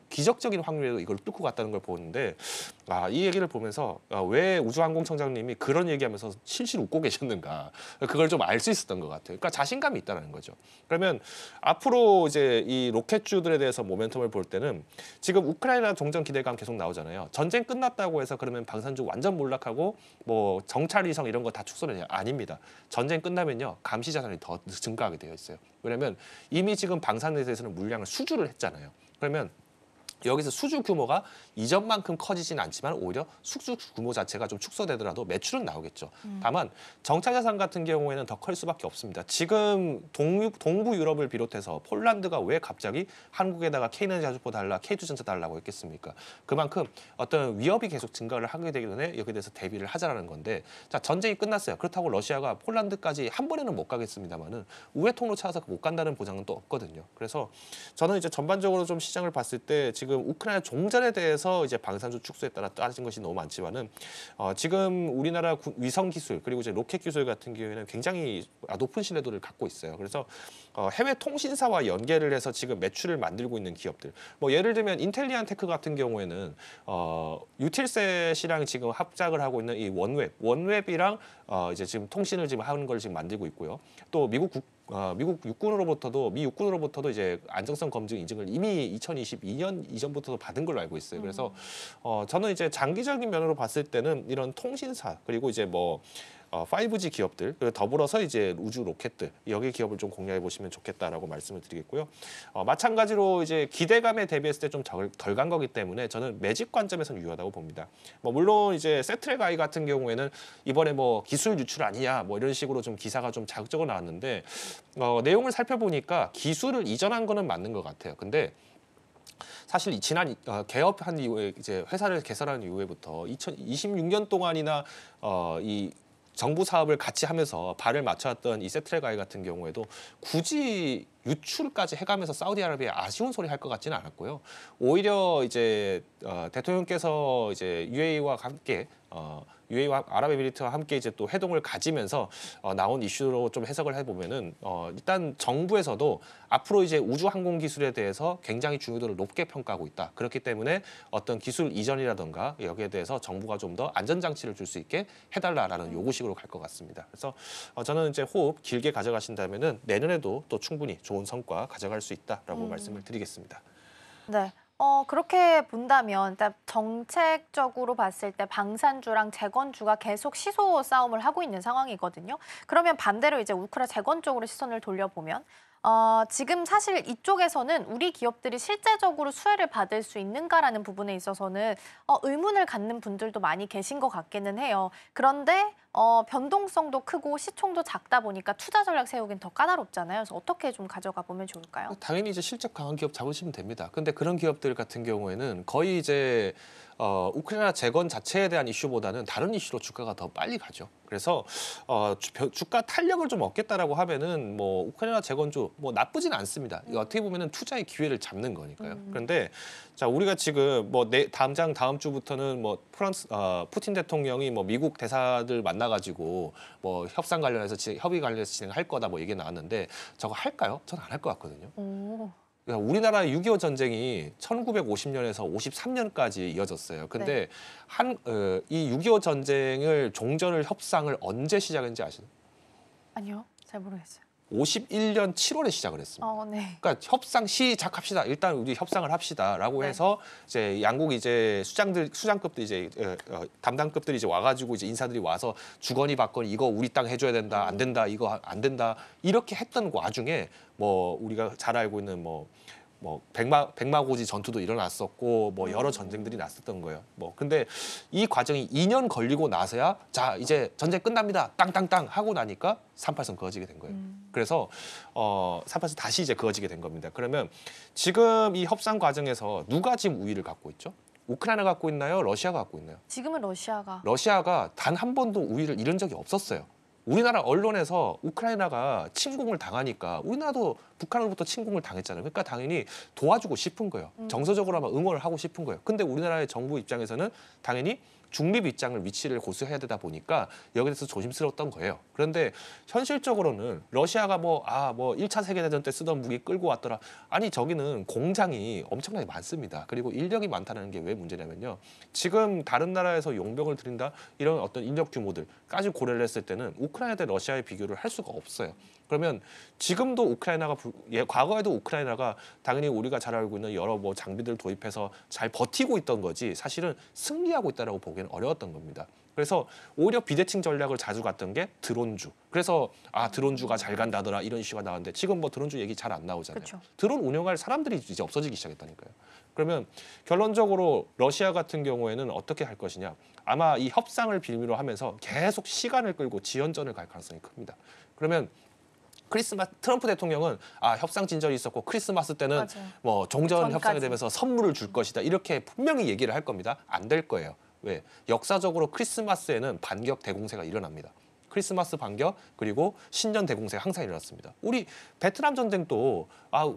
기적적인 확률로 이걸 뚫고 갔다는 걸 보는데 이 얘기를 보면서 왜 우주항공청장님이 그런 얘기하면서 실실 웃고 계셨는가 그걸 좀 알 수 있었던 것 같아요. 그러니까 자신감이 있다는 거죠. 그러면 앞으로 이제 이 로켓주들에 대해서 모멘텀을 볼 때는 지금 우크라이나 종전 기대감 계속 나오잖아요. 전쟁 끝났다고 해서 그러면 방산주 완전 몰락하고 뭐 정찰 위성 이런 거 다 축소되냐? 아닙니다. 전쟁 끝나면요 감시 자산이 더 증가하게 되어 있어요. 왜냐하면 이미 지금 방산에 대해서는 물량을 수주를 했잖아요. 그러면 여기서 수주 규모가 이전만큼 커지진 않지만 오히려 수주 규모 자체가 좀 축소되더라도 매출은 나오겠죠. 다만 정찰자산 같은 경우에는 더 클 수밖에 없습니다. 지금 동부 유럽을 비롯해서 폴란드가 왜 갑자기 한국에다가 K에너지화주포 달라, K투전자 달라고 했겠습니까? 그만큼 어떤 위협이 계속 증가를 하게 되기 전에 여기에 대해서 대비를 하자라는 건데, 자 전쟁이 끝났어요. 그렇다고 러시아가 폴란드까지 한 번에는 못 가겠습니다만은 우회 통로 찾아서 못 간다는 보장은 또 없거든요. 그래서 저는 이제 전반적으로 좀 시장을 봤을 때 지금 지금 우크라이나 종전에 대해서 이제 방산주 축소에 따라 따진 것이 너무 많지만은 지금 우리나라 위성 기술 그리고 이제 로켓 기술 같은 경우에는 굉장히 높은 신뢰도를 갖고 있어요. 그래서 해외 통신사와 연계를 해서 지금 매출을 만들고 있는 기업들. 뭐 예를 들면 인텔리안테크 같은 경우에는 유틸셋이랑 지금 합작을 하고 있는 이 원웹이랑 이제 지금 통신을 지금 하는 걸 지금 만들고 있고요. 또 미국 육군으로부터도 이제 안정성 검증 인증을 이미 2022년 이전부터도 받은 걸로 알고 있어요. 그래서 저는 이제 장기적인 면으로 봤을 때는 이런 통신사 그리고 이제 뭐 5G 기업들 그리고 더불어서 이제 우주 로켓들 여기 기업을 좀 공략해 보시면 좋겠다라고 말씀을 드리겠고요. 마찬가지로 이제 기대감에 대비했을 때 좀 덜 간 거기 때문에 저는 매집 관점에서는 유효하다고 봅니다. 뭐 물론 이제 세트랙 아이 같은 경우에는 이번에 뭐 기술 유출 아니냐 뭐 이런 식으로 좀 기사가 좀 자극적으로 나왔는데 내용을 살펴보니까 기술을 이전한 거는 맞는 것 같아요. 근데 사실 지난 개업한 이후에 이제 회사를 개설한 이후에부터 2026년 동안이나 이 정부 사업을 같이 하면서 발을 맞춰왔던 이 세트랙 아이 같은 경우에도 굳이 유출까지 해가면서 사우디아라비아에 아쉬운 소리 할 것 같지는 않았고요. 오히려 이제 대통령께서 이제 UAE와 함께 UAE와 아랍에미리트와 함께 이제 또 회동을 가지면서 나온 이슈로 좀 해석을 해보면은 일단 정부에서도 앞으로 이제 우주 항공 기술에 대해서 굉장히 중요도를 높게 평가하고 있다. 그렇기 때문에 어떤 기술 이전이라든가 여기에 대해서 정부가 좀 더 안전장치를 줄 수 있게 해달라라는 요구식으로 갈 것 같습니다. 그래서 저는 이제 호흡 길게 가져가신다면은 내년에도 또 충분히 좋은 성과 가져갈 수 있다라고 말씀을 드리겠습니다. 네. 그렇게 본다면 일단 정책적으로 봤을 때 방산주랑 재건주가 계속 시소 싸움을 하고 있는 상황이거든요. 그러면 반대로 이제 우크라 재건 쪽으로 시선을 돌려보면 지금 사실 이쪽에서는 우리 기업들이 실제적으로 수혜를 받을 수 있는가라는 부분에 있어서는 의문을 갖는 분들도 많이 계신 것 같기는 해요. 그런데 변동성도 크고 시총도 작다 보니까 투자 전략 세우긴 더 까다롭잖아요. 그래서 어떻게 좀 가져가 보면 좋을까요? 당연히 이제 실적 강한 기업 잡으시면 됩니다. 근데 그런 기업들 같은 경우에는 거의 이제 우크라이나 재건 자체에 대한 이슈보다는 다른 이슈로 주가가 더 빨리 가죠. 그래서 주가 탄력을 좀 얻겠다라고 하면은 뭐 우크라이나 재건주 뭐 나쁘진 않습니다. 이거 어떻게 보면은 투자의 기회를 잡는 거니까요. 그런데 자 우리가 지금 뭐 다음 주부터는 뭐 푸틴 대통령이 뭐 미국 대사들 만나가지고 뭐 협상 관련해서 협의 관련해서 진행할 거다 뭐 얘기 나왔는데 저거 할까요? 저는 안 할 것 같거든요. 그러니까 우리나라 6.25 전쟁이 1950년에서 53년까지 이어졌어요. 근데 이 6.25 전쟁을 종전을 협상을 언제 시작했는지 아시나요? 아니요, 잘 모르겠어요. 51년 7월에 시작을 했습니다. 네. 그러니까 협상 시작합시다. 일단 우리 협상을 합시다라고 해서 이제 양국 이제 수장급들 이제 담당급들이 이제 와가지고 이제 인사들이 와서 주거니 받거니 이거 우리 땅 해줘야 된다. 안 된다. 이거 안 된다. 이렇게 했던 와중에 뭐 우리가 잘 알고 있는 뭐 백마고지 전투도 일어났었고 뭐 여러 전쟁들이 났었던 거예요. 뭐 근데 이 과정이 2년 걸리고 나서야 자 이제 전쟁 끝납니다. 땅땅땅 하고 나니까 38선 그어지게 된 거예요. 그래서 38선 다시 이제 그어지게 된 겁니다. 그러면 지금 이 협상 과정에서 누가 지금 우위를 갖고 있죠? 우크라이나 갖고 있나요? 러시아가 갖고 있나요? 지금은 러시아가 단 한 번도 우위를 잃은 적이 없었어요. 우리나라 언론에서 우크라이나가 침공을 당하니까 우리나라도 북한으로부터 침공을 당했잖아요. 그러니까 당연히 도와주고 싶은 거예요. 정서적으로 아마 응원을 하고 싶은 거예요. 근데 우리나라의 정부 입장에서는 당연히 중립 입장을 위치를 고수해야 되다 보니까 여기에 대해서 조심스러웠던 거예요. 그런데 현실적으로는 러시아가 뭐 1차 세계대전 때 쓰던 무기 끌고 왔더라. 아니 저기는 공장이 엄청나게 많습니다. 그리고 인력이 많다는 게 왜 문제냐면요. 지금 다른 나라에서 용병을 들인다 이런 어떤 인력 규모들까지 고려를 했을 때는 우크라이나 대 러시아의 비교를 할 수가 없어요. 그러면 지금도 우크라이나가 과거에도 우크라이나가 당연히 우리가 잘 알고 있는 여러 뭐 장비들 도입해서 잘 버티고 있던 거지 사실은 승리하고 있다라고 보기에는 어려웠던 겁니다. 그래서 오히려 비대칭 전략을 자주 갔던 게 드론주. 그래서 드론주가 잘 간다더라 이런 이슈가 나왔는데 지금 뭐 드론주 얘기 잘 안 나오잖아요. 그쵸. 드론 운영할 사람들이 이제 없어지기 시작했다니까요. 그러면 결론적으로 러시아 같은 경우에는 어떻게 할 것이냐. 아마 이 협상을 빌미로 하면서 계속 시간을 끌고 지연전을 갈 가능성이 큽니다. 그러면 트럼프 대통령은 협상 진전이 있었고 크리스마스 때는 맞아요. 뭐 종전 전까지. 협상이 되면서 선물을 줄 것이다. 이렇게 분명히 얘기를 할 겁니다. 안 될 거예요. 왜? 역사적으로 크리스마스에는 반격 대공세가 일어납니다. 크리스마스 반격 그리고 신년 대공세가 항상 일어났습니다. 우리 베트남 전쟁도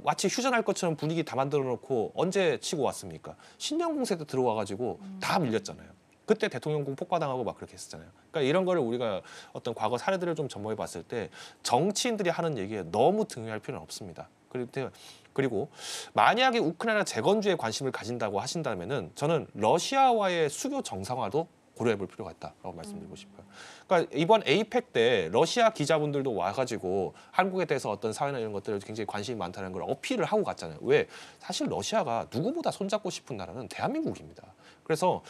마치 휴전할 것처럼 분위기 다 만들어 놓고 언제 치고 왔습니까? 신년 공세 때 들어와가지고 다 밀렸잖아요. 그때 대통령궁 폭파당하고 막 그렇게 했었잖아요. 그러니까 이런 거를 우리가 어떤 과거 사례들을 좀 접목해 봤을 때 정치인들이 하는 얘기에 너무 등용할 필요는 없습니다. 그리고 만약에 우크라이나 재건주에 관심을 가진다고 하신다면은 저는 러시아와의 수교 정상화도 고려해 볼 필요가 있다라고 말씀드리고 싶어요. 그러니까 이번 에이펙 때 러시아 기자분들도 와가지고 한국에 대해서 어떤 사회나 이런 것들을 굉장히 관심이 많다는 걸 어필을 하고 갔잖아요. 왜? 사실 러시아가 누구보다 손잡고 싶은 나라는 대한민국입니다. 그래서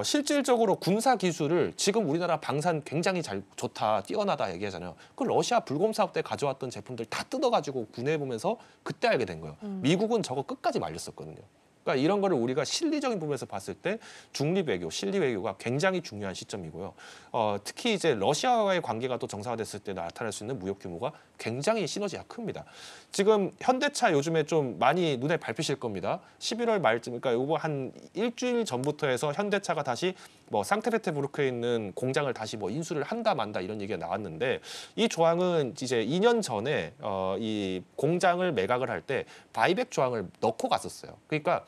실질적으로 군사 기술을 지금 우리나라 방산 굉장히 좋다, 뛰어나다 얘기하잖아요. 그 러시아 불곰 사업 때 가져왔던 제품들 다 뜯어가지고 군해 보면서 그때 알게 된 거예요. 미국은 저거 끝까지 말렸었거든요. 그러니까 이런 거를 우리가 실리적인 부분에서 봤을 때 중립 외교, 실리 외교가 굉장히 중요한 시점이고요. 특히 이제 러시아와의 관계가 또 정상화됐을 때 나타날 수 있는 무역 규모가 굉장히 시너지가 큽니다. 지금 현대차 요즘에 좀 많이 눈에 밟히실 겁니다. 11월 말쯤, 그러니까 요거 한 일주일 전부터 해서 현대차가 다시 뭐 상트페테부르크에 있는 공장을 다시 뭐 인수를 한다 만다 이런 얘기가 나왔는데 이 조항은 이제 2년 전에 이 공장을 매각을 할 때 바이백 조항을 넣고 갔었어요. 그러니까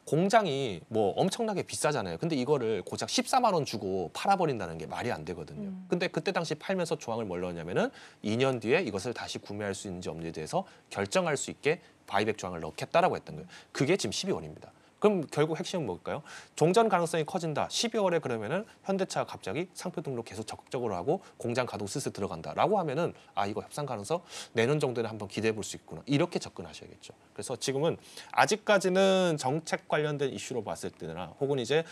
공장이 뭐 엄청나게 비싸잖아요. 근데 이거를 고작 14만 원 주고 팔아버린다는 게 말이 안 되거든요. 근데 그때 당시 팔면서 조항을 뭘 넣었냐면은 2년 뒤에 이것을 다시 구매할 수 있는지 없는지에 대해서 결정할 수 있게 바이백 조항을 넣겠다라고 했던 거예요. 그게 지금 12월입니다. 그럼 결국 핵심은 뭘까요? 종전 가능성이 커진다. 12월에 그러면은 현대차가 갑자기 상표 등록 계속 적극적으로 하고 공장 가동 슬슬 들어간다라고 하면은 이거 협상 가능성 내년 정도는 한번 기대해 볼 수 있구나. 이렇게 접근하셔야겠죠. 그래서 지금은 아직까지는 정책 관련된 이슈로 봤을 때나 혹은 이제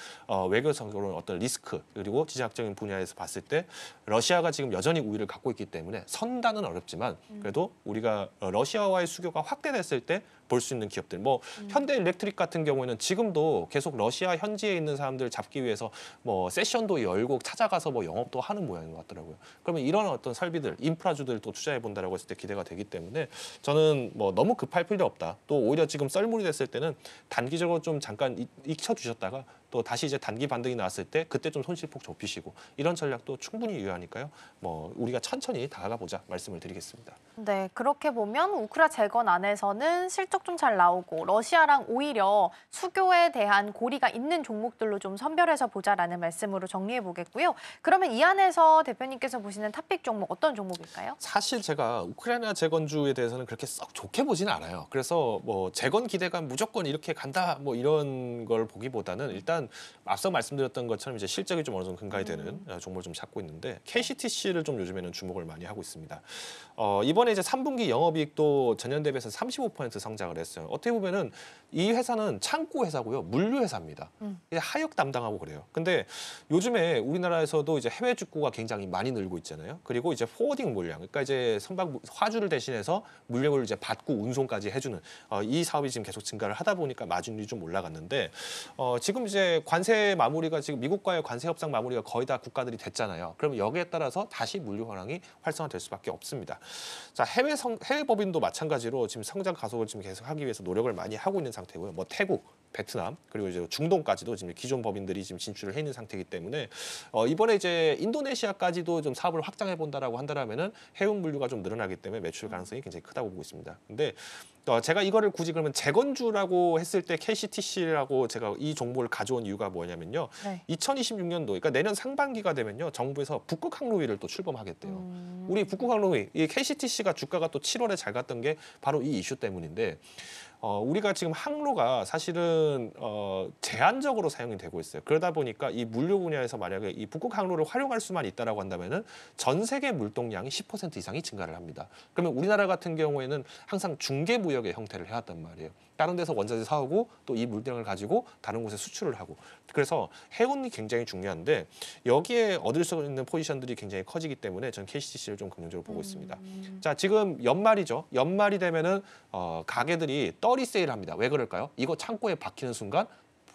외교적으로 어떤 리스크 그리고 지정학적인 분야에서 봤을 때 러시아가 지금 여전히 우위를 갖고 있기 때문에 선다는 어렵지만 그래도 우리가 러시아와의 수교가 확대됐을 때 볼 수 있는 기업들 뭐 현대 일렉트릭 같은 경우에는 지금도 계속 러시아 현지에 있는 사람들 잡기 위해서 뭐 세션도 열고 찾아가서 뭐 영업도 하는 모양인 것 같더라고요. 그러면 이런 어떤 설비들 인프라주들 또 투자해 본다라고 했을 때 기대가 되기 때문에 저는 뭐 너무 급할 필요 없다. 또 오히려 지금 썰물이 됐을 때는 단기적으로 좀 잠깐 익혀주셨다가 또 다시 이제 단기 반등이 나왔을 때 그때 좀 손실폭 좁히시고 이런 전략도 충분히 유효하니까요. 뭐 우리가 천천히 다가가 보자 말씀을 드리겠습니다. 네, 그렇게 보면 우크라 재건 안에서는 실적 좀 잘 나오고 러시아랑 오히려 수교에 대한 고리가 있는 종목들로 좀 선별해서 보자라는 말씀으로 정리해 보겠고요. 그러면 이 안에서 대표님께서 보시는 탑픽 종목 어떤 종목일까요? 사실 제가 우크라이나 재건주에 대해서는 그렇게 썩 좋게 보지는 않아요. 그래서 뭐 재건 기대가 무조건 이렇게 간다 뭐 이런 걸 보기보다는 일단 앞서 말씀드렸던 것처럼 이제 실적이 좀 어느 정도 근거이 되는 종목을 좀 찾고 있는데 KCTC를 좀 요즘에는 주목을 많이 하고 있습니다. 이번에 이제 3분기 영업이익도 전년 대비해서 35% 성장을 했어요. 어떻게 보면은 이 회사는 창고 회사고요, 물류 회사입니다. 이제 하역 담당하고 그래요. 근데 요즘에 우리나라에서도 이제 해외 직구가 굉장히 많이 늘고 있잖아요. 그리고 이제 포워딩 물량, 그러니까 이제 선박 화주를 대신해서 물량을 이제 받고 운송까지 해주는 이 사업이 지금 계속 증가를 하다 보니까 마진율이 좀 올라갔는데 지금 이제 관세 마무리가 지금 미국과의 관세 협상 마무리가 거의 다 국가들이 됐잖아요. 그러면 여기에 따라서 다시 물류 현황이 활성화될 수밖에 없습니다. 자, 해외 법인도 마찬가지로 지금 성장 가속을 지금 계속 하기 위해서 노력을 많이 하고 있는 상태고요. 뭐 태국, 베트남 그리고 이제 중동까지도 지금 기존 법인들이 지금 진출을 해 있는 상태이기 때문에 이번에 이제 인도네시아까지도 좀 사업을 확장해 본다라고 한다면은 해운 물류가 좀 늘어나기 때문에 매출 가능성이 굉장히 크다고 보고 있습니다. 근데 제가 이거를 굳이 그러면 재건주라고 했을 때 KCTC라고 제가 이 종목을 가져온 이유가 뭐냐면요. 네. 2026년도, 그러니까 내년 상반기가 되면요, 정부에서 북극 항로위를 또 출범하겠대요. 우리 북극 항로위, 이 KCTC가 주가가 또 7월에 잘 갔던 게 바로 이 이슈 때문인데. 우리가 지금 항로가 사실은 제한적으로 사용이 되고 있어요. 그러다 보니까 이 물류 분야에서 만약에 이 북극 항로를 활용할 수만 있다라고 한다면은 전 세계 물동량이 10% 이상이 증가를 합니다. 그러면 우리나라 같은 경우에는 항상 중개 무역의 형태를 해왔단 말이에요. 다른 데서 원자재 사오고 또 이 물량을 가지고 다른 곳에 수출을 하고, 그래서 해운이 굉장히 중요한데 여기에 얻을 수 있는 포지션들이 굉장히 커지기 때문에 저는 KCTC를 좀 긍정적으로 보고 있습니다. 자, 지금 연말이죠. 연말이 되면은 가게들이 떨이 세일합니다. 왜 그럴까요? 이거 창고에 박히는 순간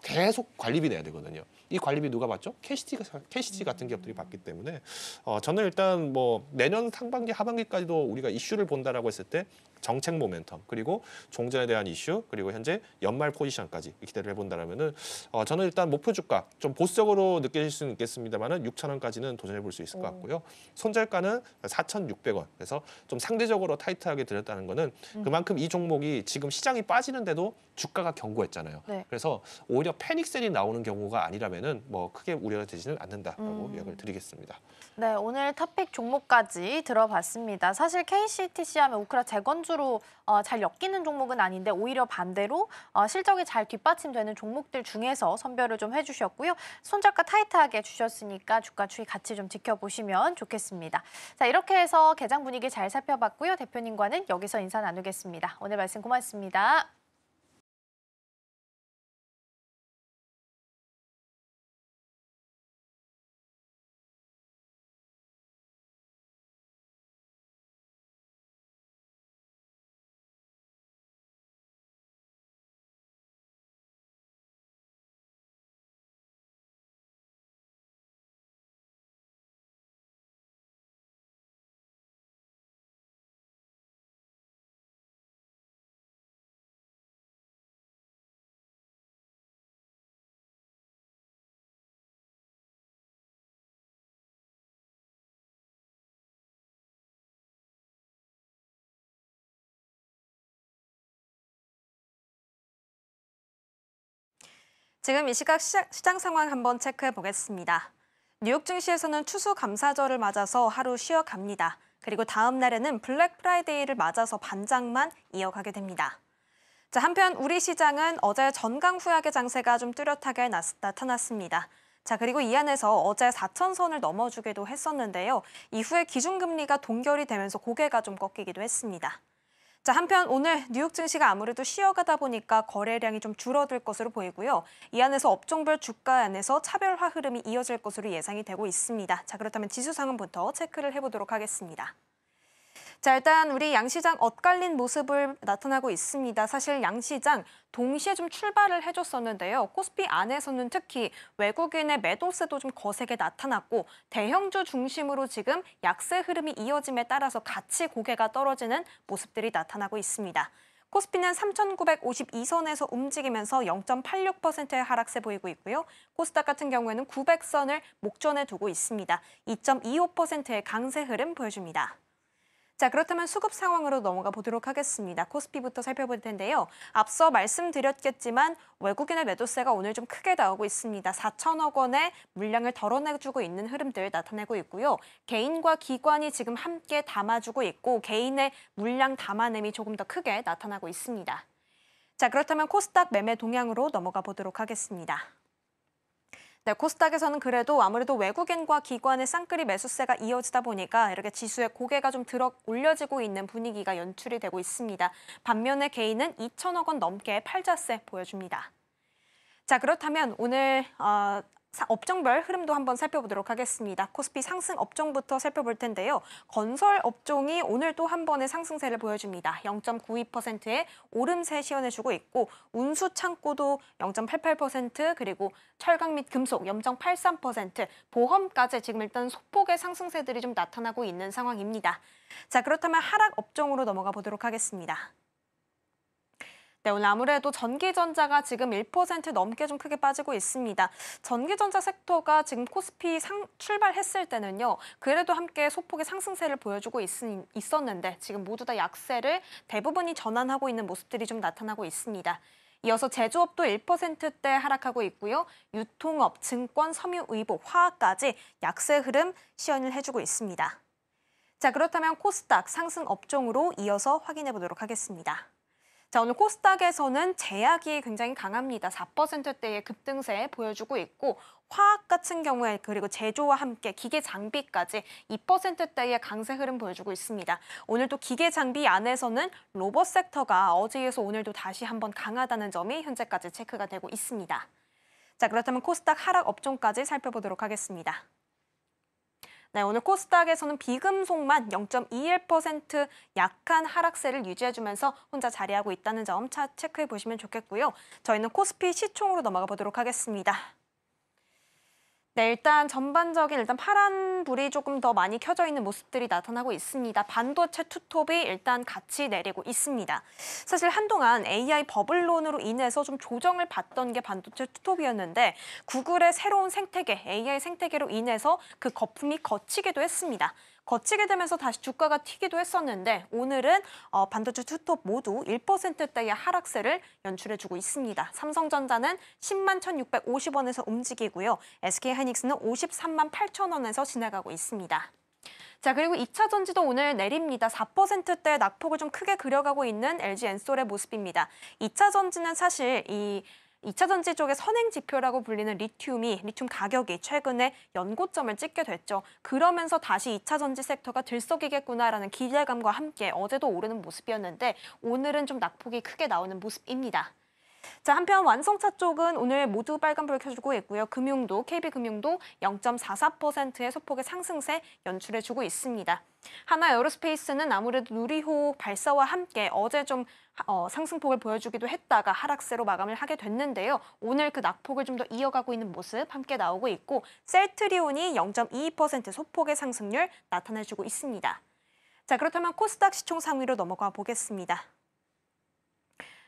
계속 관리비 내야 되거든요. 이 관리비 누가 받죠? KCG 같은 기업들이 받기 때문에 저는 일단 뭐 내년 상반기 하반기까지도 우리가 이슈를 본다라고 했을 때 정책 모멘텀 그리고 종전에 대한 이슈 그리고 현재 연말 포지션까지 기대를 해본다라면은 저는 일단 목표 주가 좀 보수적으로 느껴질 수는 있겠습니다만은 6,000원까지는 도전해 볼 수 있을 것 같고요. 손절가는 4,600원. 그래서 좀 상대적으로 타이트하게 들였다는 거는 그만큼 이 종목이 지금 시장이 빠지는데도 주가가 견고했잖아요. 네. 그래서 오히려 패닉셀이 나오는 경우가 아니라면은 뭐 크게 우려가 되지는 않는다라고 요약을 드리겠습니다. 네, 오늘 토픽 종목까지 들어봤습니다. 사실 KCTC 하면 우크라 재건주로 잘 엮이는 종목은 아닌데 오히려 반대로 실적이 잘 뒷받침되는 종목들 중에서 선별을 좀 해주셨고요. 손절가 타이트하게 주셨으니까 주가 추이 같이 좀 지켜보시면 좋겠습니다. 자, 이렇게 해서 개장 분위기 잘 살펴봤고요. 대표님과는 여기서 인사 나누겠습니다. 오늘 말씀 고맙습니다. 지금 이 시각 시장 상황 한번 체크해 보겠습니다. 뉴욕 증시에서는 추수감사절을 맞아서 하루 쉬어갑니다. 그리고 다음 날에는 블랙 프라이데이를 맞아서 반장만 이어가게 됩니다. 자, 한편 우리 시장은 어제 전강 후약의 장세가 좀 뚜렷하게 나타났습니다. 자, 그리고 이 안에서 어제 4,000선을 넘어주기도 했었는데요. 이후에 기준금리가 동결이 되면서 고개가 좀 꺾이기도 했습니다. 자, 한편 오늘 뉴욕 증시가 아무래도 쉬어가다 보니까 거래량이 좀 줄어들 것으로 보이고요. 이 안에서 업종별 주가 안에서 차별화 흐름이 이어질 것으로 예상이 되고 있습니다. 자, 그렇다면 지수 상황부터 체크를 해보도록 하겠습니다. 자, 일단 우리 양시장 엇갈린 모습을 나타나고 있습니다. 사실 양시장 동시에 좀 출발을 해줬었는데요. 코스피 안에서는 특히 외국인의 매도세도 좀 거세게 나타났고 대형주 중심으로 지금 약세 흐름이 이어짐에 따라서 같이 고개가 떨어지는 모습들이 나타나고 있습니다. 코스피는 3,952선에서 움직이면서 0.86%의 하락세 보이고 있고요. 코스닥 같은 경우에는 900선을 목전에 두고 있습니다. 2.25%의 강세 흐름 보여줍니다. 자, 그렇다면 수급 상황으로 넘어가 보도록 하겠습니다. 코스피부터 살펴볼 텐데요. 앞서 말씀드렸겠지만 외국인의 매도세가 오늘 좀 크게 나오고 있습니다. 4천억 원의 물량을 덜어내주고 있는 흐름들 나타내고 있고요. 개인과 기관이 지금 함께 담아주고 있고 개인의 물량 담아냄이 조금 더 크게 나타나고 있습니다. 자, 그렇다면 코스닥 매매 동향으로 넘어가 보도록 하겠습니다. 네, 코스닥에서는 그래도 아무래도 외국인과 기관의 쌍끌이 매수세가 이어지다 보니까 이렇게 지수의 고개가 좀 들어 올려지고 있는 분위기가 연출이 되고 있습니다. 반면에 개인은 2천억 원 넘게 팔자세 보여줍니다. 자, 그렇다면 오늘 업종별 흐름도 한번 살펴보도록 하겠습니다. 코스피 상승 업종부터 살펴볼 텐데요. 건설 업종이 오늘 또 한 번의 상승세를 보여줍니다. 0.92%의 오름세 시연해주고 있고 운수 창고도 0.88% 그리고 철강 및 금속 0.83%, 보험까지 지금 일단 소폭의 상승세들이 좀 나타나고 있는 상황입니다. 자, 그렇다면 하락 업종으로 넘어가 보도록 하겠습니다. 네, 오늘 아무래도 전기전자가 지금 1% 넘게 좀 크게 빠지고 있습니다. 전기전자 섹터가 지금 코스피 출발했을 때는요. 그래도 함께 소폭의 상승세를 보여주고 있었는데 지금 모두 다 약세를 대부분이 전환하고 있는 모습들이 좀 나타나고 있습니다. 이어서 제조업도 1%대 하락하고 있고요. 유통업, 증권, 섬유, 의복, 화학까지 약세 흐름 시연을 해주고 있습니다. 자, 그렇다면 코스닥 상승 업종으로 이어서 확인해 보도록 하겠습니다. 자, 오늘 코스닥에서는 제약이 굉장히 강합니다. 4%대의 급등세 보여주고 있고 화학 같은 경우에 그리고 제조와 함께 기계 장비까지 2%대의 강세 흐름 보여주고 있습니다. 오늘도 기계 장비 안에서는 로봇 섹터가 어제에 이어서 오늘도 다시 한번 강하다는 점이 현재까지 체크가 되고 있습니다. 자, 그렇다면 코스닥 하락 업종까지 살펴보도록 하겠습니다. 네, 오늘 코스닥에서는 비금속만 0.21% 약한 하락세를 유지해주면서 혼자 자리하고 있다는 점 체크해 보시면 좋겠고요. 저희는 코스피 시총으로 넘어가 보도록 하겠습니다. 네, 일단 전반적인 파란불이 조금 더 많이 켜져 있는 모습들이 나타나고 있습니다. 반도체 투톱이 일단 같이 내리고 있습니다. 사실 한동안 AI 버블론으로 인해서 좀 조정을 받던 게 반도체 투톱이었는데 구글의 새로운 생태계, AI 생태계로 인해서 그 거품이 걷히기도 했습니다. 거치게 되면서 다시 주가가 튀기도 했었는데 오늘은 반도체 투톱 모두 1%대의 하락세를 연출해주고 있습니다. 삼성전자는 10만 1,650원에서 움직이고요. SK하이닉스는 53만 8,000원에서 지나가고 있습니다. 자, 그리고 2차 전지도 오늘 내립니다. 4%대 낙폭을 좀 크게 그려가고 있는 LG엔솔의 모습입니다. 2차 전지는 사실 2차 전지 쪽의 선행 지표라고 불리는 리튬 가격이 최근에 연고점을 찍게 됐죠. 그러면서 다시 2차 전지 섹터가 들썩이겠구나라는 기대감과 함께 어제도 오르는 모습이었는데 오늘은 좀 낙폭이 크게 나오는 모습입니다. 자, 한편 완성차 쪽은 오늘 모두 빨간불 켜주고 있고요. 금융도, KB금융도 0.44%의 소폭의 상승세 연출해주고 있습니다. 하나에어로스페이스는 아무래도 누리호 발사와 함께 어제 좀 상승폭을 보여주기도 했다가 하락세로 마감을 하게 됐는데요. 오늘 그 낙폭을 좀 더 이어가고 있는 모습 함께 나오고 있고 셀트리온이 0.22% 소폭의 상승률 나타내주고 있습니다. 자, 그렇다면 코스닥 시총 상위로 넘어가 보겠습니다.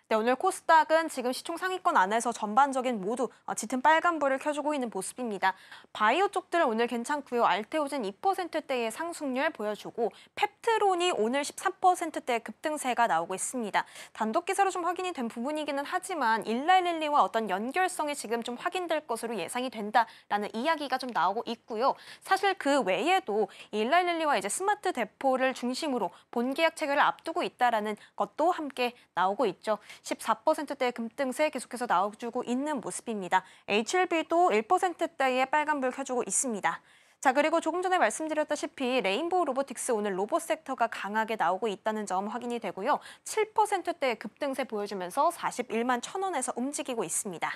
네, 오늘 코스닥은 지금 시총 상위권 안에서 전반적인 모두 짙은 빨간불을 켜주고 있는 모습입니다. 바이오 쪽들 오늘 괜찮고요. 알테오젠 2%대의 상승률 보여주고 펩트론이 오늘 13%대의 급등세가 나오고 있습니다. 단독 기사로 좀 확인이 된 부분이기는 하지만 일라일릴리와 어떤 연결성이 지금 좀 확인될 것으로 예상이 된다라는 이야기가 좀 나오고 있고요. 사실 그 외에도 일라일릴리와 이제 스마트 대포를 중심으로 본계약 체결을 앞두고 있다라는 것도 함께 나오고 있죠. 14%대의 급등세 계속해서 나와주고 있는 모습입니다. HLB도 1%대의 빨간불 켜주고 있습니다. 자, 그리고 조금 전에 말씀드렸다시피 레인보우 로보틱스 오늘 로봇 섹터가 강하게 나오고 있다는 점 확인이 되고요. 7%대의 급등세 보여주면서 41만 1,000원에서 움직이고 있습니다.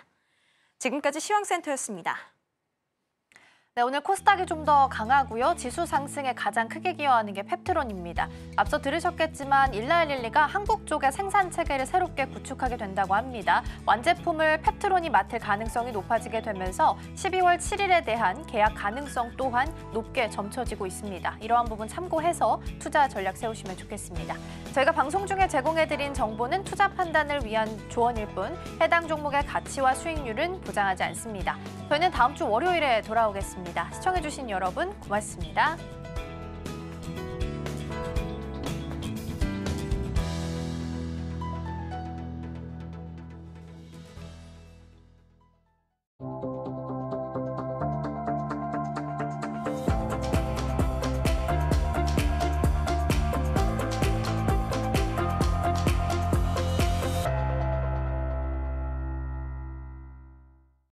지금까지 시황센터였습니다. 네, 오늘 코스닥이 좀 더 강하고요. 지수 상승에 가장 크게 기여하는 게 펩트론입니다. 앞서 들으셨겠지만 일라일릴리가 한국 쪽의 생산 체계를 새롭게 구축하게 된다고 합니다. 완제품을 펩트론이 맡을 가능성이 높아지게 되면서 12월 7일에 대한 계약 가능성 또한 높게 점쳐지고 있습니다. 이러한 부분 참고해서 투자 전략 세우시면 좋겠습니다. 저희가 방송 중에 제공해드린 정보는 투자 판단을 위한 조언일 뿐 해당 종목의 가치와 수익률은 보장하지 않습니다. 저희는 다음 주 월요일에 돌아오겠습니다. 시청해주신 여러분 고맙습니다.